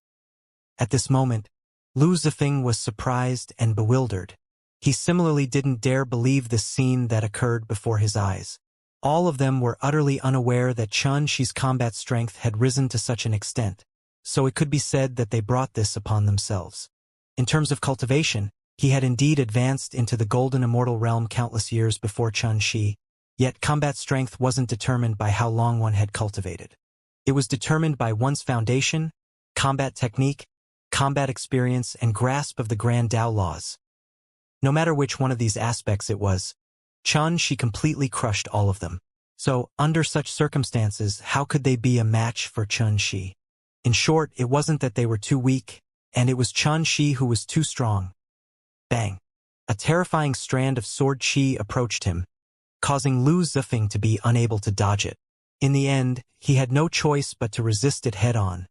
At this moment, Lu Zifeng was surprised and bewildered. He similarly didn't dare believe this scene that occurred before his eyes. All of them were utterly unaware that Xianxia's combat strength had risen to such an extent, so it could be said that they brought this upon themselves. In terms of cultivation, he had indeed advanced into the golden immortal realm countless years before Xianxia, yet combat strength wasn't determined by how long one had cultivated. It was determined by one's foundation, combat technique, combat experience, and grasp of the Grand Tao laws. No matter which one of these aspects it was, Xianxia completely crushed all of them. So, under such circumstances, how could they be a match for Xianxia? In short, it wasn't that they were too weak, and it was Xianxia who was too strong. Bang! A terrifying strand of sword chi approached him, causing Lu Zifeng to be unable to dodge it. In the end, he had no choice but to resist it head-on.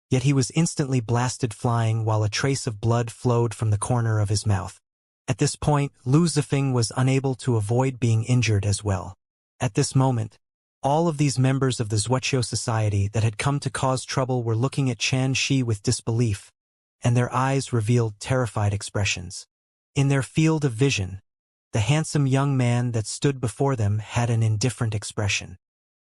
Yet he was instantly blasted flying while a trace of blood flowed from the corner of his mouth. At this point, Lu Zifeng was unable to avoid being injured as well. At this moment, all of these members of the Wuxia society that had come to cause trouble were looking at Xianxia with disbelief, and their eyes revealed terrified expressions. In their field of vision, the handsome young man that stood before them had an indifferent expression.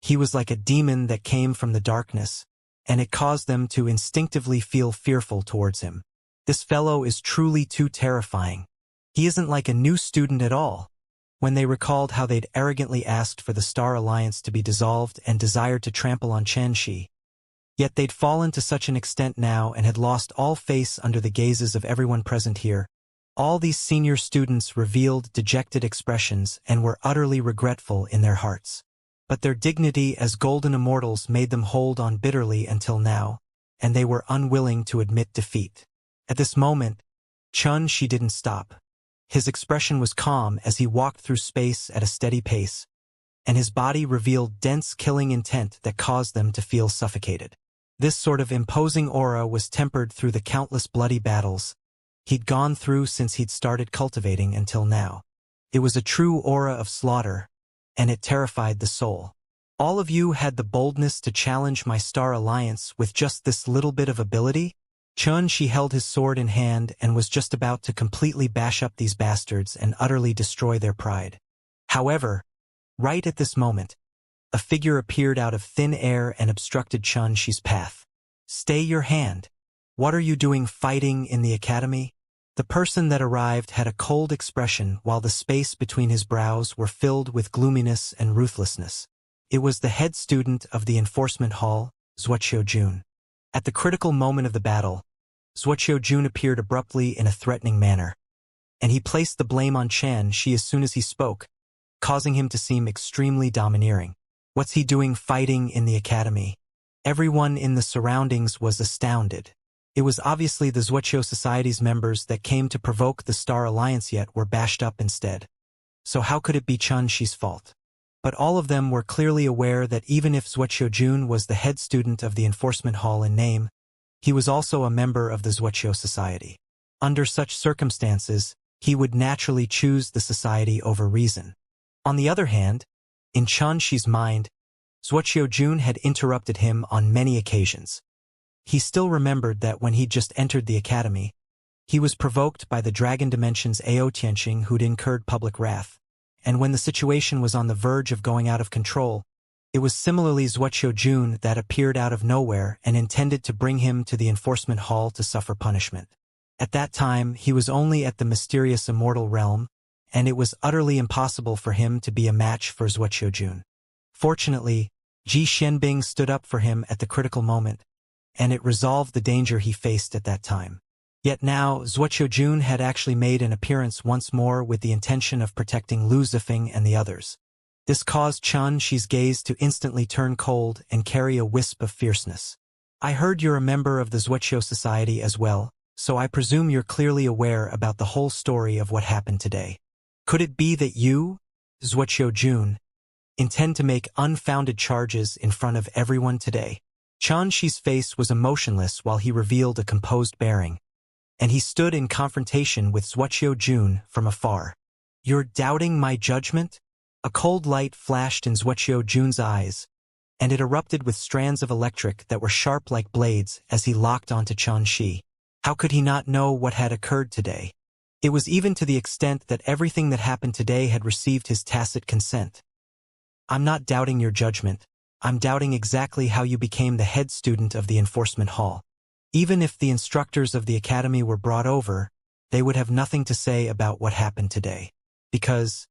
He was like a demon that came from the darkness, and it caused them to instinctively feel fearful towards him. This fellow is truly too terrifying. He isn't like a new student at all. When they recalled how they'd arrogantly asked for the Star Alliance to be dissolved and desired to trample on Xianxia. Yet they'd fallen to such an extent now and had lost all face under the gazes of everyone present here. All these senior students revealed dejected expressions and were utterly regretful in their hearts. But their dignity as golden immortals made them hold on bitterly until now, and they were unwilling to admit defeat. At this moment, Xianxia didn't stop. His expression was calm as he walked through space at a steady pace, and his body revealed dense killing intent that caused them to feel suffocated. This sort of imposing aura was tempered through the countless bloody battles he'd gone through since he'd started cultivating until now. It was a true aura of slaughter, and it terrified the soul. All of you had the boldness to challenge my Star Alliance with just this little bit of ability? Xianxia held his sword in hand and was just about to completely bash up these bastards and utterly destroy their pride. However, right at this moment, a figure appeared out of thin air and obstructed Xianxia's path. "Stay your hand. What are you doing fighting in the academy?" The person that arrived had a cold expression while the space between his brows were filled with gloominess and ruthlessness. It was the head student of the enforcement hall, Wuxia. At the critical moment of the battle, Wuxia appeared abruptly in a threatening manner, and he placed the blame on Xianxia as soon as he spoke, causing him to seem extremely domineering. What's he doing fighting in the academy? Everyone in the surroundings was astounded. It was obviously the Wuxia Society's members that came to provoke the Star Alliance yet were bashed up instead. So how could it be Xianxia's fault? But all of them were clearly aware that even if Wuxia was the head student of the enforcement hall in name, he was also a member of the Wuxia Society. Under such circumstances, he would naturally choose the society over reason. On the other hand, in Xianxia's mind, Wuxia had interrupted him on many occasions. He still remembered that when he'd just entered the academy, he was provoked by the Dragon Dimension's Tianxing who'd incurred public wrath, and when the situation was on the verge of going out of control, it was similarly Wuxia that appeared out of nowhere and intended to bring him to the enforcement hall to suffer punishment. At that time, he was only at the mysterious Immortal realm, and it was utterly impossible for him to be a match for Wuxia. Fortunately, Ji Xianbing stood up for him at the critical moment, and it resolved the danger he faced at that time. Yet now, Wuxia had actually made an appearance once more with the intention of protecting Lu Zifeng and the others. This caused Xianxia's gaze to instantly turn cold and carry a wisp of fierceness. I heard you're a member of the Wuxia Society as well, so I presume you're clearly aware about the whole story of what happened today. Could it be that you, Wuxia, intend to make unfounded charges in front of everyone today? Xianxia's face was emotionless while he revealed a composed bearing, and he stood in confrontation with Wuxia from afar. You're doubting my judgment? A cold light flashed in Wuxia's eyes, and it erupted with strands of electric that were sharp like blades as he locked onto Xianxia. How could he not know what had occurred today? It was even to the extent that everything that happened today had received his tacit consent. I'm not doubting your judgment. I'm doubting exactly how you became the head student of the enforcement hall. Even if the instructors of the academy were brought over, they would have nothing to say about what happened today. Because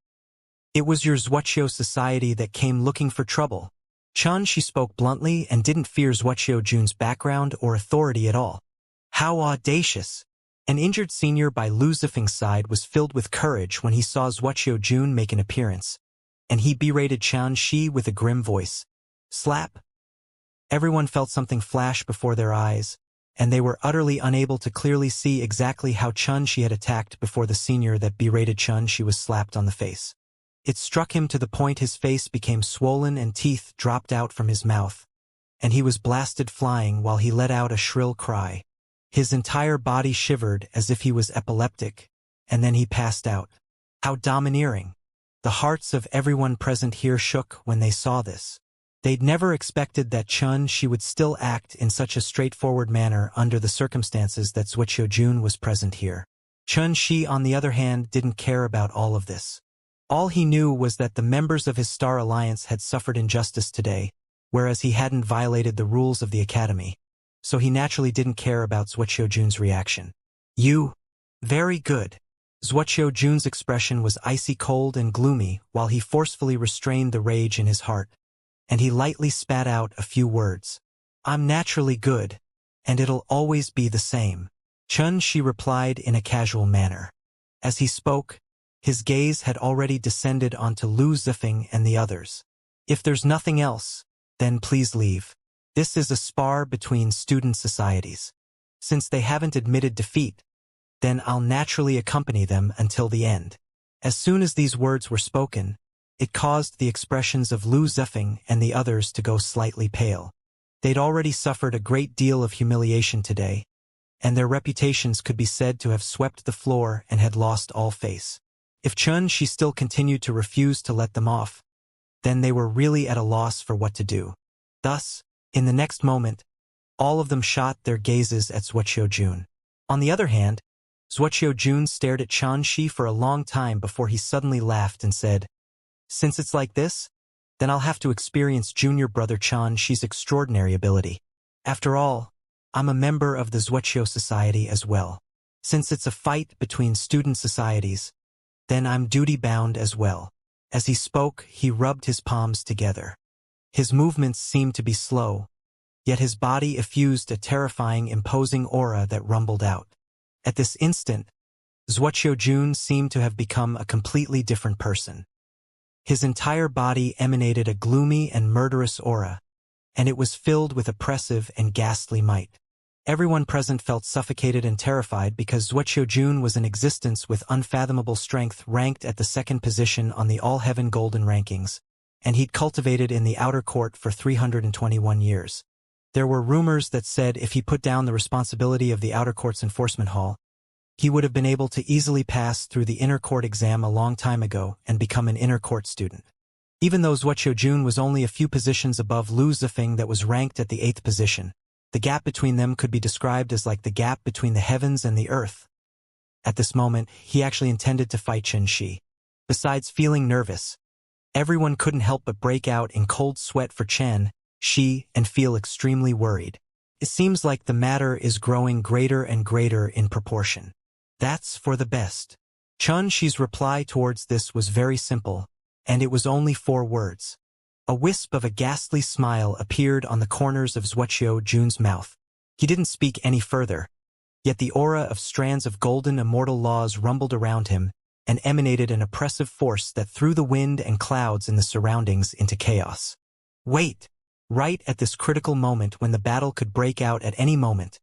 it was your Wuxia Society that came looking for trouble. Xianxia spoke bluntly and didn't fear Wuxia's background or authority at all. How audacious! An injured senior by Lu Zifeng's side was filled with courage when he saw Wuxia make an appearance, and he berated Xianxia with a grim voice. Slap! Everyone felt something flash before their eyes, and they were utterly unable to clearly see exactly how Xianxia had attacked before the senior that berated Xianxia was slapped on the face. It struck him to the point his face became swollen and teeth dropped out from his mouth, and he was blasted flying while he let out a shrill cry. His entire body shivered as if he was epileptic, and then he passed out. How domineering! The hearts of everyone present here shook when they saw this. They'd never expected that Xianxia would still act in such a straightforward manner under the circumstances that Wuxia was present here. Xianxia, on the other hand, didn't care about all of this. All he knew was that the members of his Star Alliance had suffered injustice today, whereas he hadn't violated the rules of the academy, so he naturally didn't care about Wuxia's reaction. You? Very good. Wuxia's expression was icy cold and gloomy while he forcefully restrained the rage in his heart, and he lightly spat out a few words. I'm naturally good, and it'll always be the same. Xianxia replied in a casual manner. As he spoke, his gaze had already descended onto Lu Zifeng and the others. If there's nothing else, then please leave. This is a spar between student societies. Since they haven't admitted defeat, then I'll naturally accompany them until the end. As soon as these words were spoken, it caused the expressions of Lu Zifeng and the others to go slightly pale. They'd already suffered a great deal of humiliation today, and their reputations could be said to have swept the floor and had lost all face. If Xianxia still continued to refuse to let them off, then they were really at a loss for what to do. Thus, in the next moment, all of them shot their gazes at Wuxia. On the other hand, Wuxia stared at Xianxia for a long time before he suddenly laughed and said, Since it's like this, then I'll have to experience junior brother Xianxia's extraordinary ability. After all, I'm a member of the Wuxia Society as well. Since it's a fight between student societies, then I'm duty-bound as well. As he spoke, he rubbed his palms together. His movements seemed to be slow, yet his body effused a terrifying, imposing aura that rumbled out. At this instant, Wuxia seemed to have become a completely different person. His entire body emanated a gloomy and murderous aura, and it was filled with oppressive and ghastly might. Everyone present felt suffocated and terrified because Jun was an existence with unfathomable strength, ranked at the second position on the All-Heaven Golden rankings, and he'd cultivated in the outer court for 321 years. There were rumors that said if he put down the responsibility of the outer court's enforcement hall, he would have been able to easily pass through the inner court exam a long time ago and become an inner court student. Even though Jun was only a few positions above Lu Zifeng that was ranked at the 8th position, the gap between them could be described as like the gap between the heavens and the earth. At this moment, he actually intended to fight Chen Shi. Besides feeling nervous, everyone couldn't help but break out in cold sweat for Chen Shi and feel extremely worried. It seems like the matter is growing greater and greater in proportion. That's for the best. Chen Shi's reply towards this was very simple, and it was only 4 words. A wisp of a ghastly smile appeared on the corners of Jun's mouth. He didn't speak any further, yet the aura of strands of golden immortal laws rumbled around him and emanated an oppressive force that threw the wind and clouds in the surroundings into chaos. Wait! Right at this critical moment when the battle could break out at any moment,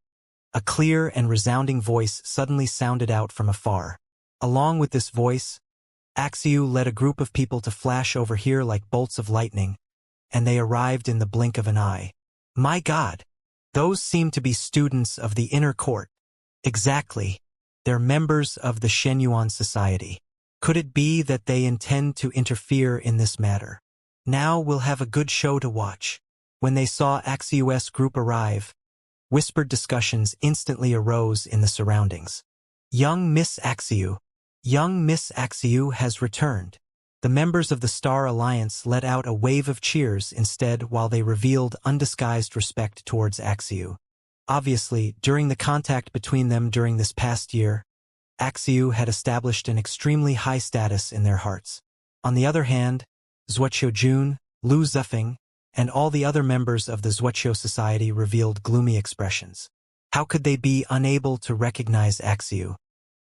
a clear and resounding voice suddenly sounded out from afar. Along with this voice, Axiu led a group of people to flash over here like bolts of lightning, and they arrived in the blink of an eye. My God! Those seem to be students of the inner court. Exactly. They're members of the Shenyuan Society. Could it be that they intend to interfere in this matter? Now we'll have a good show to watch. When they saw Axiu's group arrive, whispered discussions instantly arose in the surroundings. Young Miss Axiu has returned. The members of the Star Alliance let out a wave of cheers instead while they revealed undisguised respect towards Axiu. Obviously, during the contact between them during this past year, Axiu had established an extremely high status in their hearts. On the other hand, Jun, Lu Zifeng, and all the other members of the Zhuoqiu Society revealed gloomy expressions. How could they be unable to recognize Axiu?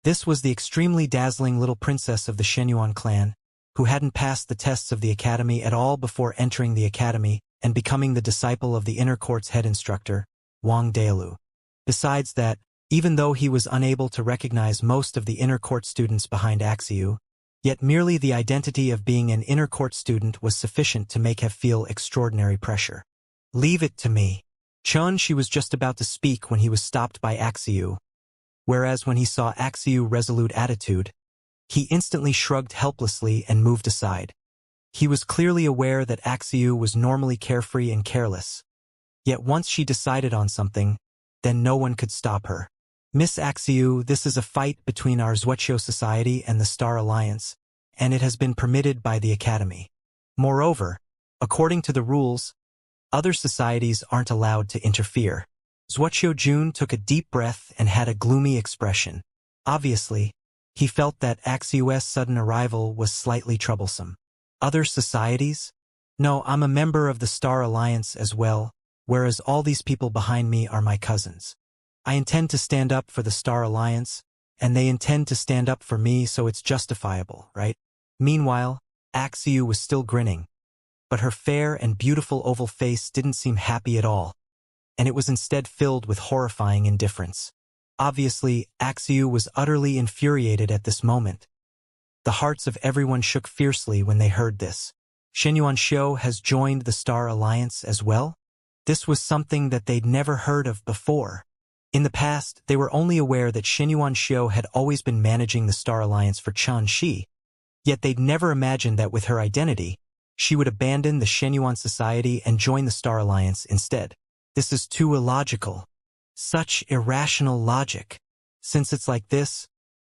This was the extremely dazzling little princess of the Shenyuan clan, who hadn't passed the tests of the academy at all before entering the academy and becoming the disciple of the inner court's head instructor, Wang Delu. Besides that, even though he was unable to recognize most of the inner court students behind Axiu, yet merely the identity of being an inner court student was sufficient to make him feel extraordinary pressure. Leave it to me. She was just about to speak when he was stopped by Axiu, whereas when he saw Axiu's resolute attitude, he instantly shrugged helplessly and moved aside. He was clearly aware that Axiu was normally carefree and careless, yet once she decided on something, then no one could stop her. Miss Axiu, this is a fight between our Zhuoqiu Society and the Star Alliance, and it has been permitted by the Academy. Moreover, according to the rules, other societies aren't allowed to interfere. Jun took a deep breath and had a gloomy expression. Obviously, he felt that Axiu's sudden arrival was slightly troublesome. Other societies? No, I'm a member of the Star Alliance as well, whereas all these people behind me are my cousins. I intend to stand up for the Star Alliance, and they intend to stand up for me, so it's justifiable, right? Meanwhile, Axiu was still grinning, but her fair and beautiful oval face didn't seem happy at all, and it was instead filled with horrifying indifference. Obviously, Axiu was utterly infuriated at this moment. The hearts of everyone shook fiercely when they heard this. Shenyuan Xiu has joined the Star Alliance as well? This was something that they'd never heard of before. In the past, they were only aware that Shenyuan Xiu had always been managing the Star Alliance for Chen Shi, yet they'd never imagined that with her identity, she would abandon the Shenyuan Society and join the Star Alliance instead. This is too illogical. Such irrational logic. Since it's like this,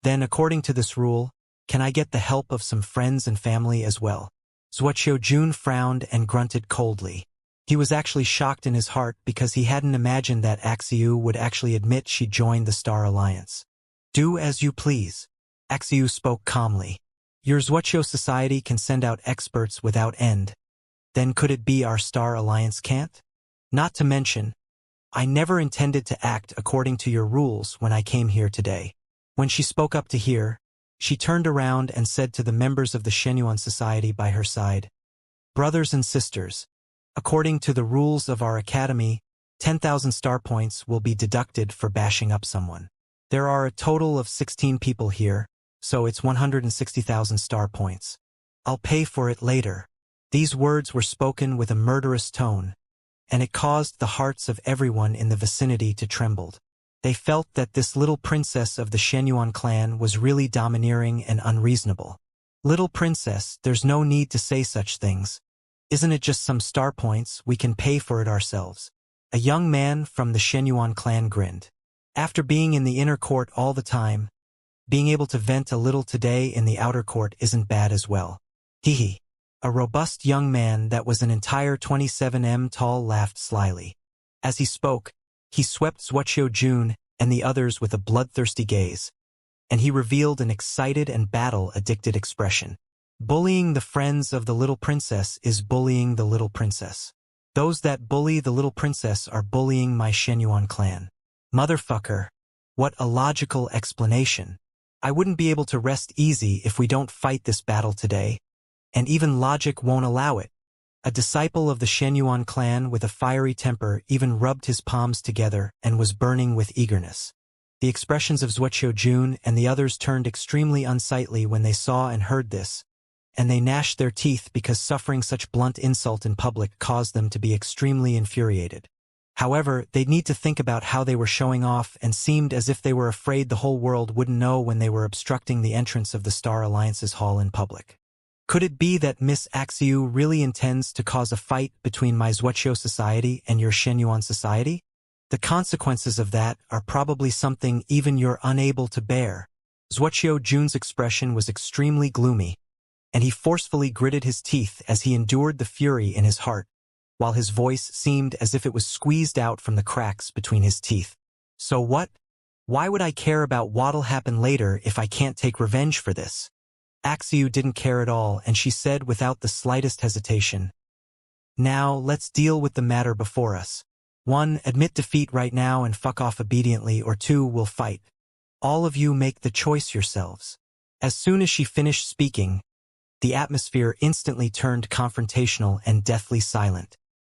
then according to this rule, can I get the help of some friends and family as well? Jun frowned and grunted coldly. He was actually shocked in his heart because he hadn't imagined that Axiu would actually admit she joined the Star Alliance. Do as you please. Axiu spoke calmly. Your Zhuoqiu Society can send out experts without end. Then could it be our Star Alliance can't? Not to mention, I never intended to act according to your rules when I came here today. When she spoke up to hear, she turned around and said to the members of the Shenyuan Society by her side, Brothers and sisters, according to the rules of our academy, 10,000 star points will be deducted for bashing up someone. There are a total of 16 people here, so it's 160,000 star points. I'll pay for it later. These words were spoken with a murderous tone, and it caused the hearts of everyone in the vicinity to tremble. They felt that this little princess of the Shenyuan clan was really domineering and unreasonable. Little princess, there's no need to say such things. Isn't it just some star points? We can pay for it ourselves. A young man from the Shenyuan clan grinned. After being in the inner court all the time, being able to vent a little today in the outer court isn't bad as well. Hehe. A robust young man that was an entire 27 tall laughed slyly. As he spoke, he swept Wuxia and the others with a bloodthirsty gaze, and he revealed an excited and battle-addicted expression. Bullying the friends of the little princess is bullying the little princess. Those that bully the little princess are bullying my Shenyuan clan. Motherfucker. What a logical explanation. I wouldn't be able to rest easy if we don't fight this battle today, and even logic won't allow it. A disciple of the Shenyuan clan with a fiery temper even rubbed his palms together and was burning with eagerness. The expressions of Wuxia and the others turned extremely unsightly when they saw and heard this, and they gnashed their teeth because suffering such blunt insult in public caused them to be extremely infuriated. However, they'd need to think about how they were showing off and seemed as if they were afraid the whole world wouldn't know when they were obstructing the entrance of the Star Alliance's hall in public. Could it be that Miss Axiu really intends to cause a fight between my Wuxia society and your Shenyuan society? The consequences of that are probably something even you're unable to bear. Wuxia's expression was extremely gloomy, and he forcefully gritted his teeth as he endured the fury in his heart, while his voice seemed as if it was squeezed out from the cracks between his teeth. So what? Why would I care about what'll happen later if I can't take revenge for this? Axiu didn't care at all, and she said without the slightest hesitation, "Now, let's deal with the matter before us. 1. Admit defeat right now and fuck off obediently, or 2. We'll fight. All of you make the choice yourselves." As soon as she finished speaking, the atmosphere instantly turned confrontational and deathly silent.